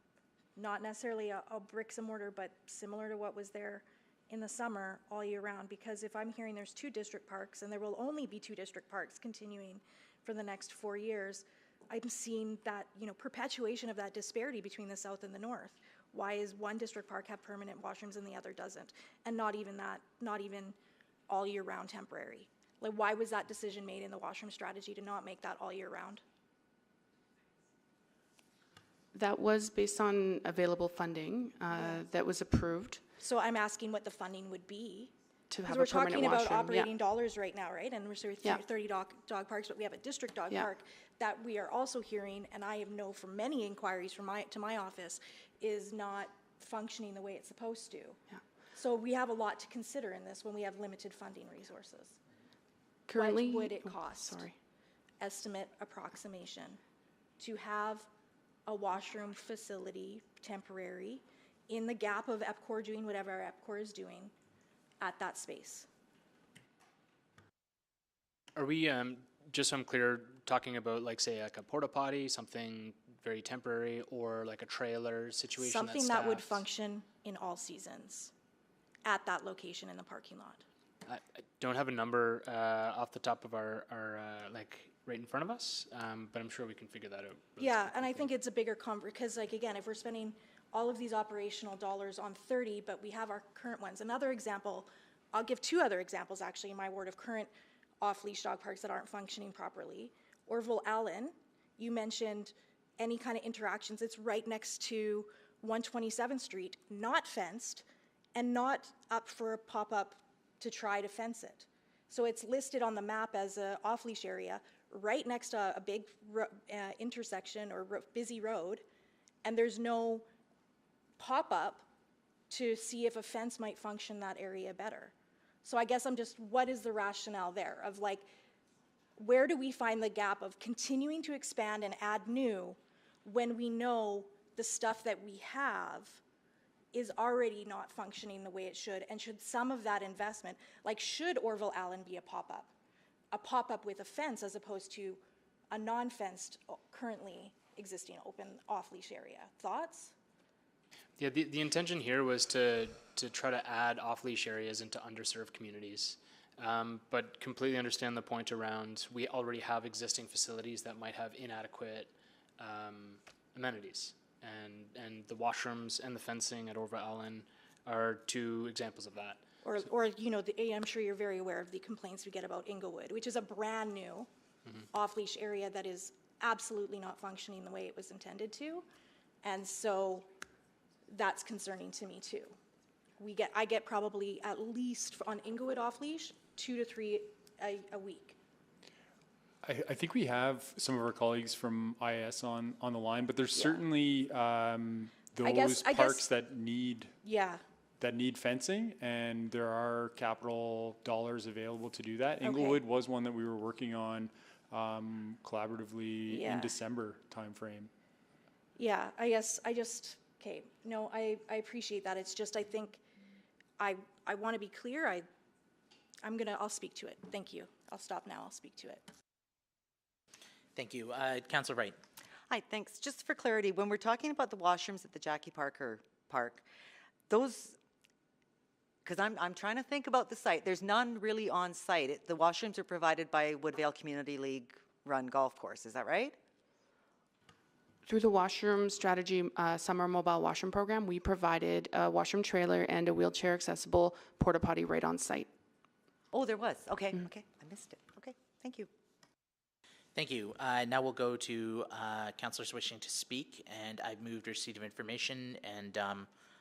Not necessarily a bricks and mortar, but similar to what was there in the summer all year round. Because if I'm hearing there's 2 district parks and there will only be 2 district parks continuing for the next 4 years, I'm seeing that, perpetuation of that disparity between the south and the north. Why is one district park have permanent washrooms and the other doesn't? And not even that, not even all year round temporary. Like, why was that decision made in the washroom strategy to not make that all year round? That was based on available funding that was approved. So I'm asking what the funding would be. To have Because we're a permanent talking about washroom, operating dollars right now, right? And we're sort of Yeah. 30 dog parks, but we have a district dog Yeah. park that we are also hearing, and I know from many inquiries to my office, is not functioning the way it's supposed to. Yeah. So we have a lot to consider in this when we have limited funding resources. Currently, What would it cost? Sorry. Estimate approximation to have a washroom facility, temporary, in the gap of EPCOR doing whatever EPCOR is doing at that space. Are we, just so I'm clear, talking about like, say, like a porta potty, something very temporary, or like a trailer situation? Something that would staffed? function in all seasons at that location in the parking lot. I don't have a number off the top of our like right in front of us, but I'm sure we can figure that out. Yeah, and I think it's a bigger because, like, again, if we're spending all of these operational dollars on 30, but we have our current ones. Another example, I'll give two other examples actually in my ward of current off-leash dog parks that aren't functioning properly. Orville Allen, you mentioned any kind of interactions. It's right next to 127th Street, not fenced, and not up for a pop-up to try to fence it. So it's listed on the map as a off-leash area right next to a big intersection or busy road, and there's no pop-up to see if a fence might function that area better. So I guess what is the rationale there of, like, where do we find the gap of continuing to expand and add new when we know the stuff that we have is already not functioning the way it should? And should some of that investment, like, should Orville Allen be a pop-up with a fence as opposed to a non-fenced, currently existing open off-leash area? Thoughts? Yeah, the intention here was to try to add off-leash areas into underserved communities, but completely understand the point around we already have existing facilities that might have inadequate amenities, and the washrooms and the fencing at Orville Allen are two examples of that. Or I'm sure you're very aware of the complaints we get about Inglewood, which is a brand new off-leash area that is absolutely not functioning the way it was intended to, and so that's concerning to me too. I get probably at least on Inglewood off-leash 2 to 3 a week. I think we have some of our colleagues from IS on the line, but there's certainly those parks that need fencing, and there are capital dollars available to do that. Inglewood was one that we were working on collaboratively in December timeframe. Yeah, okay, no, I appreciate that. It's just, I think, I want to be clear. I'll speak to it. Thank you. I'll stop now. I'll speak to it. Thank you. Councillor Wright. Hi, thanks. Just for clarity, when we're talking about the washrooms at the Jackie Parker Park, those, because I'm trying to think about the site, there's none really on site. The washrooms are provided by Woodvale Community League run golf course, is that right? Through the washroom strategy summer mobile washroom program, we provided a washroom trailer and a wheelchair accessible porta potty right on site. Oh, there was. Okay, okay. I missed it. Okay, thank you. Thank you. Now we'll go to councillors wishing to speak, and I've moved receipt of information, and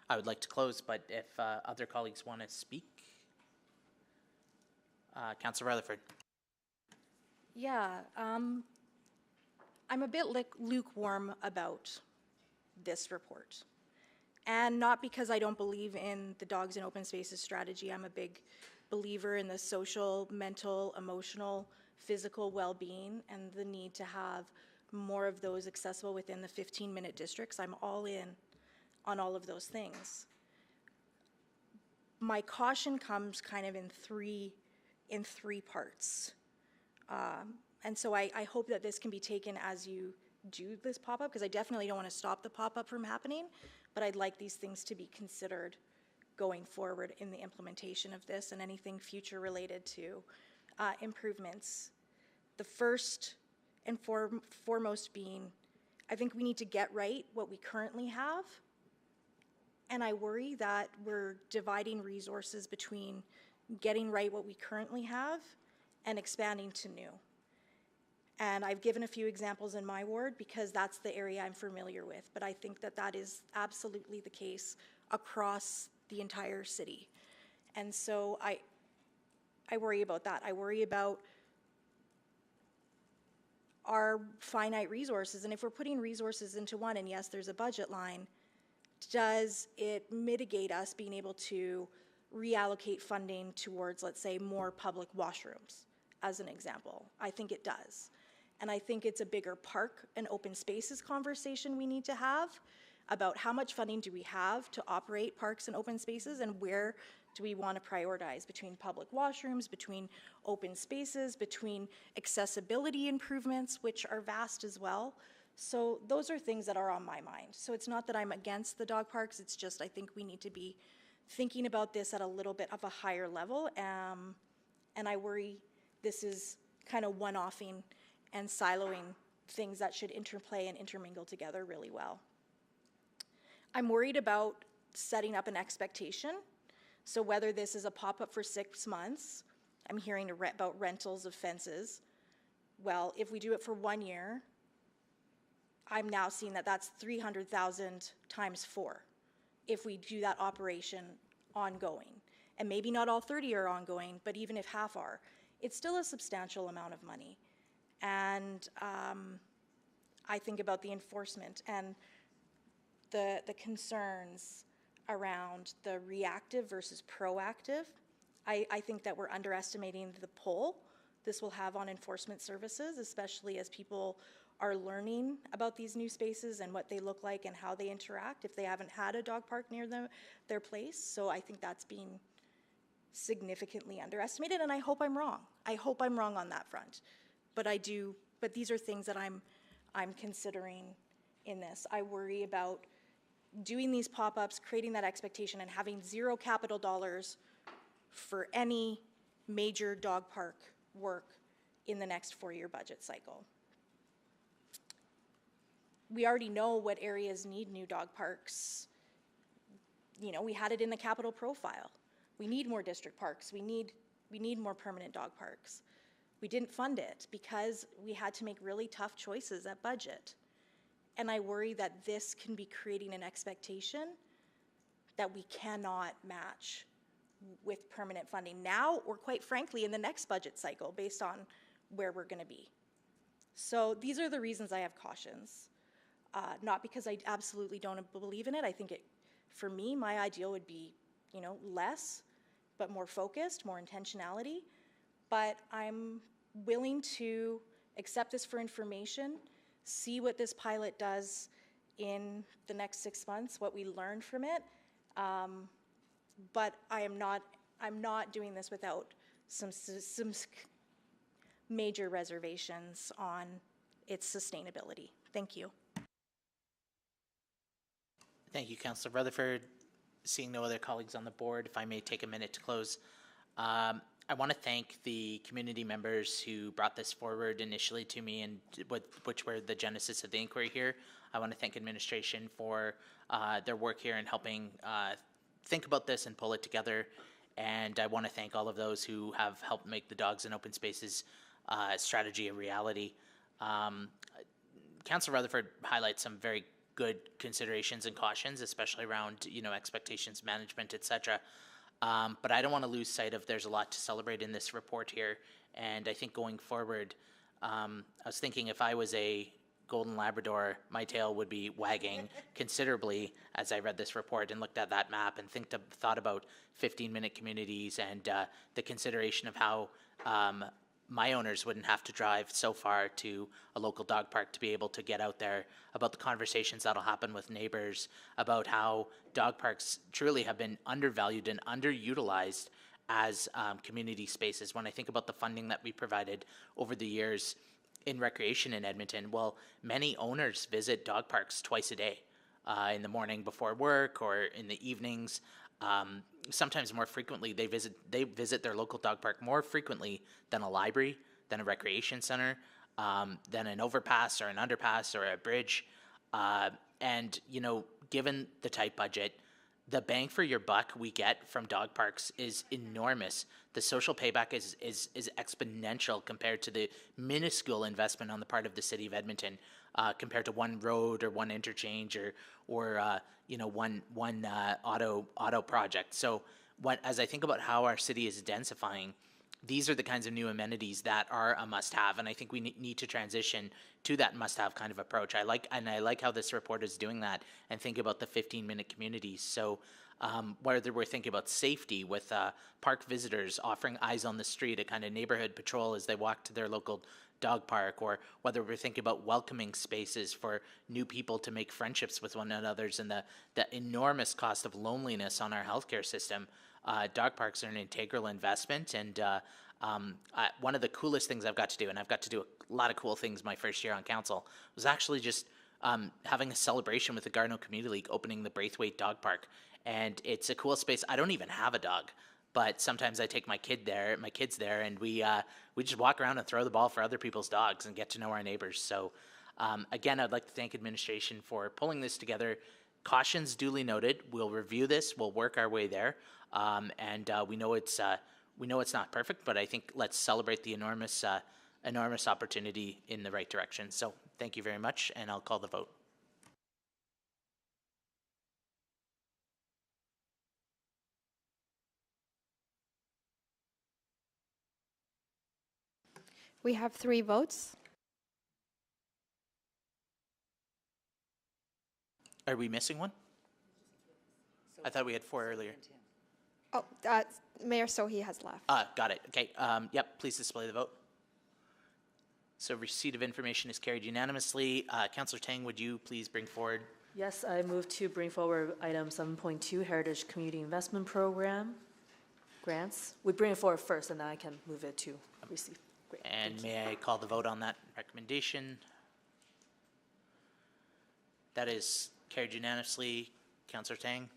I would like to close, but if other colleagues want to speak. Councillor Rutherford. Yeah, I'm a bit lukewarm about this report. And not because I don't believe in the Dogs in Open Spaces strategy. I'm a big believer in the social, mental, emotional, physical well-being and the need to have more of those accessible within the 15-minute districts. I'm all in on all of those things. My caution comes kind of in three parts. And so I hope that this can be taken as you do this pop-up, because I definitely don't want to stop the pop-up from happening, but I'd like these things to be considered going forward in the implementation of this and anything future related to improvements. The first and foremost being, I think we need to get right what we currently have. And I worry that we're dividing resources between getting right what we currently have and expanding to new. And I've given a few examples in my ward because that's the area I'm familiar with, but I think that that is absolutely the case across the entire city. And so I worry about that. I worry about our finite resources, and if we're putting resources into one, and yes, there's a budget line, does it mitigate us being able to reallocate funding towards, let's say, more public washrooms, as an example? I think it does. And I think it's a bigger park and open spaces conversation we need to have about how much funding do we have to operate parks and open spaces, and where do we want to prioritize between public washrooms, between open spaces, between accessibility improvements, which are vast as well. So those are things that are on my mind. So it's not that I'm against the dog parks, it's just I think we need to be thinking about this at a little bit of a higher level. And I worry this is kind of one-offing and siloing things that should interplay and intermingle together really well. I'm worried about setting up an expectation. So whether this is a pop-up for 6 months, I'm hearing about rentals of fences. Well, if we do it for 1 year, I'm now seeing that that's 300,000 times 4 if we do that operation ongoing. And maybe not all 30 are ongoing, but even if half are, it's still a substantial amount of money. And I think about the enforcement and the concerns around the reactive versus proactive. I think that we're underestimating the pull this will have on enforcement services, especially as people are learning about these new spaces and what they look like and how they interact if they haven't had a dog park near their place. So I think that's being significantly underestimated, and I hope I'm wrong. I hope I'm wrong on that front. But these are things that I'm considering in this. I worry about doing these pop-ups, creating that expectation, and having zero capital dollars for any major dog park work in the next 4-year budget cycle. We already know what areas need new dog parks. You know, we had it in the capital profile. We need more district parks. We need more permanent dog parks. We didn't fund it because we had to make really tough choices at budget. And I worry that this can be creating an expectation that we cannot match with permanent funding now, or quite frankly, in the next budget cycle based on where we're gonna be. So these are the reasons I have cautions. Not because I absolutely don't believe in it. I think for me, my ideal would be, you know, less, but more focused, more intentionality. But I'm willing to accept this for information, see what this pilot does in the next 6 months, what we learned from it. But I'm not doing this without some major reservations on its sustainability. Thank you. Thank you, Councillor Rutherford. Seeing no other colleagues on the board, if I may take a minute to close. I want to thank the community members who brought this forward initially to me and which were the genesis of the inquiry here. I want to thank administration for their work here in helping think about this and pull it together. And I want to thank all of those who have helped make the Dogs and Open Spaces strategy a reality. Councillor Rutherford highlights some very good considerations and cautions, especially around, you know, expectations management, etc. But I don't want to lose sight of there's a lot to celebrate in this report here. And I think going forward, I was thinking if I was a golden Labrador, my tail would be wagging considerably as I read this report and looked at that map and thought about 15-minute communities and the consideration of how my owners wouldn't have to drive so far to a local dog park to be able to get out there, about the conversations that'll happen with neighbors, about how dog parks truly have been undervalued and underutilized as community spaces. When I think about the funding that we provided over the years in recreation in Edmonton, well, many owners visit dog parks twice a day, in the morning before work or in the evenings. Sometimes more frequently, they visit their local dog park more frequently than a library, than a recreation center. than an overpass or an underpass or a bridge. And, you know, given the tight budget, the bang for your buck we get from dog parks is enormous. The social payback is exponential compared to the minuscule investment on the part of the city of Edmonton, compared to one road or one interchange or you know, one auto project. So as I think about how our city is densifying, these are the kinds of new amenities that are a must-have, and I think we need to transition to that must-have kind of approach. I like how this report is doing that, and think about the 15-minute communities. So whether we're thinking about safety with park visitors, offering eyes on the street, a kind of neighborhood patrol as they walk to their local dog park, or whether we're thinking about welcoming spaces for new people to make friendships with one another, and the enormous cost of loneliness on our healthcare system. Dog parks are an integral investment, and one of the coolest things I've got to do, and I've got to do a lot of cool things my first year on council, was actually just having a celebration with the Gardner Community League opening the Braithwaite Dog Park. And it's a cool space. I don't even have a dog, but sometimes I take my kids there, and we just walk around and throw the ball for other people's dogs and get to know our neighbors. So again, I'd like to thank administration for pulling this together. Cautions duly noted. We'll review this. We'll work our way there. And we know it's not perfect, but I think let's celebrate the enormous opportunity in the right direction. So thank you very much, and I'll call the vote. We have 3 votes. Are we missing one? I thought we had 4 earlier. Oh, Mayor Sohi has left. Got it. Okay. Yep. Please display the vote. So receipt of information is carried unanimously. Councillor Tang, would you please bring forward? Yes, I move to bring forward item 7.2, Heritage Community Investment Program grants. We bring it forward first, and then I can move it to receive. Great. And may I call the vote on that recommendation? That is carried unanimously. Councillor Tang?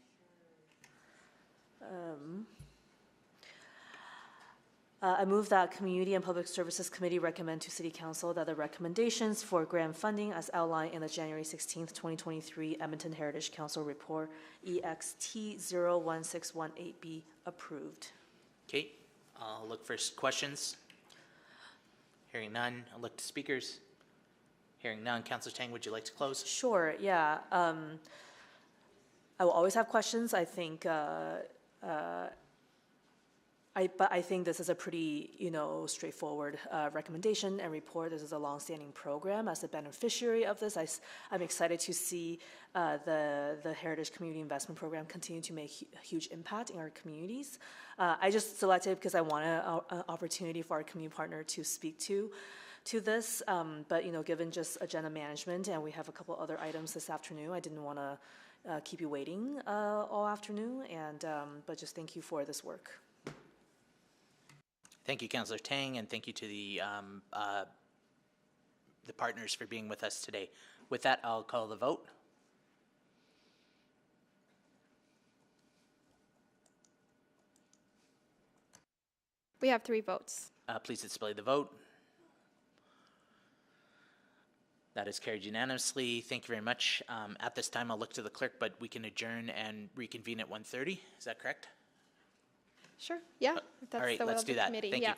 I move that Community and Public Services Committee recommend to City Council that the recommendations for grant funding as outlined in the January 16th, 2023 Edmonton Heritage Council Report EXT 01618 be approved. Okay. I'll look for questions. Hearing none, I'll look to speakers. Hearing none, Councillor Tang, would you like to close? Sure, yeah. I will always have questions. I think, but I think this is a pretty, straightforward recommendation and report. This is a longstanding program. As a beneficiary of this, I'm excited to see the Heritage Community Investment Program continue to make a huge impact in our communities. I just selected because I want an opportunity for our community partner to speak to this. But given just agenda management, and we have a couple other items this afternoon, I didn't want to keep you waiting all afternoon. And but just thank you for this work. Thank you, Councillor Tang, and thank you to the partners for being with us today. With that, I'll call the vote. We have 3 votes. Please display the vote. That is carried unanimously. Thank you very much. At this time, I'll look to the clerk, but we can adjourn and reconvene at 1:30. Is that correct? Sure. Yeah. If that's All right, the will let's of do the that. committee. Thank Yeah. you.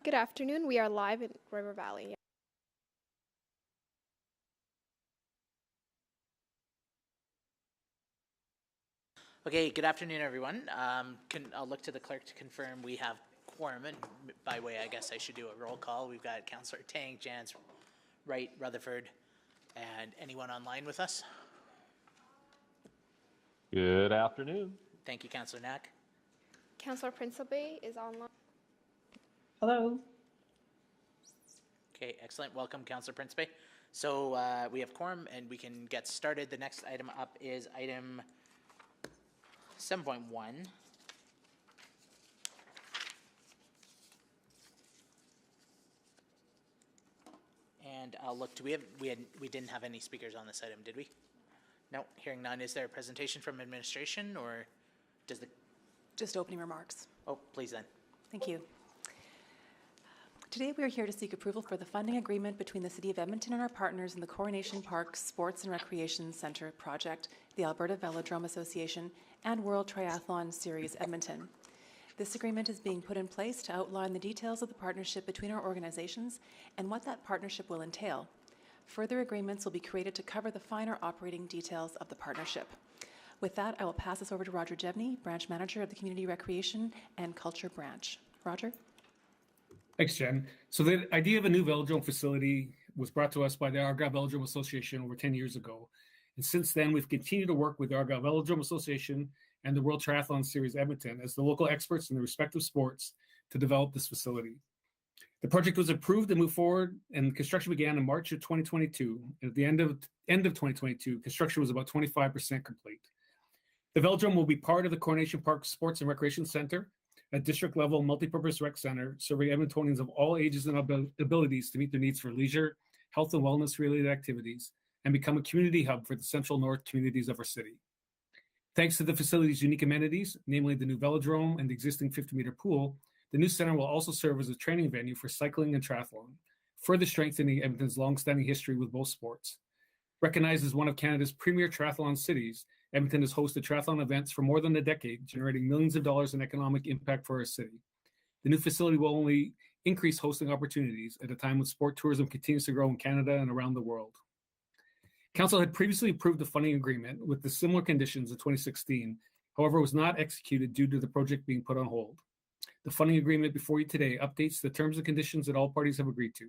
Good afternoon. We are live in River Valley. Okay, good afternoon, everyone. I'll look to the clerk to confirm we have quorum, and by way, I guess I should do a roll call. We've got Councillor Tang, Jans, Wright, Rutherford, and anyone online with us? Good afternoon. Thank you, Councillor Knack. Councillor Principe is online. Hello. Okay, excellent. Welcome, Councillor Principe. So we have quorum, and we can get started. The next item up is item 7.1. And I'll look. We didn't have any speakers on this item, did we? No. Hearing none. Is there a presentation from administration, or does the? Just opening remarks. Oh, please then. Thank you. Today we are here to seek approval for the funding agreement between the City of Edmonton and our partners in the Coronation Park Sports and Recreation Centre project, the Alberta Velodrome Association, and World Triathlon Series Edmonton. This agreement is being put in place to outline the details of the partnership between our organizations and what that partnership will entail. Further agreements will be created to cover the finer operating details of the partnership. With that, I will pass this over to Roger Jebney, Branch Manager of the Community Recreation and Culture Branch. Roger? Thanks, Jen. So the idea of a new velodrome facility was brought to us by the Argyle Velodrome Association over 10 years ago. And since then, we've continued to work with the Argyle Velodrome Association and the World Triathlon Series Edmonton as the local experts in the respective sports to develop this facility. The project was approved and moved forward, and construction began in March of 2022. And at the end of 2022, construction was about 25% complete. The velodrome will be part of the Coronation Park Sports and Recreation Centre, a district-level multipurpose rec center serving Edmontonians of all ages and abilities to meet their needs for leisure, health and wellness-related activities, and become a community hub for the central north communities of our city. Thanks to the facility's unique amenities, namely the new velodrome and the existing 50-meter pool, the new center will also serve as a training venue for cycling and triathlon, further strengthening Edmonton's long-standing history with both sports. Recognized as one of Canada's premier triathlon cities, Edmonton has hosted triathlon events for more than a decade, generating millions of dollars in economic impact for our city. The new facility will only increase hosting opportunities at a time when sport tourism continues to grow in Canada and around the world. Council had previously approved the funding agreement with the similar conditions in 2016, however, it was not executed due to the project being put on hold. The funding agreement before you today updates the terms and conditions that all parties have agreed to.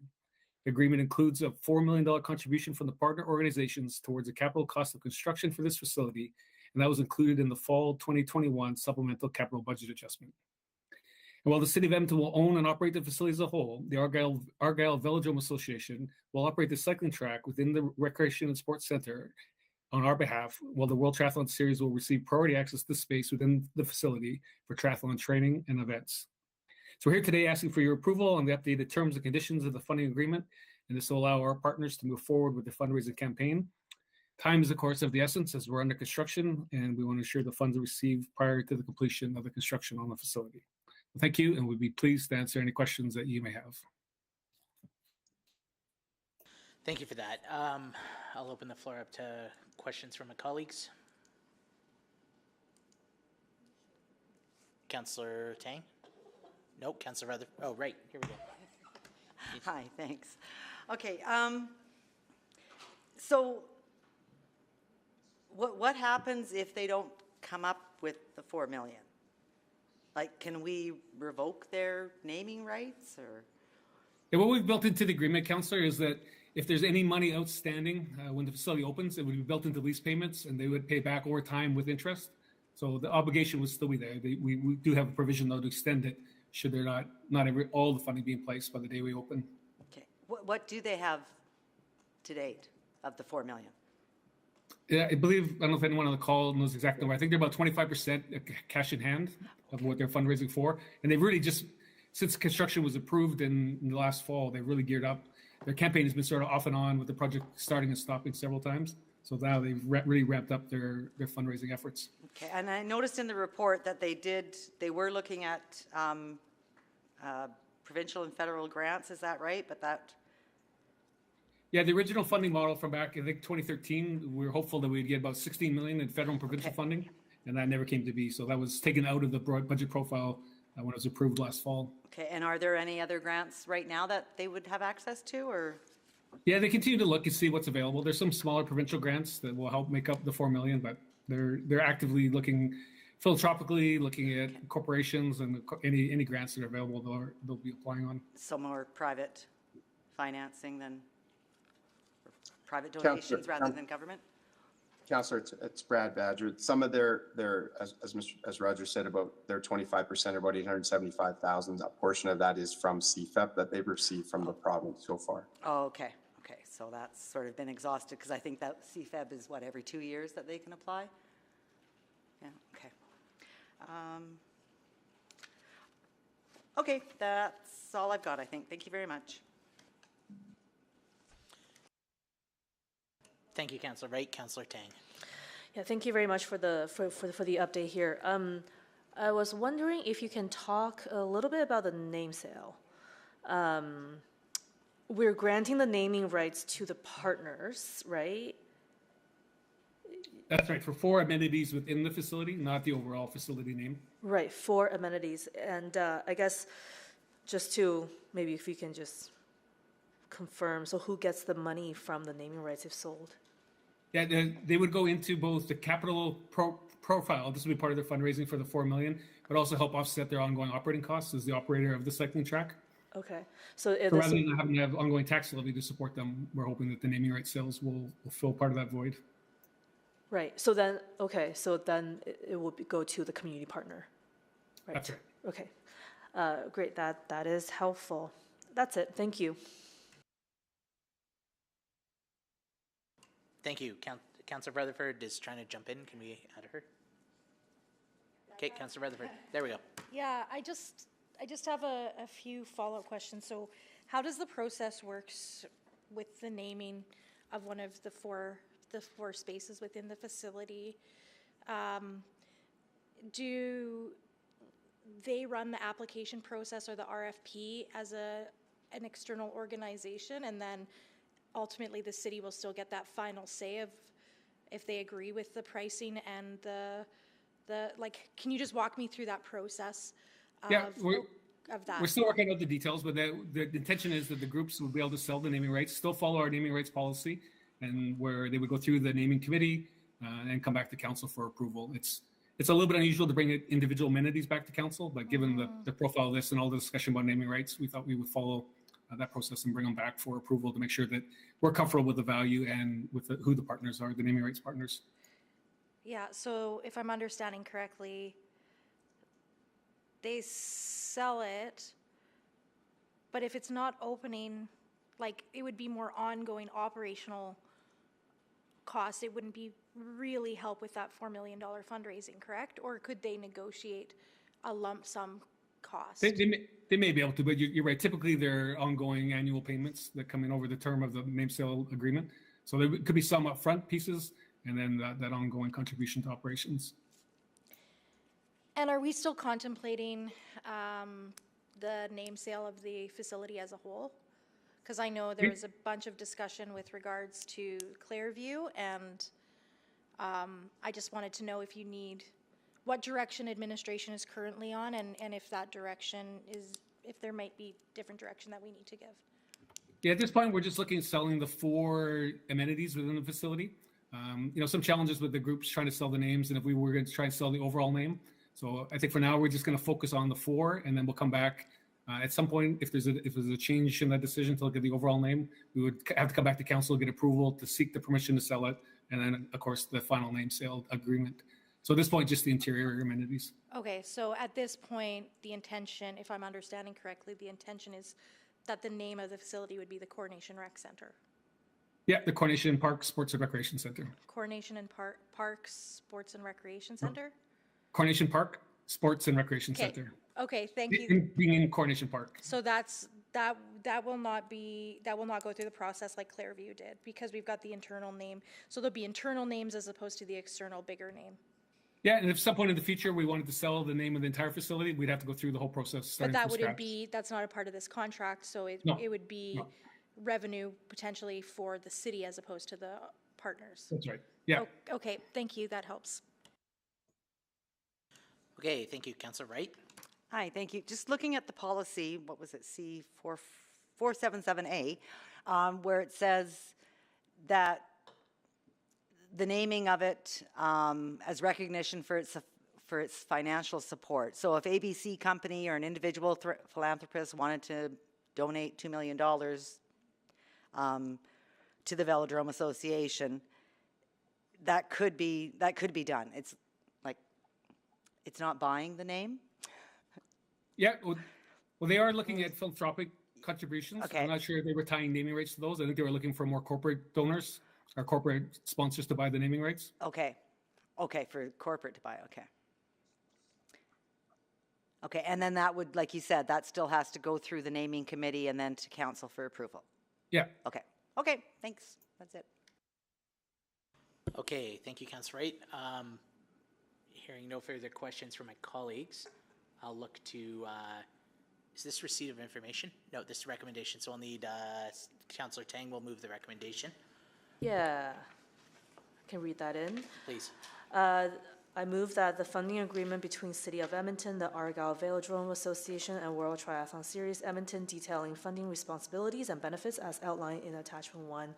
The agreement includes a $4 million contribution from the partner organizations towards the capital cost of construction for this facility, and that was included in the fall 2021 supplemental capital budget adjustment. And while the City of Edmonton will own and operate the facility as a whole, the Argyle Velodrome Association will operate the cycling track within the Recreation and Sports Centre on our behalf, while the World Triathlon Series will receive priority access to space within the facility for triathlon training and events. So we're here today asking for your approval on the updated terms and conditions of the funding agreement, and this will allow our partners to move forward with the fundraising campaign. Time is, of course, of the essence as we're under construction, and we want to ensure the funds are received prior to the completion of the construction on the facility. Well, thank you, and we'd be pleased to answer any questions that you may have. Thank you for that. I'll open the floor up to questions from my colleagues. Councillor Tang? Nope, Councillor Rutherford. Oh, right, here we go. Hi, thanks. Okay, so what happens if they don't come up with the 4 million? Like, can we revoke their naming rights, or? Yeah, what we've built into the agreement, Councillor, is that if there's any money outstanding when the facility opens, it would be built into lease payments, and they would pay back over time with interest. So the obligation would still be there. We do have a provision, though, to extend it should there not all the funding be in place by the day we open. Okay, what do they have to date of the 4 million? Yeah, I don't know if anyone on the call knows the exact number. I think they're about 25% cash in hand of what they're fundraising for. And they've really just, since construction was approved in the last fall, they've really geared up. Their campaign has been sort of off and on with the project starting and stopping several times. So now they've really ramped up their fundraising efforts. Okay, and I noticed in the report that they were looking at provincial and federal grants, is that right? But that... Yeah, the original funding model from back, I think 2013, we were hopeful that we'd get about 16 million in federal and provincial funding, and that never came to be. So that was taken out of the broad budget profile when it was approved last fall. Okay, and are there any other grants right now that they would have access to, or? Yeah, they continue to look and see what's available. There's some smaller provincial grants that will help make up the 4 million, but they're actively looking philanthropically, looking at corporations and any grants that are available. They'll be applying on. So more private financing than private donations rather than government? Councillor, it's Brad Badger. Some of as Roger said, about their 25%, about 875,000. A portion of that is from CFEP that they've received from the province so far. Oh, okay. Okay, so that's sort of been exhausted because I think that CFEB is what, every 2 years that they can apply? Yeah, okay. Okay, that's all I've got, I think. Thank you very much. Thank you, Councillor Wright. Councillor Tang. Yeah, thank you very much for the update here. I was wondering if you can talk a little bit about the name sale. We're granting the naming rights to the partners, right? That's right, for 4 amenities within the facility, not the overall facility name. Right, 4 amenities. And I guess just to, maybe if you can just confirm, so who gets the money from the naming rights if sold? Yeah, they would go into both the capital profile, this would be part of their fundraising for the 4 million, but also help offset their ongoing operating costs as the operator of the cycling track. Okay, so rather than having to have ongoing tax levy to support them, we're hoping that the naming rights sales will fill part of that void. Right, so then, okay, so then it will go to the community partner. Right. That's right. Okay, great, that is helpful. That's it, thank you. Thank you. Councillor Rutherford is trying to jump in. Can we add her? Okay, Councillor Rutherford. There we go. Yeah, I just have a few follow-up questions. So how does the process works with the naming of one of the four spaces within the facility? Do they run the application process or the RFP as an external organization, and then ultimately the city will still get that final say of if they agree with the pricing and the like? Can you just walk me through that process of that? We're still working out the details, but the intention is that the groups will be able to sell the naming rights, still follow our naming rights policy, and where they would go through the naming committee and come back to council for approval. It's a little bit unusual to bring individual amenities back to council, but given the profile of this and all the discussion about naming rights, we thought we would follow that process and bring them back for approval to make sure that we're comfortable with the value and with who the partners are, the naming rights partners. Yeah, so if I'm understanding correctly, they sell it, but if it's not opening, like, it would be more ongoing operational costs. It wouldn't be really help with that $4 million fundraising, correct? Or could they negotiate a lump sum cost? They may be able to, but you're right. Typically, they're ongoing annual payments that come in over the term of the name sale agreement. So there could be some upfront pieces, and then that ongoing contribution to operations. And are we still contemplating the name sale of the facility as a whole? Because I know there was a bunch of discussion with regards to Clairview, and I just wanted to know what direction administration is currently on, and if that direction if there might be different direction that we need to give. Yeah, at this point, we're just looking at selling the 4 amenities within the facility. Some challenges with the groups trying to sell the names, and if we were going to try and sell the overall name. So I think for now, we're just going to focus on the 4, and then we'll come back at some point. If there's a change in that decision to look at the overall name, we would have to come back to council, get approval to seek the permission to sell it, and then, of course, the final name sale agreement. So at this point, just the interior amenities. Okay, so at this point, the intention, if I'm understanding correctly, the intention is that the name of the facility would be the Coronation Rec Center. Yeah, the Coronation Park Sports and Recreation Center. Coronation and Parks Sports and Recreation Center? Coronation Park Sports and Recreation Center. Okay, thank you. Being in Coronation Park. So that will not go through the process like Clairview did, because we've got the internal name. So there'll be internal names as opposed to the external bigger name. Yeah, and if at some point in the future we wanted to sell the name of the entire facility, we'd have to go through the whole process. But that wouldn't be, that's not a part of this contract, so it would be revenue potentially for the city as opposed to the partners. That's right. Yeah. Okay, thank you, that helps. Okay, thank you, Councillor Wright. Hi, thank you. Just looking at the policy, what was it, C477A, where it says that the naming of it as recognition for its financial support. So if ABC company or an individual philanthropist wanted to donate $2 million to the Velodrome Association, that could be done. It's like, it's not buying the name. Yeah, well, they are looking at philanthropic contributions. Okay. I'm not sure if they were tying naming rights to those. I think they were looking for more corporate donors or corporate sponsors to buy the naming rights. Okay. Okay, for corporate to buy, okay. Okay, and then that would, like you said, that still has to go through the naming committee and then to council for approval. Yeah. Okay. Okay, thanks. That's it. Okay, thank you, Councillor Wright. Hearing no further questions from my colleagues, I'll look to, is this receipt of information? No, this is recommendation, so I'll need, Councillor Tang will move the recommendation. Yeah, I can read that in. Please. I move that the funding agreement between City of Edmonton, the Argyle Velodrome Association, and World Triathlon Series Edmonton detailing funding responsibilities and benefits as outlined in Attachment 1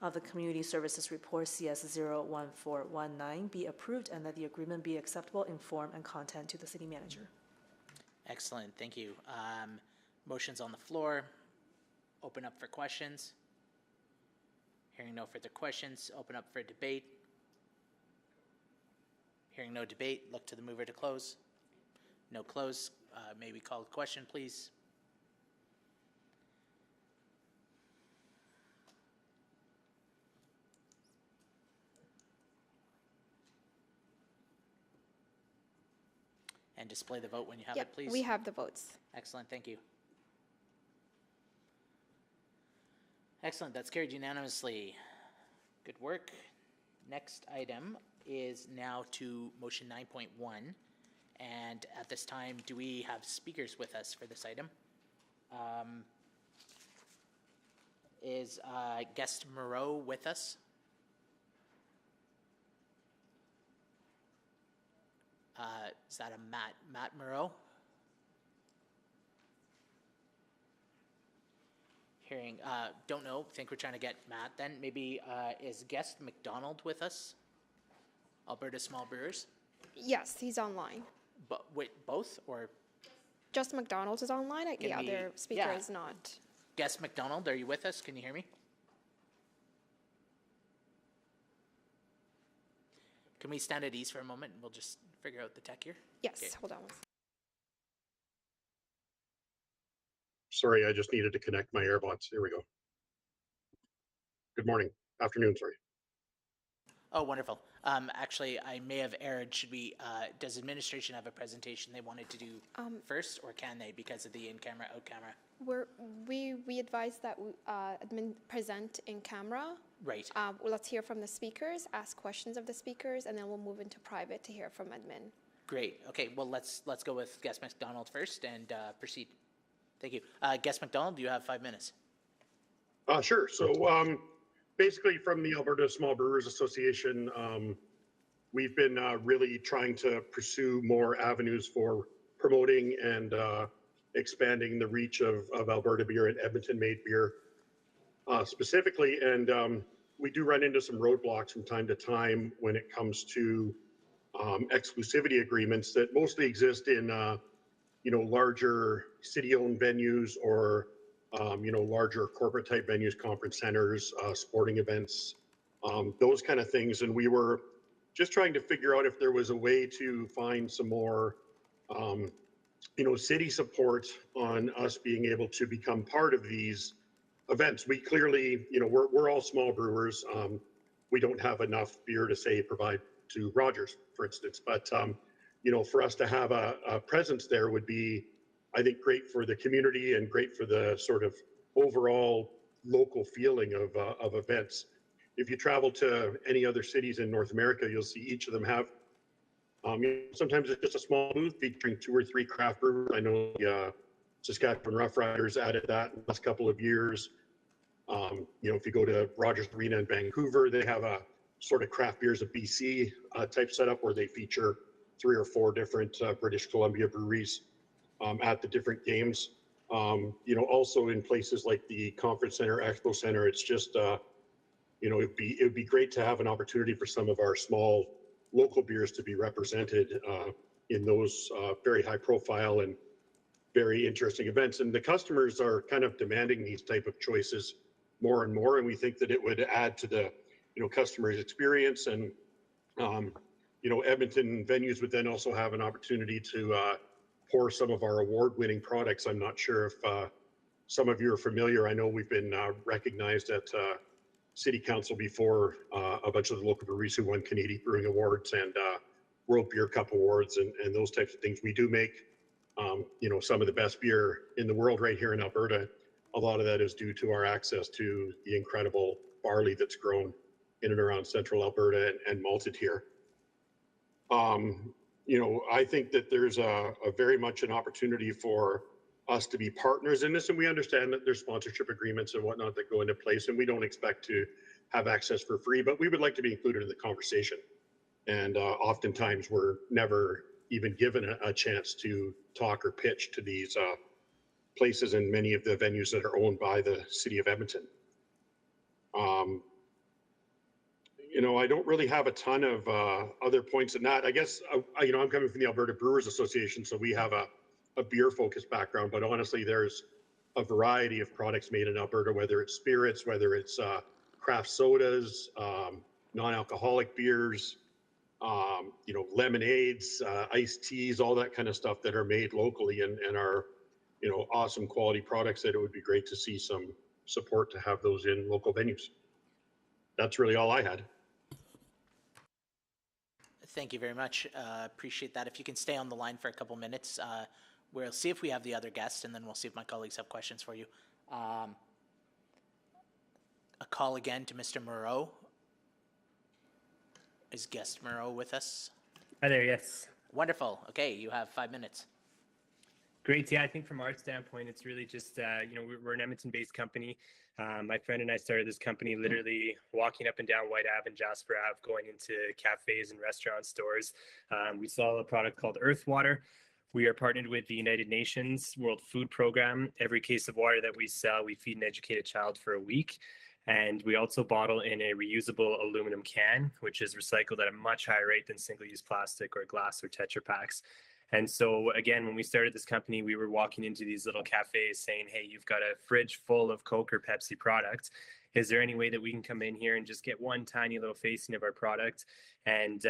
of the Community Services Report CS01419 be approved and that the agreement be acceptable in form and content to the City Manager. Excellent, thank you. Motions on the floor. Open up for questions. Hearing no further questions, open up for debate. Hearing no debate, look to the mover to close. No close. May we call a question, please? And display the vote when you have it, please. We have the votes. Excellent, thank you. Excellent, that's carried unanimously. Good work. Next item is now to motion 9.1. And at this time, do we have speakers with us for this item? Is guest Moreau with us? Is that a Matt Moreau? Hearing, don't know, think we're trying to get Matt then. Maybe is guest McDonald with us? Alberta Small Brewers? Yes, he's online. But wait, both or? Just McDonald's is online. The Can we- other speaker yeah. is not. Guest McDonald, are you with us? Can you hear me? Can we stand at ease for a moment and we'll just figure out the tech here? Yes, Okay. hold on one second. Sorry, I just needed to connect my AirPods. Here we go. Good morning. Afternoon, sorry. Oh, wonderful. Actually, I may have erred. Should we, does administration have a presentation they wanted to do first, or can they because of the in-camera, out-camera? We advise that we admin present in camera. Right. Well, let's hear from the speakers, ask questions of the speakers, and then we'll move into private to hear from admin. Great. Okay, well, let's go with Guest McDonald first and proceed. Thank you. Guest McDonald, you have 5 minutes. Sure. So basically from the Alberta Small Brewers Association, we've been really trying to pursue more avenues for promoting and expanding the reach of Alberta beer and Edmonton-made beer specifically. And we do run into some roadblocks from time to time when it comes to exclusivity agreements that mostly exist in larger city-owned venues or larger corporate type venues, conference centers, sporting events, those kind of things. And we were just trying to figure out if there was a way to find some more, city support on us being able to become part of these events. We clearly, we're all small brewers. We don't have enough beer to say provide to Rogers, for instance, but for us to have a presence there would be, I think, great for the community and great for the sort of overall local feeling of events. If you travel to any other cities in North America, you'll see each of them have, sometimes it's just a small booth featuring 2 or 3 craft brewers. I know Saskatchewan Roughriders added that in the last couple of years. If you go to Rogers Arena in Vancouver, they have a sort of craft beers of BC type setup where they feature 3 or 4 different British Columbia breweries. at the different games. Also in places like the Conference Center, Expo Center, it's just, it would be great to have an opportunity for some of our small local beers to be represented in those very high profile and very interesting events. And the customers are kind of demanding these type of choices more and more. And we think that it would add to the, customer's experience. And, Edmonton venues would then also have an opportunity to pour some of our award-winning products. I'm not sure if some of you are familiar. I know we've been recognized at City Council before, a bunch of the local breweries who won Canadian Brewing Awards and World Beer Cup Awards and those types of things. We do make, some of the best beer in the world right here in Alberta. A lot of that is due to our access to the incredible barley that's grown in and around central Alberta and malted here. I think that there's a very much an opportunity for us to be partners in this, and we understand that there's sponsorship agreements and whatnot that go into place, and we don't expect to have access for free, but we would like to be included in the conversation. And oftentimes we're never even given a chance to talk or pitch to these places and many of the venues that are owned by the City of Edmonton. I don't really have a ton of other points in that. I guess, I'm coming from the Alberta Brewers Association, so we have a beer-focused background, but honestly, there's a variety of products made in Alberta, whether it's spirits, whether it's craft sodas, non-alcoholic beers, lemonades, iced teas, all that kind of stuff that are made locally and are, awesome quality products that it would be great to see some support to have those in local venues. That's really all I had. Thank you very much. Appreciate that. If you can stay on the line for a couple minutes, we'll see if we have the other guests, and then we'll see if my colleagues have questions for you. A call again to Mr. Moreau. Is guest Moreau with us? Hi there, yes. Wonderful. Okay, you have 5 minutes. Great. Yeah, I think from our standpoint, it's really just, we're an Edmonton-based company. My friend and I started this company literally walking up and down White Ave and Jasper Ave, going into cafes and restaurant stores. We sell a product called Earth Water. We are partnered with the United Nations World Food Program. Every case of water that we sell, we feed an educated child for a week. And we also bottle in a reusable aluminum can, which is recycled at a much higher rate than single-use plastic or glass or Tetra Paks. And so, again, when we started this company, we were walking into these little cafes saying, hey, you've got a fridge full of Coke or Pepsi products. Is there any way that we can come in here and just get one tiny little facing of our product and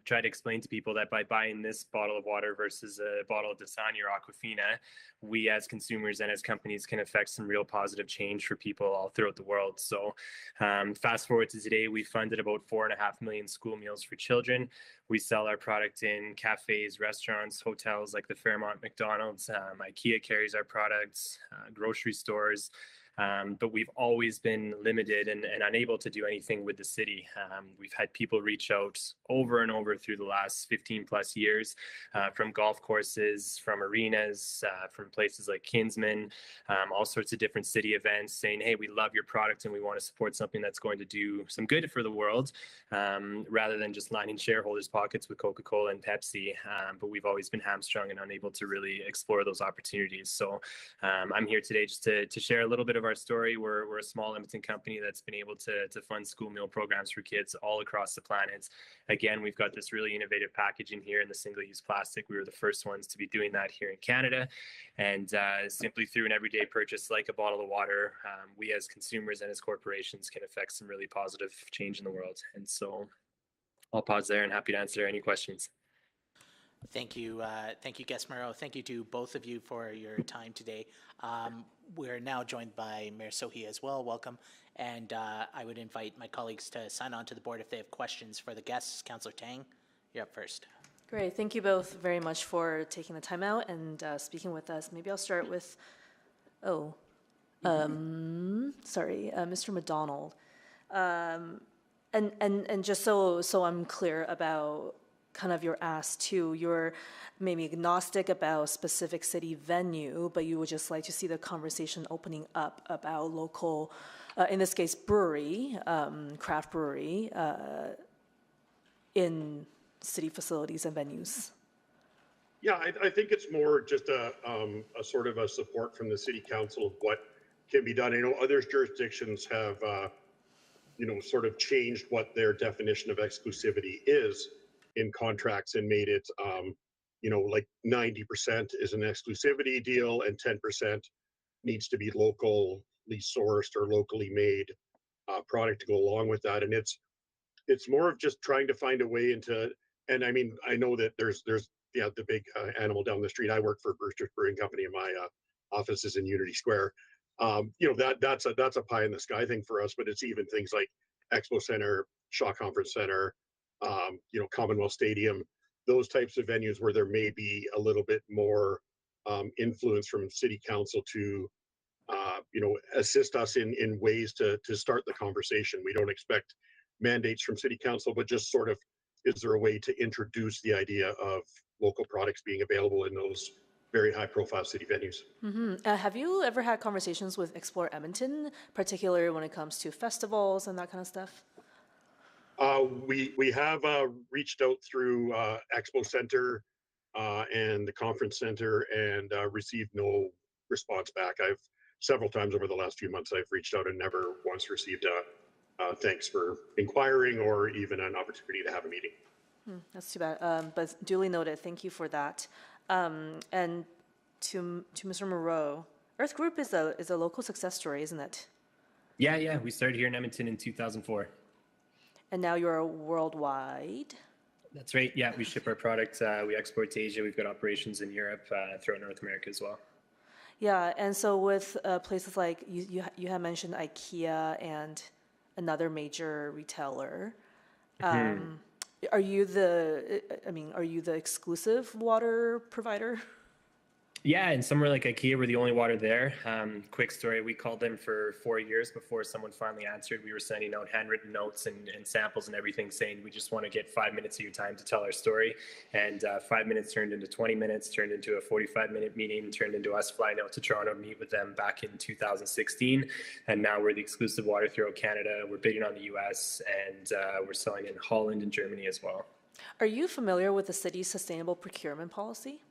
try to explain to people that by buying this bottle of water versus a bottle of Dasani or Aquafina, we as consumers and as companies can affect some real positive change for people all throughout the world. So fast forward to today, we funded about 4.5 million school meals for children. We sell our product in cafes, restaurants, hotels like the Fairmont McDonald's. IKEA carries our products, grocery stores. But we've always been limited and unable to do anything with the city. We've had people reach out over and over through the last 15 plus years from golf courses, from arenas, from places like Kinsman, all sorts of different city events saying, hey, we love your product and we want to support something that's going to do some good for the world rather than just lining shareholders' pockets with Coca-Cola and Pepsi. But we've always been hamstrung and unable to really explore those opportunities. So I'm here today just to share a little bit of our story. We're a small Edmonton company that's been able to fund school meal programs for kids all across the planet. Again, we've got this really innovative packaging here in the single-use plastic. We were the first ones to be doing that here in Canada. And simply through an everyday purchase like a bottle of water, we as consumers and as corporations can affect some really positive change in the world. And so I'll pause there and happy to answer any questions. Thank you, Guest Moreau. Thank you to both of you for your time today. We're now joined by Mayor Sohi as well. Welcome. And I would invite my colleagues to sign on to the board if they have questions for the guests. Councillor Tang, you're up first. Great. Thank you both very much for taking the time out and speaking with us. Maybe I'll start with, Mr. McDonald. And just so I'm clear about kind of your ask too, you're maybe agnostic about specific city venue, but you would just like to see the conversation opening up about local, in this case, brewery, craft brewery, in city facilities and venues. Yeah, I think it's more just a sort of a support from the city council of what can be done. I know other jurisdictions have, sort of changed what their definition of exclusivity is in contracts and made it, like 90% is an exclusivity deal and 10% needs to be locally sourced or locally made product to go along with that. And it's more of just trying to find a way into, and I mean, I know that there's the big animal down the street. I work for Brewster's Brewing Company, and my office is in Unity Square. That's a pie in the sky thing for us, but it's even things like Expo Center, Shaw Conference Center, Commonwealth Stadium, those types of venues where there may be a little bit more influence from city council to assist us in ways to start the conversation. We don't expect mandates from city council, but just sort of, is there a way to introduce the idea of local products being available in those very high profile city venues? Have you ever had conversations with Explore Edmonton, particularly when it comes to festivals and that kind of stuff? We have reached out through Expo Center and the Conference Center and received no response back. I've several times over the last few months, I've reached out and never once received thanks for inquiring or even an opportunity to have a meeting. That's too bad, but duly noted. Thank you for that. And to Mr. Moreau, Earth Group is a local success story, isn't it? Yeah. We started here in Edmonton in 2004. And now you're worldwide. That's right. Yeah, we ship our product. We export to Asia. We've got operations in Europe, throughout North America as well. Yeah, and so with places like you have mentioned IKEA and another major retailer. Are you the exclusive water provider? Yeah, and somewhere like IKEA, we're the only water there. Quick story, we called them for 4 years before someone finally answered. We were sending out handwritten notes and samples and everything saying, we just want to get 5 minutes of your time to tell our story. And 5 minutes turned into 20 minutes, turned into a 45-minute meeting, turned into us flying out to Toronto to meet with them back in 2016. And now we're the exclusive water throughout Canada. We're bidding on the US, and we're selling in Holland and Germany as well. Are you familiar with the city's sustainable procurement policy?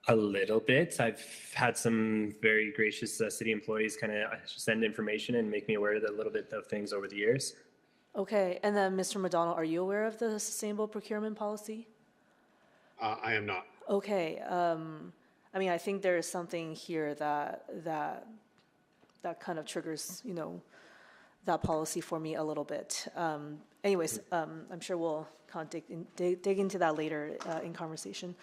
A little bit. I've had some very gracious city employees kind of send information and make me aware of a little bit of things over the years. Okay, and then Mr. McDonald, are you aware of the sustainable procurement policy? I am not. Okay, I think there is something here that kind of triggers, that policy for me a little bit. Anyways, I'm sure we'll kind of dig into that later in conversation.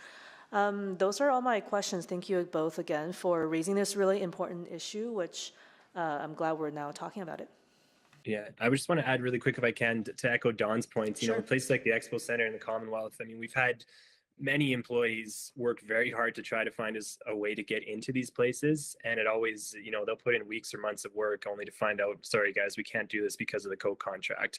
Those are all my questions. Thank you both again for raising this really important issue, which I'm glad we're now talking about it. Yeah, I just want to add really quick, if I can, to echo Don's point. Sure. Places like the Expo Center and the Commonwealth, we've had many employees work very hard to try to find us a way to get into these places. And it always, they'll put in weeks or months of work only to find out, sorry guys, we can't do this because of the co-contract.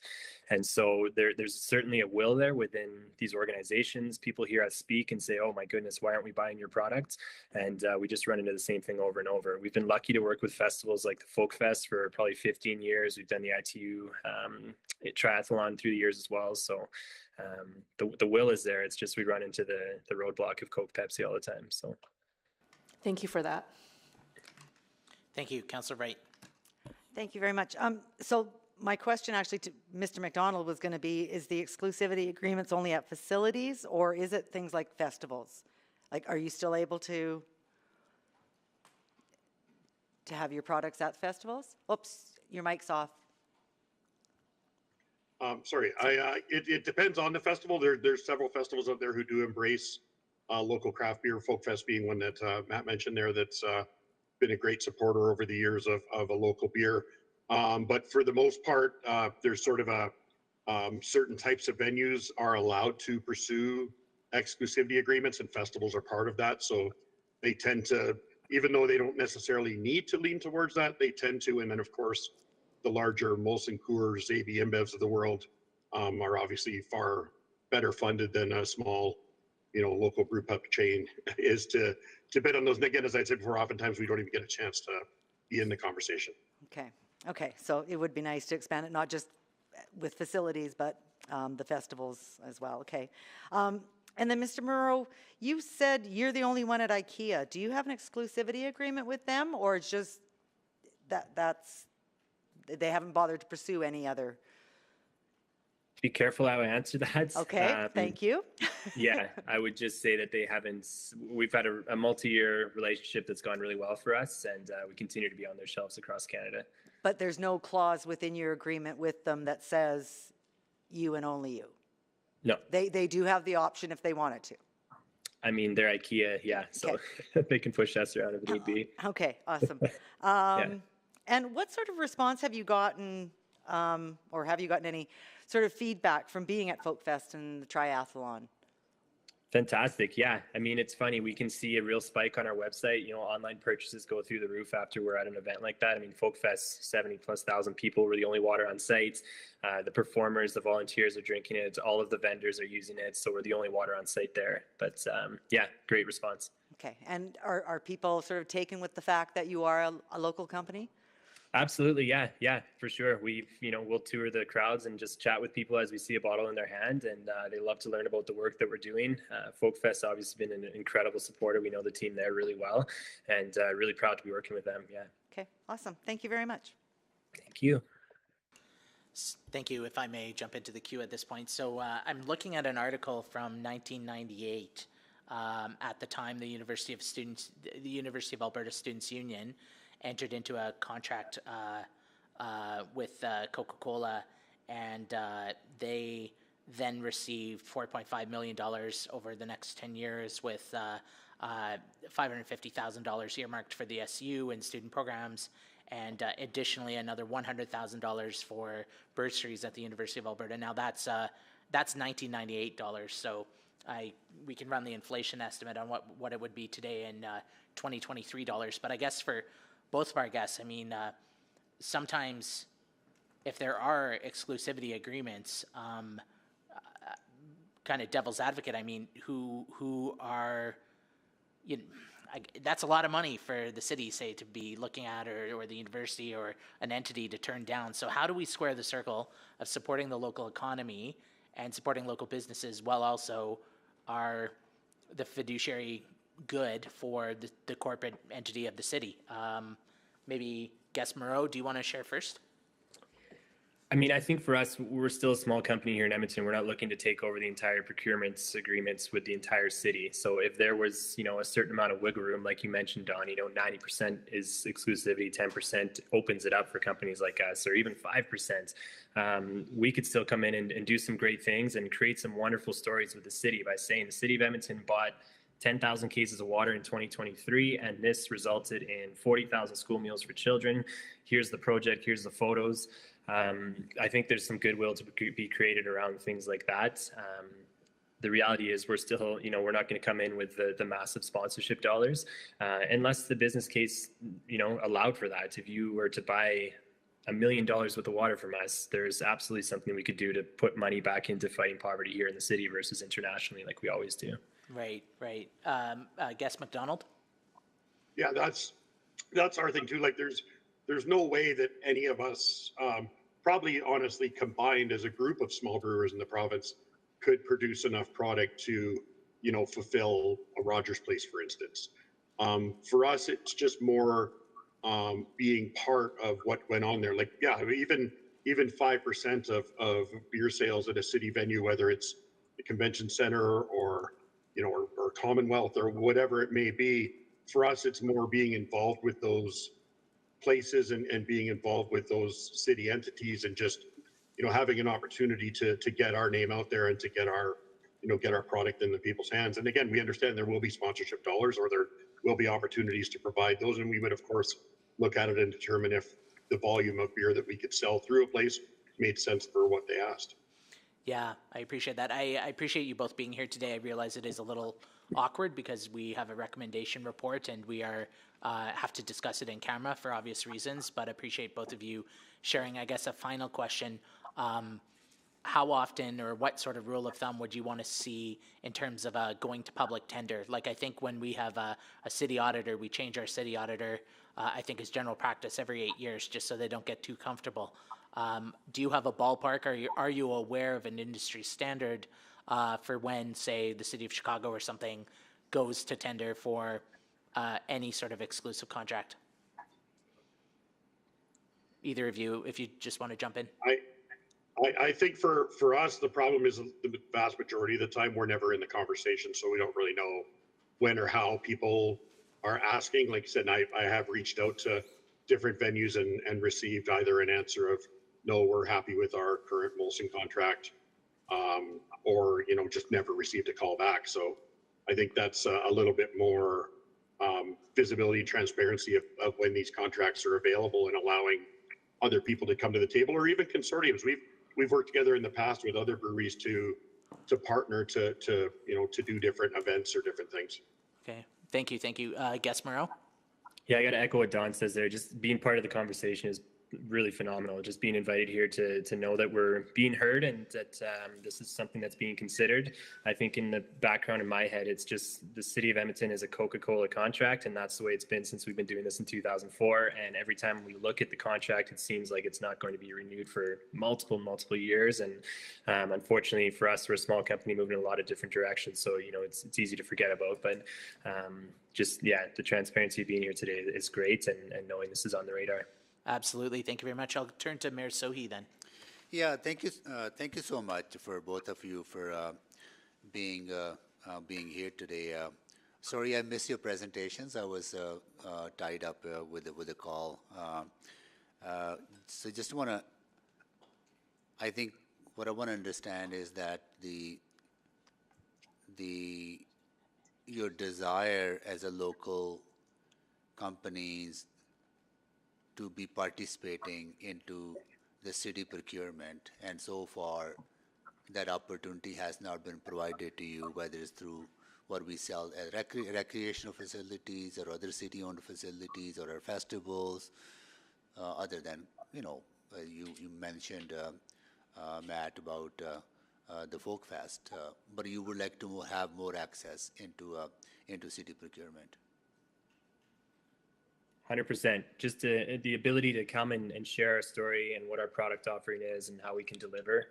And so there's certainly a will there within these organizations. People hear us speak and say, oh my goodness, why aren't we buying your product? And we just run into the same thing over and over. We've been lucky to work with festivals like the Folk Fest for probably 15 years. We've done the ITU triathlon through the years as well. So the will is there. It's just we run into the roadblock of Coke, Pepsi all the time. So, thank you for that. Thank you, Councillor Wright. Thank you very much. So my question actually to Mr. McDonald was going to be: is the exclusivity agreements only at facilities, or is it things like festivals? Like, are you still able to have your products at festivals? Oops, your mic's off. Sorry, it depends on the festival. There's several festivals out there who do embrace local craft beer, Folk Fest being one that Matt mentioned there, that's been a great supporter over the years of a local beer. But for the most part, there's sort of a certain types of venues are allowed to pursue exclusivity agreements, and festivals are part of that. So they tend to, even though they don't necessarily need to lean towards that, they tend to. And then of course, the larger Molson Coors, AB InBevs of the world are obviously far better funded than a small, local brew pub chain is to bid on those. And again, as I said before, oftentimes we don't even get a chance to be in the conversation. Okay. So it would be nice to expand it, not just with facilities, but the festivals as well. Okay. And then, Mr. Moreau, you said you're the only one at IKEA. Do you have an exclusivity agreement with them, or it's just they haven't bothered to pursue any other? Be careful how I answer that. Okay, thank you. Yeah, I would just say that they haven't. We've had a multi-year relationship that's gone really well for us, and we continue to be on their shelves across Canada. But there's no clause within your agreement with them that says you and only you? No. They do have the option if they wanted to. I mean, they're IKEA, yeah, so they can push us around if need be. Okay, awesome. And what sort of response have you gotten, or have you gotten any sort of feedback from being at Folk Fest and the triathlon? Fantastic. Yeah. I mean, it's funny. We can see a real spike on our website. You know, online purchases go through the roof after we're at an event like that. I mean, Folk Fest, 70,000+ people. We're the only water on site. The performers, the volunteers are drinking it. All of the vendors are using it. So we're the only water on site there. But yeah, great response. Okay. And are people sort of taken with the fact that you are a local company? Absolutely. Yeah, for sure. We'll tour the crowds and just chat with people as we see a bottle in their hand, and they love to learn about the work that we're doing. Folk Fest obviously been an incredible supporter. We know the team there really well, and really proud to be working with them. Yeah. Okay, awesome. Thank you very much. Thank you. Thank you. If I may jump into the queue at this point. So I'm looking at an article from 1998. At the time, the University of Alberta Students' Union entered into a contract with Coca-Cola, and they then received $4.5 million over the next 10 years, with $550,000 earmarked for the SU and student programs, and additionally another $100,000 for bursaries at the University of Alberta. Now that's $1998, so we can run the inflation estimate on what it would be today in 2023 dollars. But I guess for both of our guests, I mean, sometimes if there are exclusivity agreements, kind of devil's advocate, I mean, who are, that's a lot of money for the city, say, to be looking at, or the university or an entity to turn down. So how do we square the circle of supporting the local economy and supporting local businesses while also the fiduciary good for the corporate entity of the city? Maybe Guest Moreau, do you want to share first? I mean, I think for us, we're still a small company here in Edmonton. We're not looking to take over the entire procurement agreements with the entire city. So if there was, a certain amount of wiggle room, like you mentioned, Don, 90% is exclusivity, 10% opens it up for companies like us, or even 5%. We could still come in and do some great things and create some wonderful stories with the city by saying the city of Edmonton bought 10,000 cases of water in 2023, and this resulted in 40,000 school meals for children. Here's the project, here's the photos. I think there's some goodwill to be created around things like that. The reality is we're still, we're not going to come in with the massive sponsorship dollars unless the business case, allowed for that. If you were to buy $1 million worth of water from us, there's absolutely something we could do to put money back into fighting poverty here in the city versus internationally, like we always do. Right. Guest McDonald? Yeah, that's our thing too. Like there's no way that any of us, probably honestly combined as a group of small brewers in the province, could produce enough product to, fulfill a Rogers Place, for instance. For us, it's just more being part of what went on there. Like, yeah, even 5% of beer sales at a city venue, whether it's the convention center or or Commonwealth or whatever it may be, for us, it's more being involved with those places and being involved with those city entities, and just, having an opportunity to get our name out there and to get our product in the people's hands. And again, we understand there will be sponsorship dollars, or there will be opportunities to provide those. And we would, of course, look at it and determine if the volume of beer that we could sell through a place made sense for what they asked. Yeah, I appreciate that. I appreciate you both being here today. I realize it is a little awkward because we have a recommendation report and we have to discuss it in camera for obvious reasons, but I appreciate both of you sharing. I guess a final question, how often or what sort of rule of thumb would you want to see in terms of going to public tender? Like, I think when we have a city auditor, we change our city auditor, I think is general practice every 8 years, just so they don't get too comfortable. Do you have a ballpark? Are you aware of an industry standard for when, say, the city of Chicago or something goes to tender for any sort of exclusive contract? Either of you, if you just want to jump in. I think for us, the problem is the vast majority of the time, we're never in the conversation, so we don't really know when or how people are asking. Like I said, I have reached out to different venues and received either an answer of, no, we're happy with our current Molson contract, or, just never received a call back. So I think that's a little bit more visibility and transparency of when these contracts are available and allowing other people to come to the table, or even consortiums. We've worked together in the past with other breweries to partner to do different events or different things. Okay, thank you. Guest Moreau? Yeah, I got to echo what Don says there. Just being part of the conversation is really phenomenal. Just being invited here to know that we're being heard and that this is something that's being considered. I think in the background in my head, it's just the city of Edmonton is a Coca-Cola contract, and that's the way it's been since we've been doing this in 2004. And every time we look at the contract, it seems like it's not going to be renewed for multiple years. And unfortunately for us, we're a small company moving in a lot of different directions. So, it's easy to forget about. But the transparency of being here today is great, and knowing this is on the radar. Absolutely. Thank you very much. I'll turn to Mayor Sohi then. Yeah, thank you. Thank you so much for both of you for being here today. Sorry, I missed your presentations. I was tied up with a call. So just I think what I want to understand is that your desire as a local companies to be participating into the city procurement, and so far that opportunity has not been provided to you, whether it's through what we sell at recreational facilities or other city-owned facilities or our festivals, other than, you mentioned, Matt, about the Folk Fest, but you would like to have more access into city procurement. 100%. Just the ability to come and share our story and what our product offering is and how we can deliver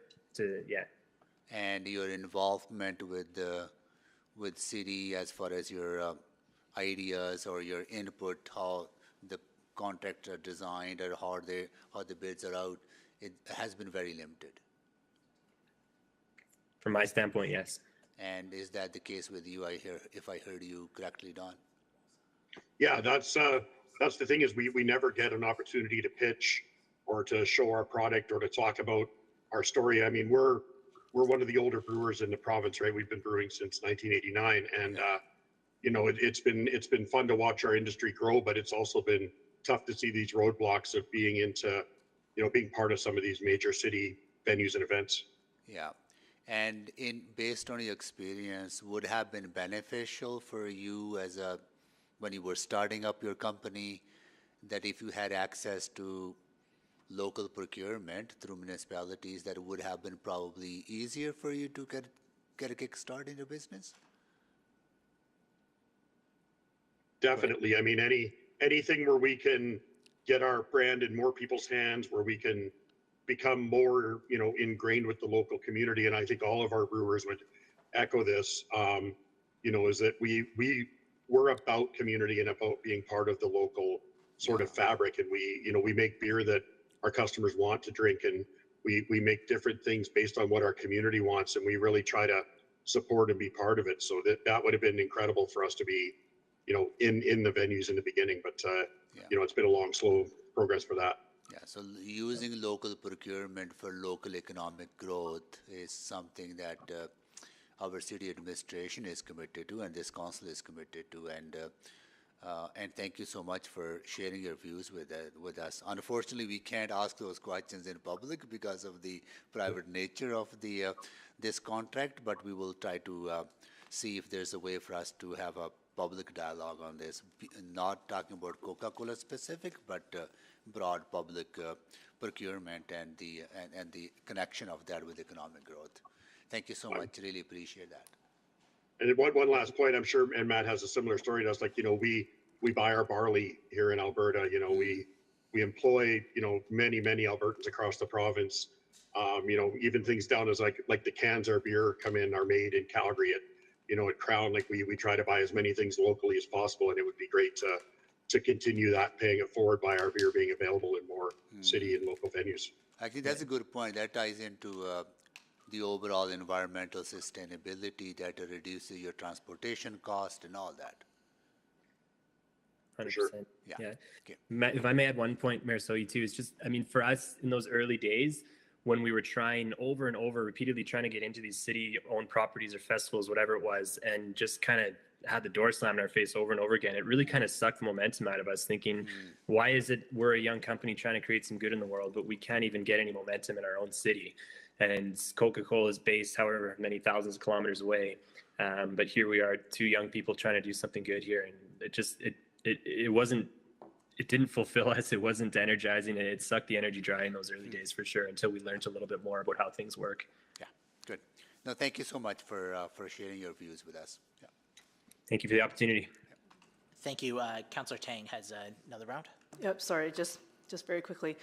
And your involvement with city as far as your ideas or your input, how the contracts are designed or how the bids are out, it has been very limited. From my standpoint, yes. And is that the case with you? If I heard you correctly, Don? Yeah, that's the thing is we never get an opportunity to pitch or to show our product or to talk about our story. I mean, we're one of the older brewers in the province, right? We've been brewing since 1989, and it's been fun to watch our industry grow, but it's also been tough to see these roadblocks of being part of some of these major city venues and events. Yeah, and based on your experience, would it have been beneficial for you when you were starting up your company, that if you had access to local procurement through municipalities, that it would have been probably easier for you to get a kickstart in your business? Definitely. I mean, anything where we can get our brand in more people's hands, where we can become more, ingrained with the local community. And I think all of our brewers would echo this, is that we're about community and about being part of the local sort of fabric. And we make beer that our customers want to drink, and we make different things based on what our community wants. And we really try to support and be part of it. So that would have been incredible for us to be, in the venues in the beginning, but it's been a long, slow progress for that. Yeah, so using local procurement for local economic growth is something that our city administration is committed to, and this council is committed to, and thank you so much for sharing your views with us. Unfortunately, we can't ask those questions in public because of the private nature of this contract, but we will try to see if there's a way for us to have a public dialogue on this, not talking about Coca-Cola specific, but broad public procurement and the connection of that with economic growth. Thank you so much. Really appreciate that. And one last point, I'm sure, and Matt has a similar story to us. Like, we buy our barley here in Alberta. We employ many Albertans across the province. Even things down as like the cans our beer come in are made in Calgary at Crown. Like we try to buy as many things locally as possible, and it would be great to continue that, paying it forward by our beer being available in more city and local venues. Actually, that's a good point. That ties into the overall environmental sustainability that reduces your transportation cost and all that. 100%. Sure. Yeah. Okay. If I may add one point, Mayor Soyi, too, it's just, I mean, for us in those early days, when we were trying over and over, repeatedly trying to get into these city-owned properties or festivals, whatever it was, and just kind of had the door slammed in our face over and over again, it really kind of sucked the momentum out of us, thinking, why is it we're a young company trying to create some good in the world, but we can't even get any momentum in our own city? And Coca-Cola is based however many thousands of kilometers away, but here we are, two young people trying to do something good here, and it didn't fulfill us. It wasn't energizing. It sucked the energy dry in those early days for sure, until we learned a little bit more about how things work. Yeah, good. No, thank you so much for sharing your views with us. Yeah. Thank you for the opportunity. Thank you. Councillor Tang has another round. Yep, sorry, just very quickly.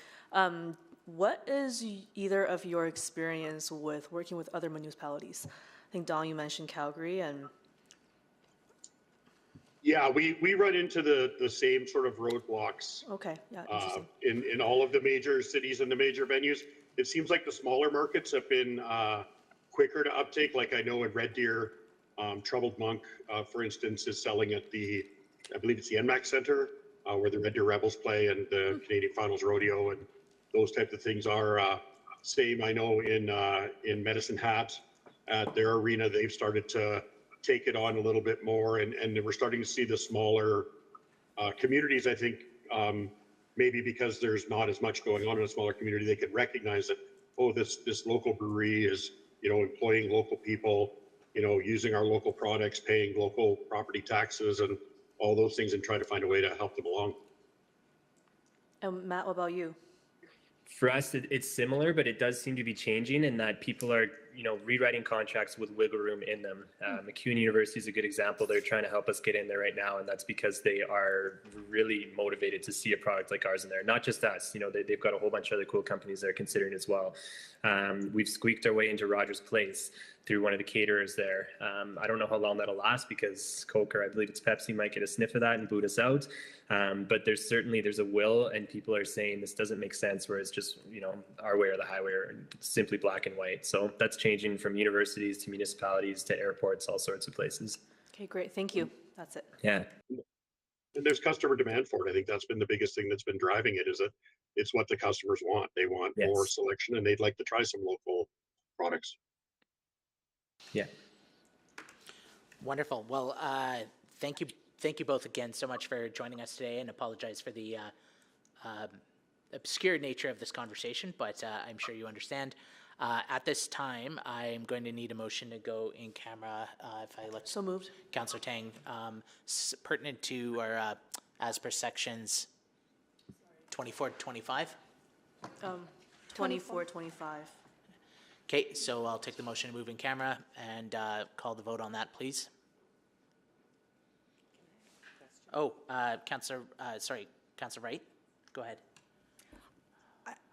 What is either of your experience with working with other municipalities? I think, Don, you mentioned Calgary, and yeah, we run into the same sort of roadblocks. Okay, yeah, in all of the major cities and the major venues. It seems like the smaller markets have been quicker to uptake. Like I know in Red Deer, Troubled Monk, for instance, is selling at I believe it's the NMAX Center, where the Red Deer Rebels play, and the Canadian Finals Rodeo and those types of things are. Same, I know in Medicine Hat at their arena, they've started to take it on a little bit more, and we're starting to see the smaller communities. I think maybe because there's not as much going on in a smaller community, they can recognize that, oh, this local brewery is employing local people, using our local products, paying local property taxes, and all those things, and try to find a way to help them along. And Matt, what about you? For us, it's similar, but it does seem to be changing in that people are, rewriting contracts with wiggle room in them. MacEwan University is a good example. They're trying to help us get in there right now, and that's because they are really motivated to see a product like ours in there. Not just us, they've got a whole bunch of other cool companies they're considering as well. We've squeaked our way into Rogers Place through one of the caterers there. I don't know how long that'll last, because Coke, or I believe it's Pepsi, might get a sniff of that and boot us out. But there's a will, and people are saying this doesn't make sense, where it's just, our way or the highway, or simply black and white. So that's changing from universities to municipalities to airports, all sorts of places. Okay, great. Thank you. That's it. Yeah. And there's customer demand for it. I think that's been the biggest thing that's been driving it, is that it's what the customers want. They want more selection, and they'd like to try some local products. Yeah. Wonderful. Well, thank you both again so much for joining us today, and apologize for the obscure nature of this conversation, but I'm sure you understand. At this time, I'm going to need a motion to go in camera. If I look, so moved. Councillor Tang, pertinent to, or as per sections 24 to 25. 24, 25. Okay, so I'll take the motion to move in camera and call the vote on that, please. Oh, Councillor Wright, go ahead.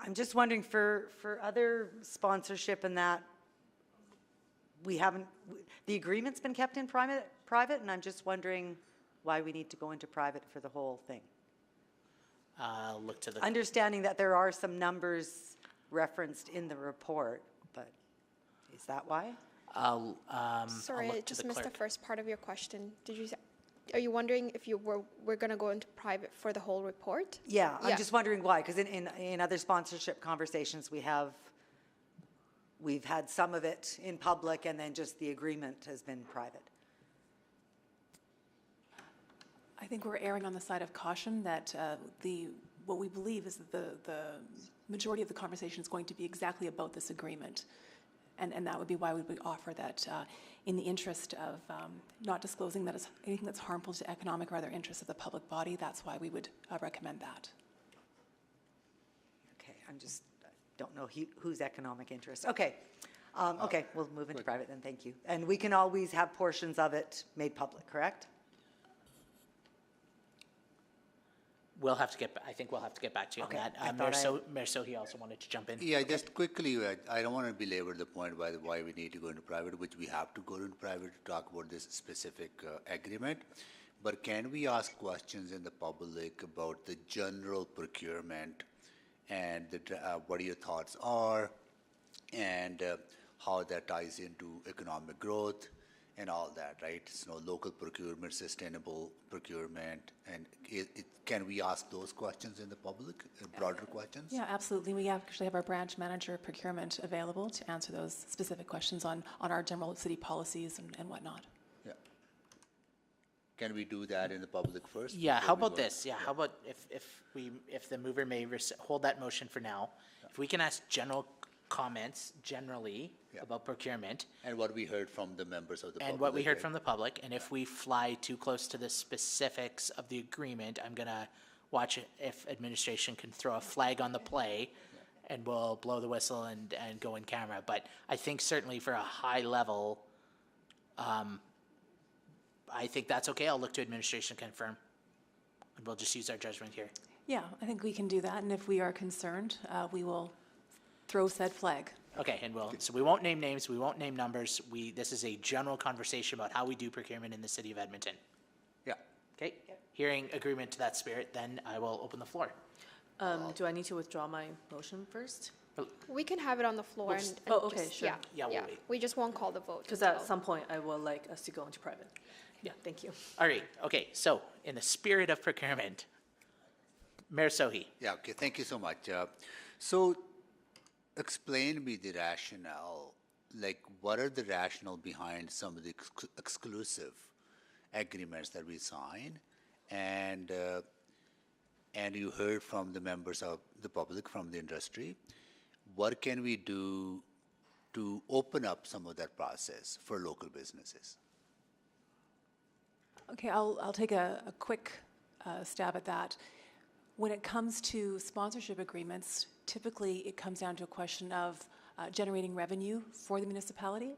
I'm just wondering, for other sponsorship and that, the agreement's been kept in private, and I'm just wondering why we need to go into private for the whole thing. Look to the... Understanding that there are some numbers referenced in the report, but is that why? Sorry, I just missed the first part of your question. Are you wondering if we're going to go into private for the whole report? Yeah, I'm just wondering why, because in other sponsorship conversations we've had some of it in public, and then just the agreement has been private. I think we're erring on the side of caution that what we believe is that the majority of the conversation is going to be exactly about this agreement. And that would be why we would offer that in the interest of not disclosing that it's anything that's harmful to economic or other interests of the public body. That's why we would recommend that. Okay, I don't know whose economic interest. Okay, okay, we'll move into private then, thank you. And we can always have portions of it made public, correct? I think we'll have to get back to you Okay, on I that. thought Mayor Sohi also wanted to jump in. Yeah, just quickly, I don't want to belabor the point by why we need to go into private, which we have to go into private to talk about this specific agreement. But can we ask questions in the public about the general procurement and what your thoughts are, and how that ties into economic growth and all that, right? So local procurement, sustainable procurement, and can we ask those questions in the public, broader questions? Yeah, absolutely. We actually have our branch manager procurement available to answer those specific questions on our general city policies and whatnot. Yeah. Can we do that in the public first? Yeah, how about this? Yeah, how about if the mover may hold that motion for now, if we can ask general comments generally about procurement. And what we heard from the members of the public. And what we heard from the public, and if we fly too close to the specifics of the agreement, I'm gonna watch if administration can throw a flag on the play, and we'll blow the whistle and go in camera. But I think certainly for a high level, I think that's okay. I'll look to administration to confirm, and we'll just use our judgment here. Yeah, I think we can do that, and if we are concerned, we will throw said flag. Okay, and so we won't name names, we won't name numbers. This is a general conversation about how we do procurement in the city of Edmonton. Yeah. Okay, hearing agreement to that spirit, then I will open the floor. Do I need to withdraw my motion first? We can have it on the floor and okay, just, sure. Yeah, we'll wait. we just won't call the vote. Because at some point, I will like us to go into private. Yeah. Thank you. All right, okay, so in the spirit of procurement, Mayor Sohi. Yeah, okay, thank you so much. So explain me the rationale, like what are the rationale behind some of the exclusive agreements that we sign, and you heard from the members of the public, from the industry. What can we do to open up some of that process for local businesses? Okay, I'll take a quick stab at that. When it comes to sponsorship agreements, typically it comes down to a question of generating revenue for the municipality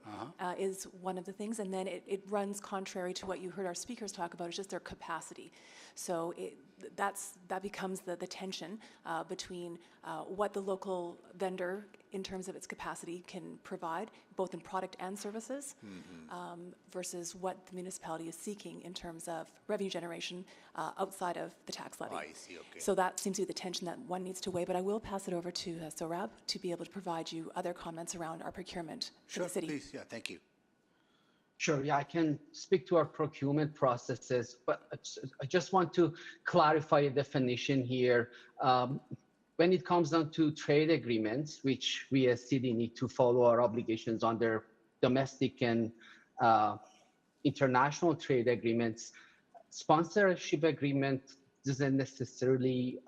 is one of the things, and then it runs contrary to what you heard our speakers talk about, it's just their capacity. So that becomes the tension between what the local vendor, in terms of its capacity, can provide, both in product and services, versus what the municipality is seeking in terms of revenue generation outside of the tax levy. I see, okay. So that seems to be the tension that one needs to weigh, but I will pass it over to Sohrab to be able to provide you other comments around our procurement for the city. Please, yeah, thank you. Sure, yeah, I can speak to our procurement processes, but I just want to clarify a definition here. When it comes down to trade agreements, which we as city need to follow our obligations under domestic and international trade agreements, sponsorship agreement doesn't necessarily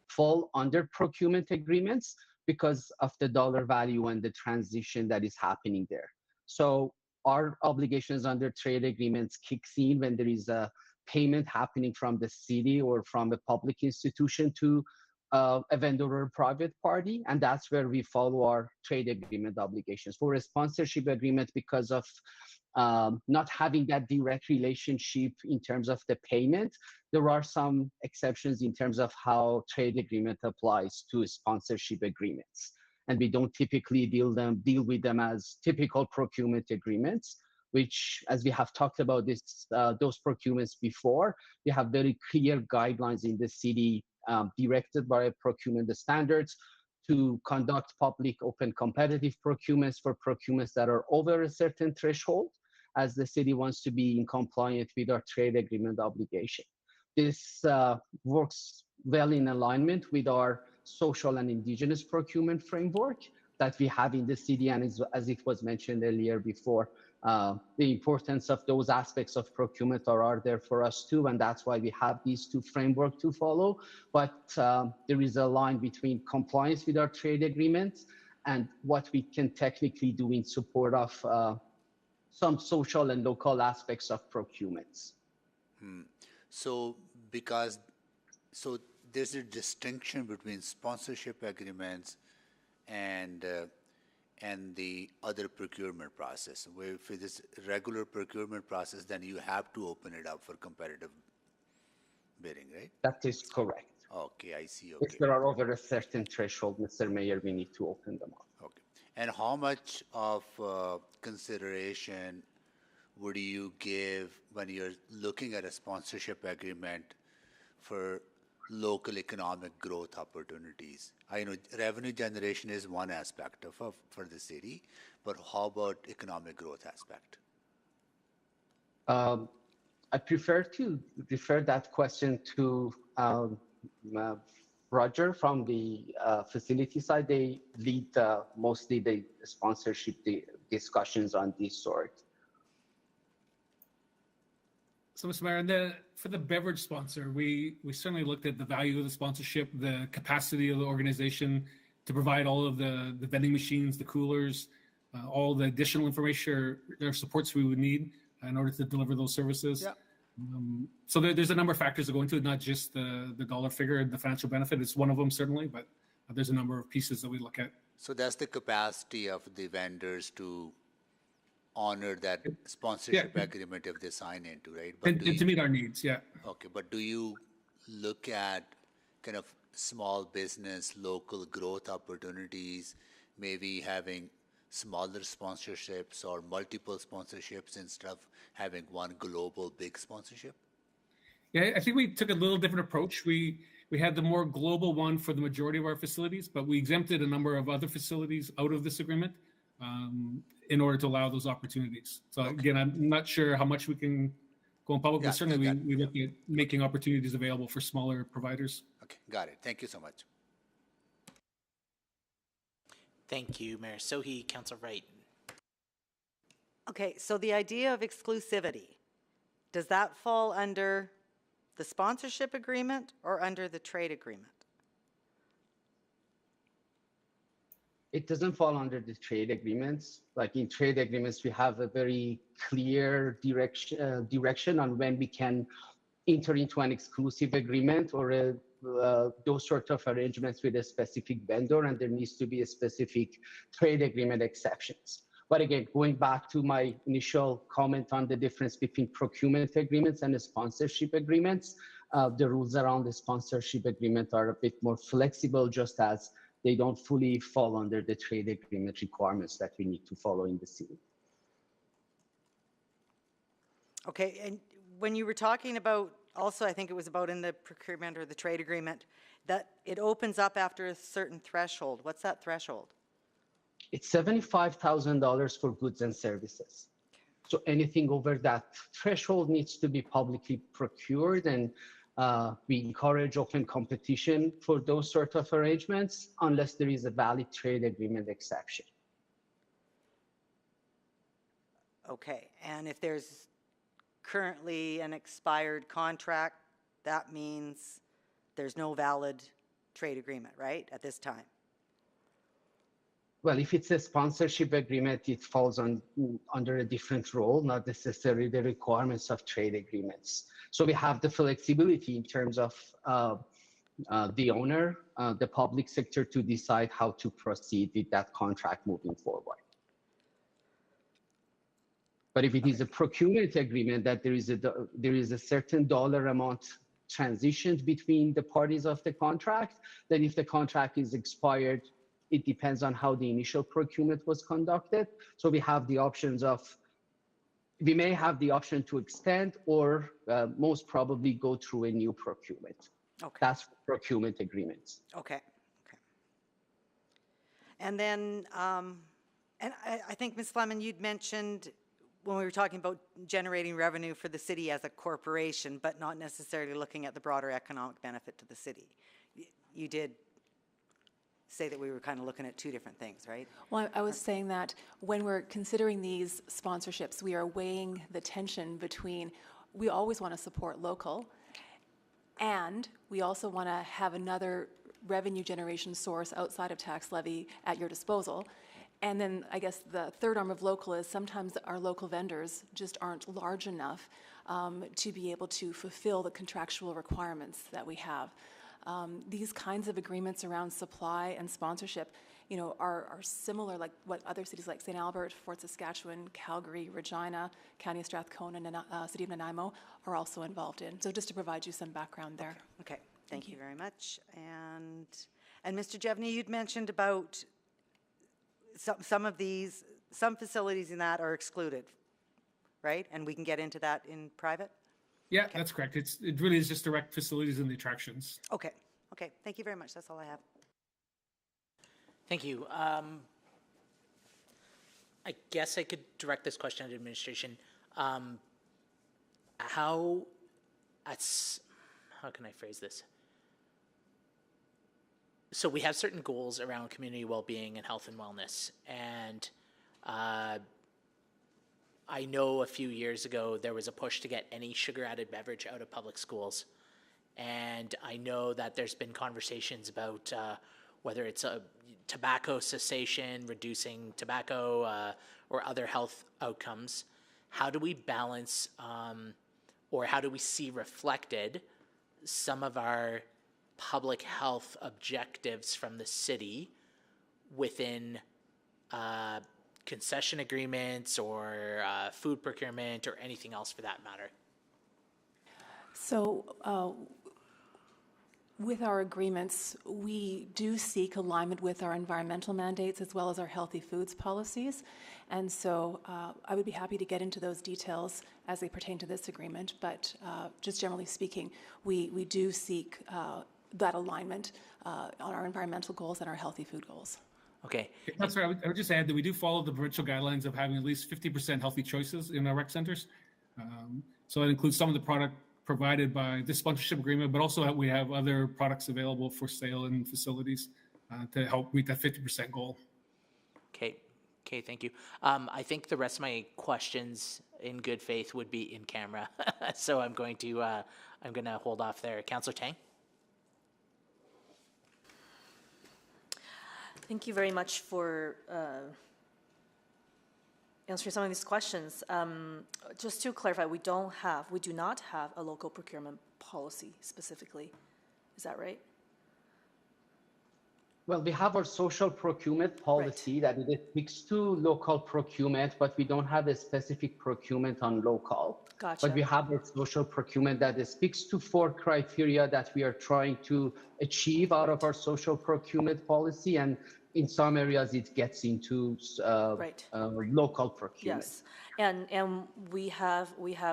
fall under procurement agreements because of the dollar value and the transition that is happening there. So our obligations under trade agreements kicks in when there is a payment happening from the city or from a public institution to a vendor or a private party, and that's where we follow our trade agreement obligations. For a sponsorship agreement, because of not having that direct relationship in terms of the payment, there are some exceptions in terms of how trade agreement applies to sponsorship agreements. And we don't typically deal with them as typical procurement agreements, which, as we have talked about those procurements before, we have very clear guidelines in the city directed by procurement standards to conduct public open competitive procurements for procurements that are over a certain threshold, as the city wants to be in compliance with our trade agreement obligation. This works well in alignment with our social and indigenous procurement framework that we have in the city, and as it was mentioned earlier before, the importance of those aspects of procurement are there for us too, and that's why we have these two frameworks to follow. But there is a line between compliance with our trade agreements and what we can technically do in support of some social and local aspects of procurements. So there's a distinction between sponsorship agreements and the other procurement process. Where if it is regular procurement process, then you have to open it up for competitive bidding, right? That is correct. Okay, I see. If Okay. there are over a certain threshold, Mr. Mayor, we need to open them up. Okay. And how much of consideration would you give when you're looking at a sponsorship agreement for local economic growth opportunities? I know revenue generation is one aspect of for the city, but how about economic growth aspect? I prefer to refer that question to Roger from the facility side. They lead mostly the sponsorship discussions on this sort. So, Mr. Mayor, for the beverage sponsor, we certainly looked at the value of the sponsorship, the capacity of the organization to provide all of the vending machines, the coolers, all the additional information or supports we would need in order to deliver those services. Yeah. So there's a number of factors that go into it, not just the dollar figure and the financial benefit. It's one of them, certainly, but there's a number of pieces that we look at. So that's the capacity of the vendors to honor that sponsorship agreement if they sign into, right? But and to meet our needs, yeah. Okay, but do you look at kind of small business, local growth opportunities, maybe having smaller sponsorships or multiple sponsorships instead of having one global big sponsorship? Yeah, I think we took a little different approach. We had the more global one for the majority of our facilities, but we exempted a number of other facilities out of this agreement in order to allow those opportunities. So again, I'm not sure how much we can go in public, but certainly we look at making opportunities available for smaller providers. Okay, got it. Thank you so much. Thank you, Mayor Sohi. Councilor Wright. Okay, so the idea of exclusivity, does that fall under the sponsorship agreement or under the trade agreement? It doesn't fall under the trade agreements. Like in trade agreements, we have a very clear direction on when we can enter into an exclusive agreement or those sort of arrangements with a specific vendor, and there needs to be a specific trade agreement exceptions. But again, going back to my initial comment on the difference between procurement agreements and the sponsorship agreements, the rules around the sponsorship agreement are a bit more flexible, just as they don't fully fall under the trade agreement requirements that we need to follow in the city. Okay, and when you were talking about, also I think it was about in the procurement or the trade agreement, that it opens up after a certain threshold. What's that threshold? It's $75,000 for goods and services. So anything over that threshold needs to be publicly procured, and we encourage open competition for those sort of arrangements unless there is a valid trade agreement exception. Okay, and if there's currently an expired contract, that means there's no valid trade agreement, right, at this time? Well, if it's a sponsorship agreement, it falls under a different role, not necessarily the requirements of trade agreements. So we have the flexibility in terms of the owner, the public sector, to decide how to proceed with that contract moving forward. But if it is a procurement agreement that there is a certain dollar amount transitioned between the parties of the contract, then if the contract is expired, it depends on how the initial procurement was conducted. So we have the options of, we may have the option to extend or most probably go through a new procurement. Okay. That's procurement agreements. Okay. Okay. And then, and I think, Ms. Fleming, you'd mentioned when we were talking about generating revenue for the city as a corporation, but not necessarily looking at the broader economic benefit to the city. You did say that we were kind of looking at two different things, right? Well, I was saying that when we're considering these sponsorships, we are weighing the tension between, we always want to support local, and we also want to have another revenue generation source outside of tax levy at your disposal. And then I guess the third arm of local is sometimes our local vendors just aren't large enough to be able to fulfill the contractual requirements that we have. These kinds of agreements around supply and sponsorship, are similar, like what other cities like St. Albert, Fort Saskatchewan, Calgary, Regina, County of Strathcona, and City of Nanaimo are also involved in. So just to provide you some background there. Okay. Thank you very much. And Mr. Jevney, you'd mentioned about some facilities in that are excluded, right? And we can get into that in private? Yeah, that's correct. It really is just direct facilities and the attractions. Okay. Okay. Thank you very much. That's all I have. Thank you. I guess I could direct this question to administration. How can I phrase this? So we have certain goals around community well-being and health and wellness, and I know a few years ago there was a push to get any sugar-added beverage out of public schools, and I know that there's been conversations about whether it's a tobacco cessation, reducing tobacco, or other health outcomes. How do we balance, or how do we see reflected some of our public health objectives from the city within concession agreements or food procurement or anything else for that matter? So with our agreements, we do seek alignment with our environmental mandates as well as our healthy foods policies. And so I would be happy to get into those details as they pertain to this agreement. But just generally speaking, we do seek that alignment on our environmental goals and our healthy food goals. Okay. That's right. I would just add that we do follow the provincial guidelines of having at least 50% healthy choices in our rec centers. So that includes some of the product provided by this sponsorship agreement, but also we have other products available for sale in facilities to help meet that 50% goal. Okay, thank you. I think the rest of my questions in good faith would be in camera. So I'm going to hold off there. Councillor Tang? Thank you very much for answering some of these questions. Just to clarify, we do not have a local procurement policy specifically. Is that right? Well, we have our social procurement policy that it speaks to local procurement, but we don't have a specific procurement on local. Gotcha. But we have our social procurement that speaks to 4 criteria that we are trying to achieve out of our social procurement policy. And in some areas, it gets into local procurement. Yes, and we have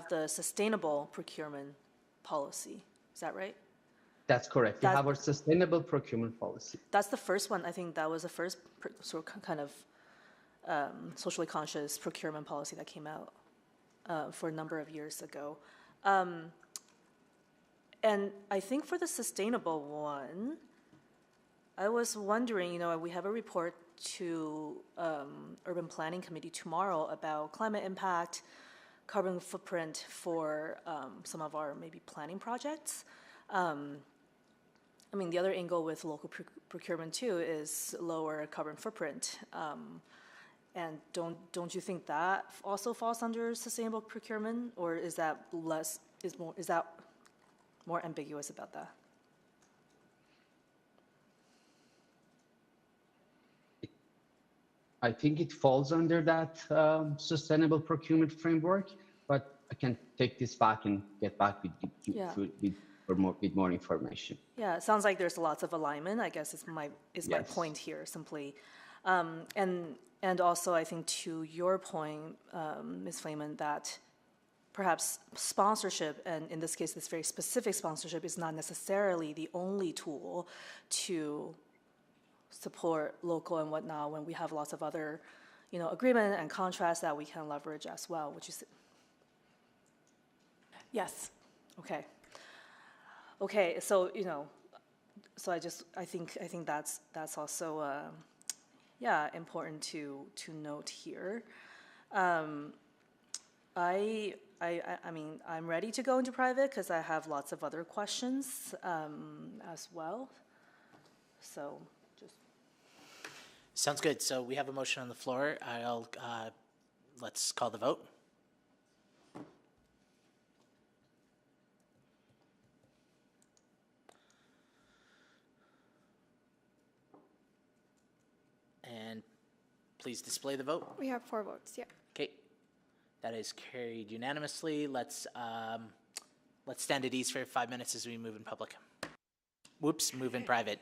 the sustainable procurement policy. Is that right? That's correct. We have our sustainable procurement policy. That's the first one. I think that was the first sort of kind of socially conscious procurement policy that came out for a number of years ago. And I think for the sustainable one, I was wondering, we have a report to Urban Planning Committee tomorrow about climate impact, carbon footprint for some of our maybe planning projects. I mean, the other angle with local procurement too is lower carbon footprint. And don't you think that also falls under sustainable procurement, or is that more ambiguous about that? I think it falls under that sustainable procurement framework, but I can take this back and get back with more information. Yeah, it sounds like there's lots of alignment, I guess is my point here simply. And also I think to your point, Ms. Flayman, that perhaps sponsorship, and in this case, this very specific sponsorship, is not necessarily the only tool to support local and whatnot when we have lots of other, agreement and contracts that we can leverage as well, which is. Yes. Okay, so so I think that's also important to note here. I mean, I'm ready to go into private because I have lots of other questions as well. So just. Sounds good. So we have a motion on the floor. Let's call the vote. And please display the vote. We have 4 votes, yeah. Okay, that is carried unanimously. Let's stand at ease for 5 minutes as we move in public. Whoops, move in private.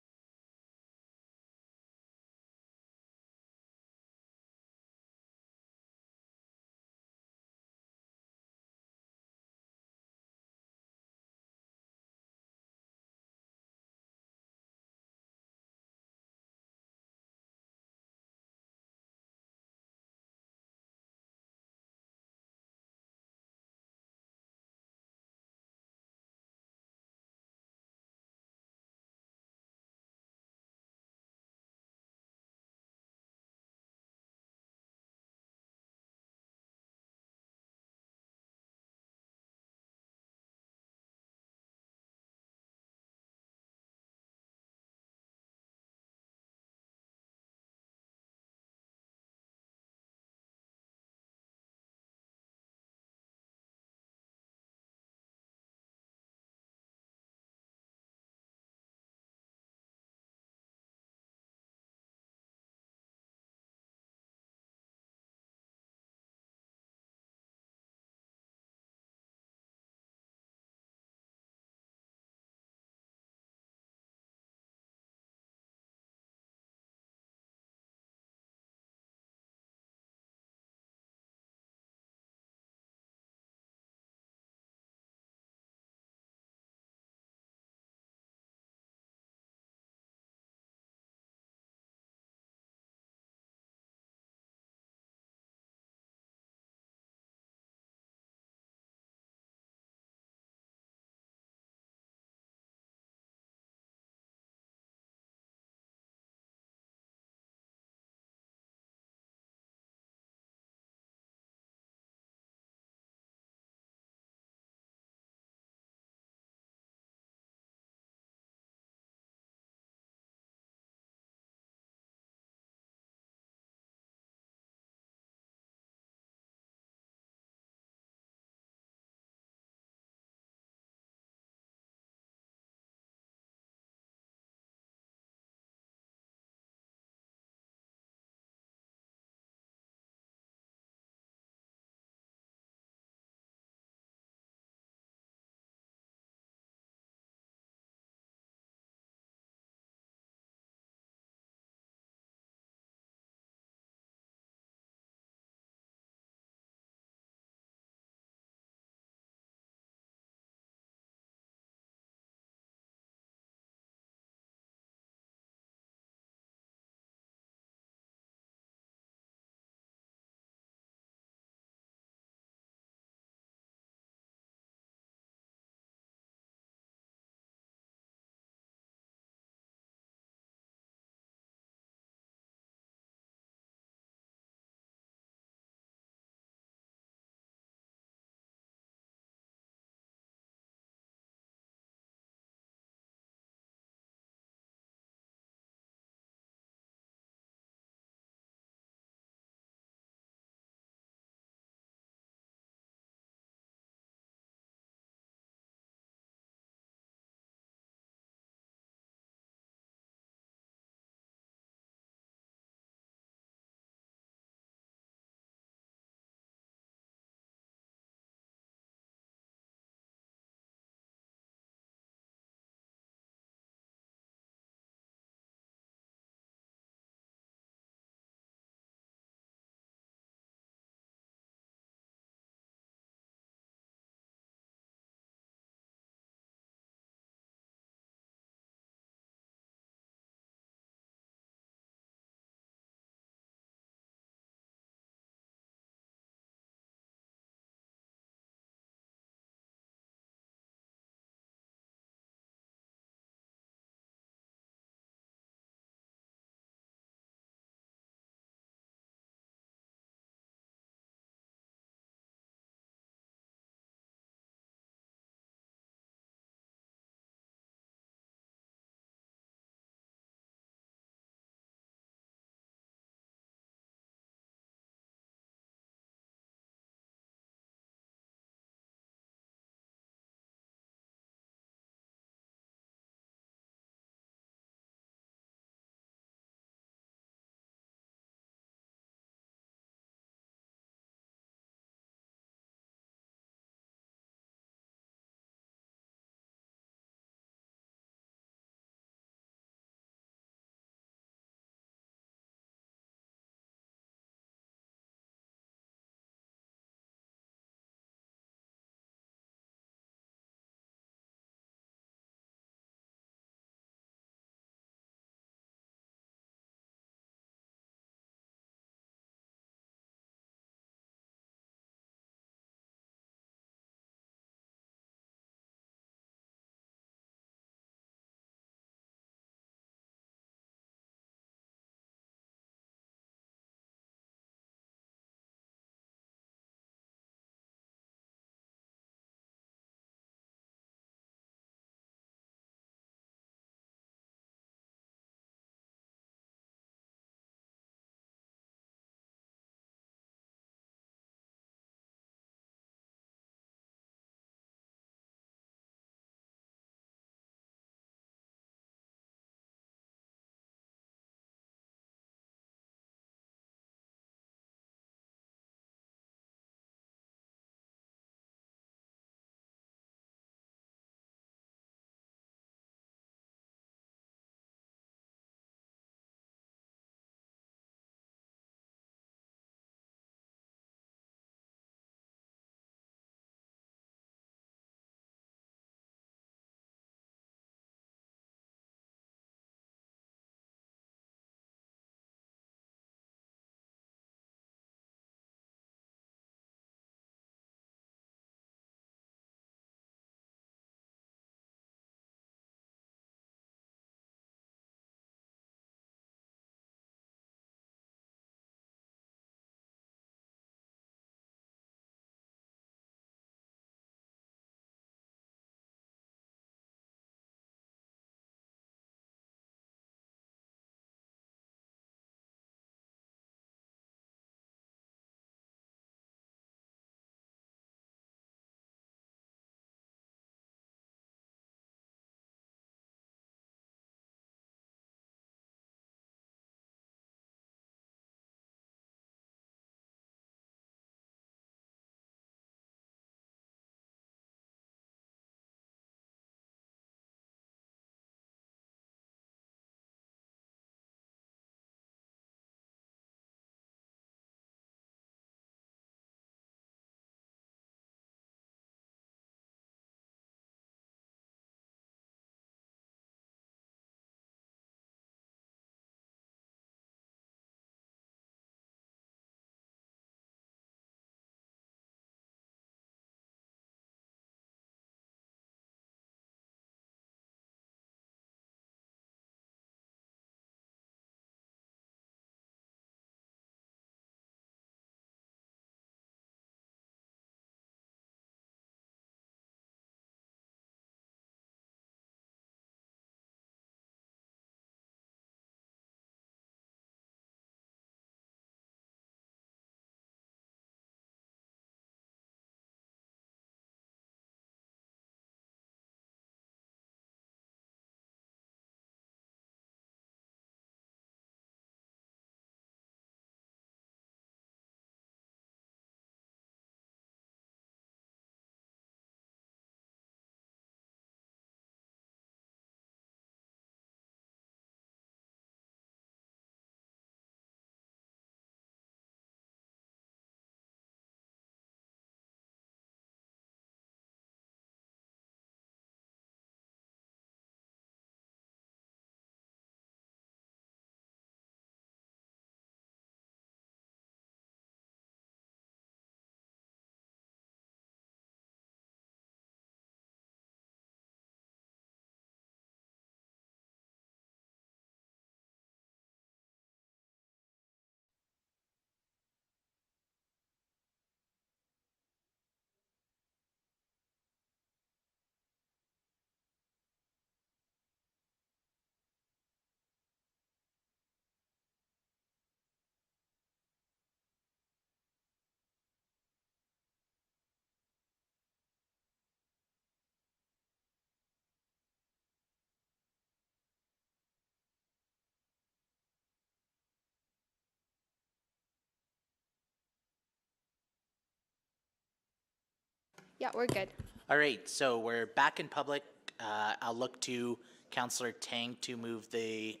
Yeah, we're good. All right, so we're back in public. I'll look to Councillor Tang to move the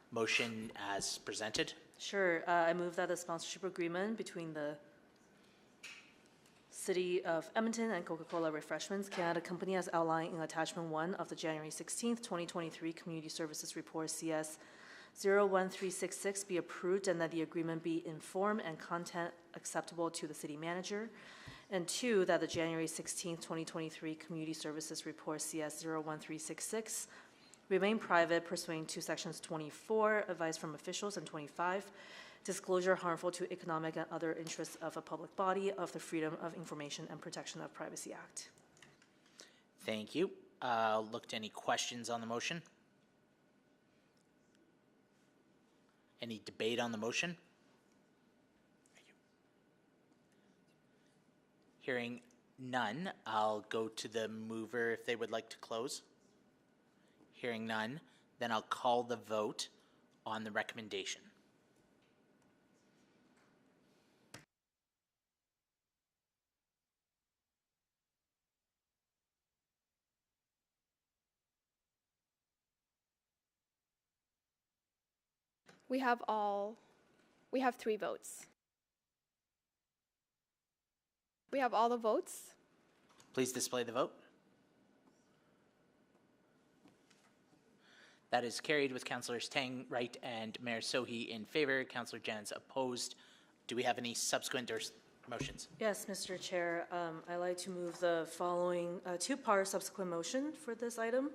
motion as presented. Sure. I move that the sponsorship agreement between the City of Edmonton and Coca-Cola Refreshments Canada Company as outlined in Attachment 1 of the January 16th, 2023 Community Services Report CS 01366 be approved and that the agreement be in form and content acceptable to the City Manager. And 2, that the January 16th, 2023 Community Services Report CS 01366 remain private pursuant to Sections 24, advice from officials, and 25, disclosure harmful to economic and other interests of a public body of the Freedom of Information and Protection of Privacy Act. Thank you. Look to any questions on the motion. Any debate on the motion? Hearing none, I'll go to the mover if they would like to close. Hearing none, then I'll call the vote on the recommendation. We have 3 votes. We have all the votes. Please display the vote. That is carried with Councillors Tang, Wright, and Mayor Sohi in favor. Councillor Jans opposed. Do we have any subsequent or motions? Yes, Mr. Chair. I'd like to move the following two-part subsequent motion for this item.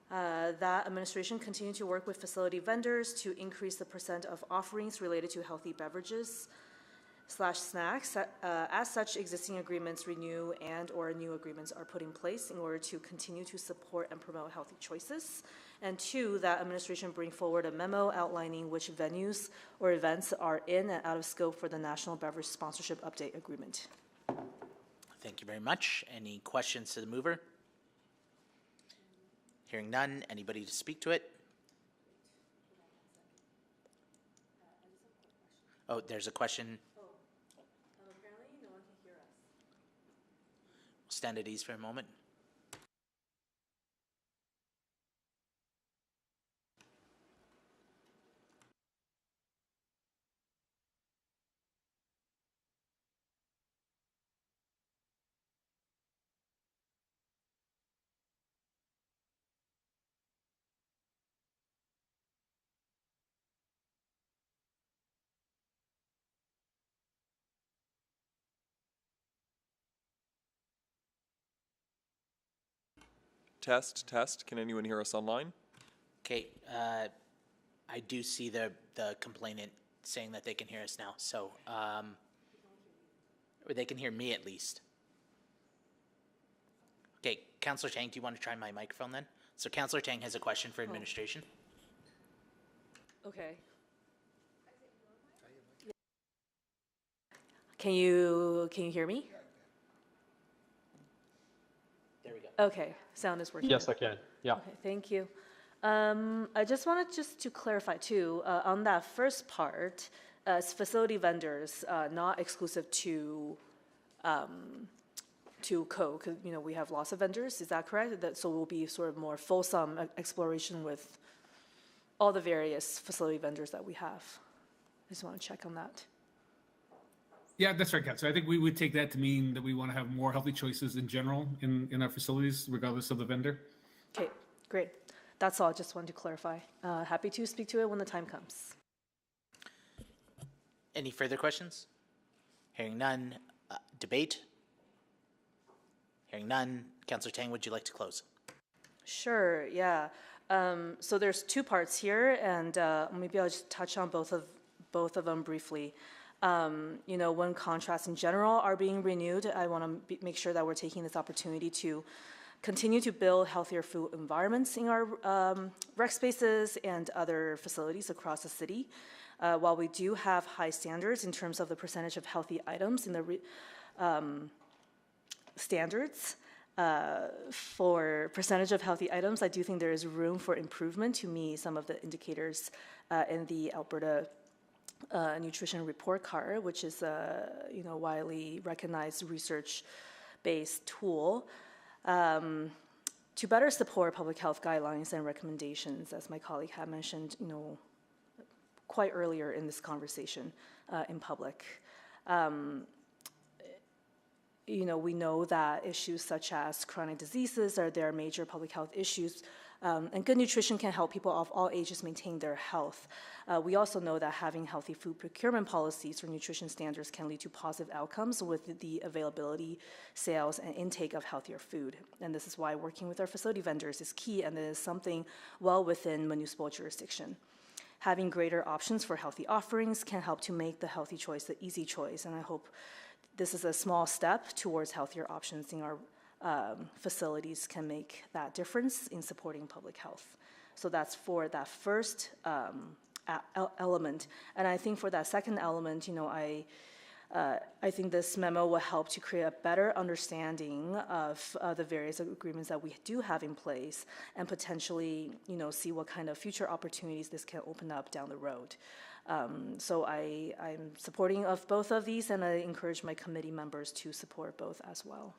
That administration continue to work with facility vendors to increase the % of offerings related to healthy beverages / snacks. As such, existing agreements renew and or new agreements are put in place in order to continue to support and promote healthy choices. And 2, that administration bring forward a memo outlining which venues or events are in and out of scope for the National Beverage Sponsorship Update Agreement. Thank you very much. Any questions to the mover? Hearing none, anybody to speak to it? Oh, there's a question. Apparently no one can hear us. We'll stand at ease for a moment. Test, test. Can anyone hear us online? Okay, I do see the complainant saying that they can hear us now, so, or they can hear me at least. Okay, Councillor Tang, do you want to try my microphone then? So Councillor Tang has a question for administration. Okay. Can you hear me? There we go. Okay, sound is working. Yes, I can. Yeah. Okay, thank you. I just wanted to clarify too, on that first part, facility vendors, not exclusive to Coke, we have lots of vendors, is that correct? So we'll be sort of more fulsome exploration with all the various facility vendors that we have. I just want to check on that. Yeah, that's right, Kat. So I think we would take that to mean that we want to have more healthy choices in general in our facilities, regardless of the vendor. Okay, great. That's all. I just wanted to clarify. Happy to speak to it when the time comes. Any further questions? Hearing none, debate? Hearing none, Councillor Tang, would you like to close? Sure, yeah. So there's 2 parts here, and maybe I'll just touch on both of them briefly. When contracts in general are being renewed, I want to make sure that we're taking this opportunity to continue to build healthier food environments in our rec spaces and other facilities across the city. While we do have high standards in terms of the percentage of healthy items in the standards, for percentage of healthy items, I do think there is room for improvement to meet some of the indicators in the Alberta Nutrition Report Card, which is widely recognized research based tool to better support public health guidelines and recommendations, as my colleague had mentioned, quite earlier in this conversation in public. We know that issues such as chronic diseases are major public health issues, and good nutrition can help people of all ages maintain their health. We also know that having healthy food procurement policies or nutrition standards can lead to positive outcomes with the availability, sales, and intake of healthier food. And this is why working with our facility vendors is key, and it is something well within municipal jurisdiction. Having greater options for healthy offerings can help to make the healthy choice the easy choice, and I hope this is a small step towards healthier options in our facilities can make that difference in supporting public health. So that's for that first element. And I think for that second element, I think this memo will help to create a better understanding of the various agreements that we do have in place and potentially, see what kind of future opportunities this can open up down the road. So I'm supporting of both of these, and I encourage my committee members to support both as well.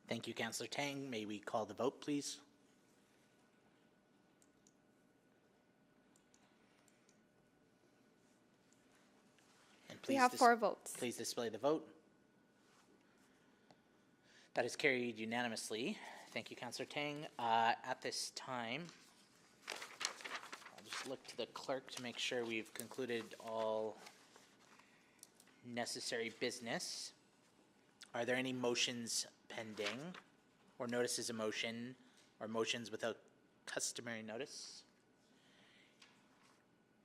Thank you, Councillor Tang. May we call the vote, please? And please We have 4 votes. Please display the vote. That is carried unanimously. Thank you, Councillor Tang. At this time, I'll just look to the clerk to make sure we've concluded all necessary business. Are there any motions pending, or notices of motion, or motions without customary notice?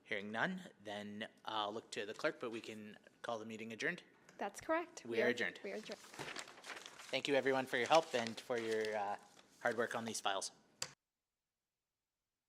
Hearing none, then I'll look to the clerk, but we can call the meeting adjourned. That's correct. We are adjourned. We are adjourned. Thank you, everyone, for your help and for your hard work on these files.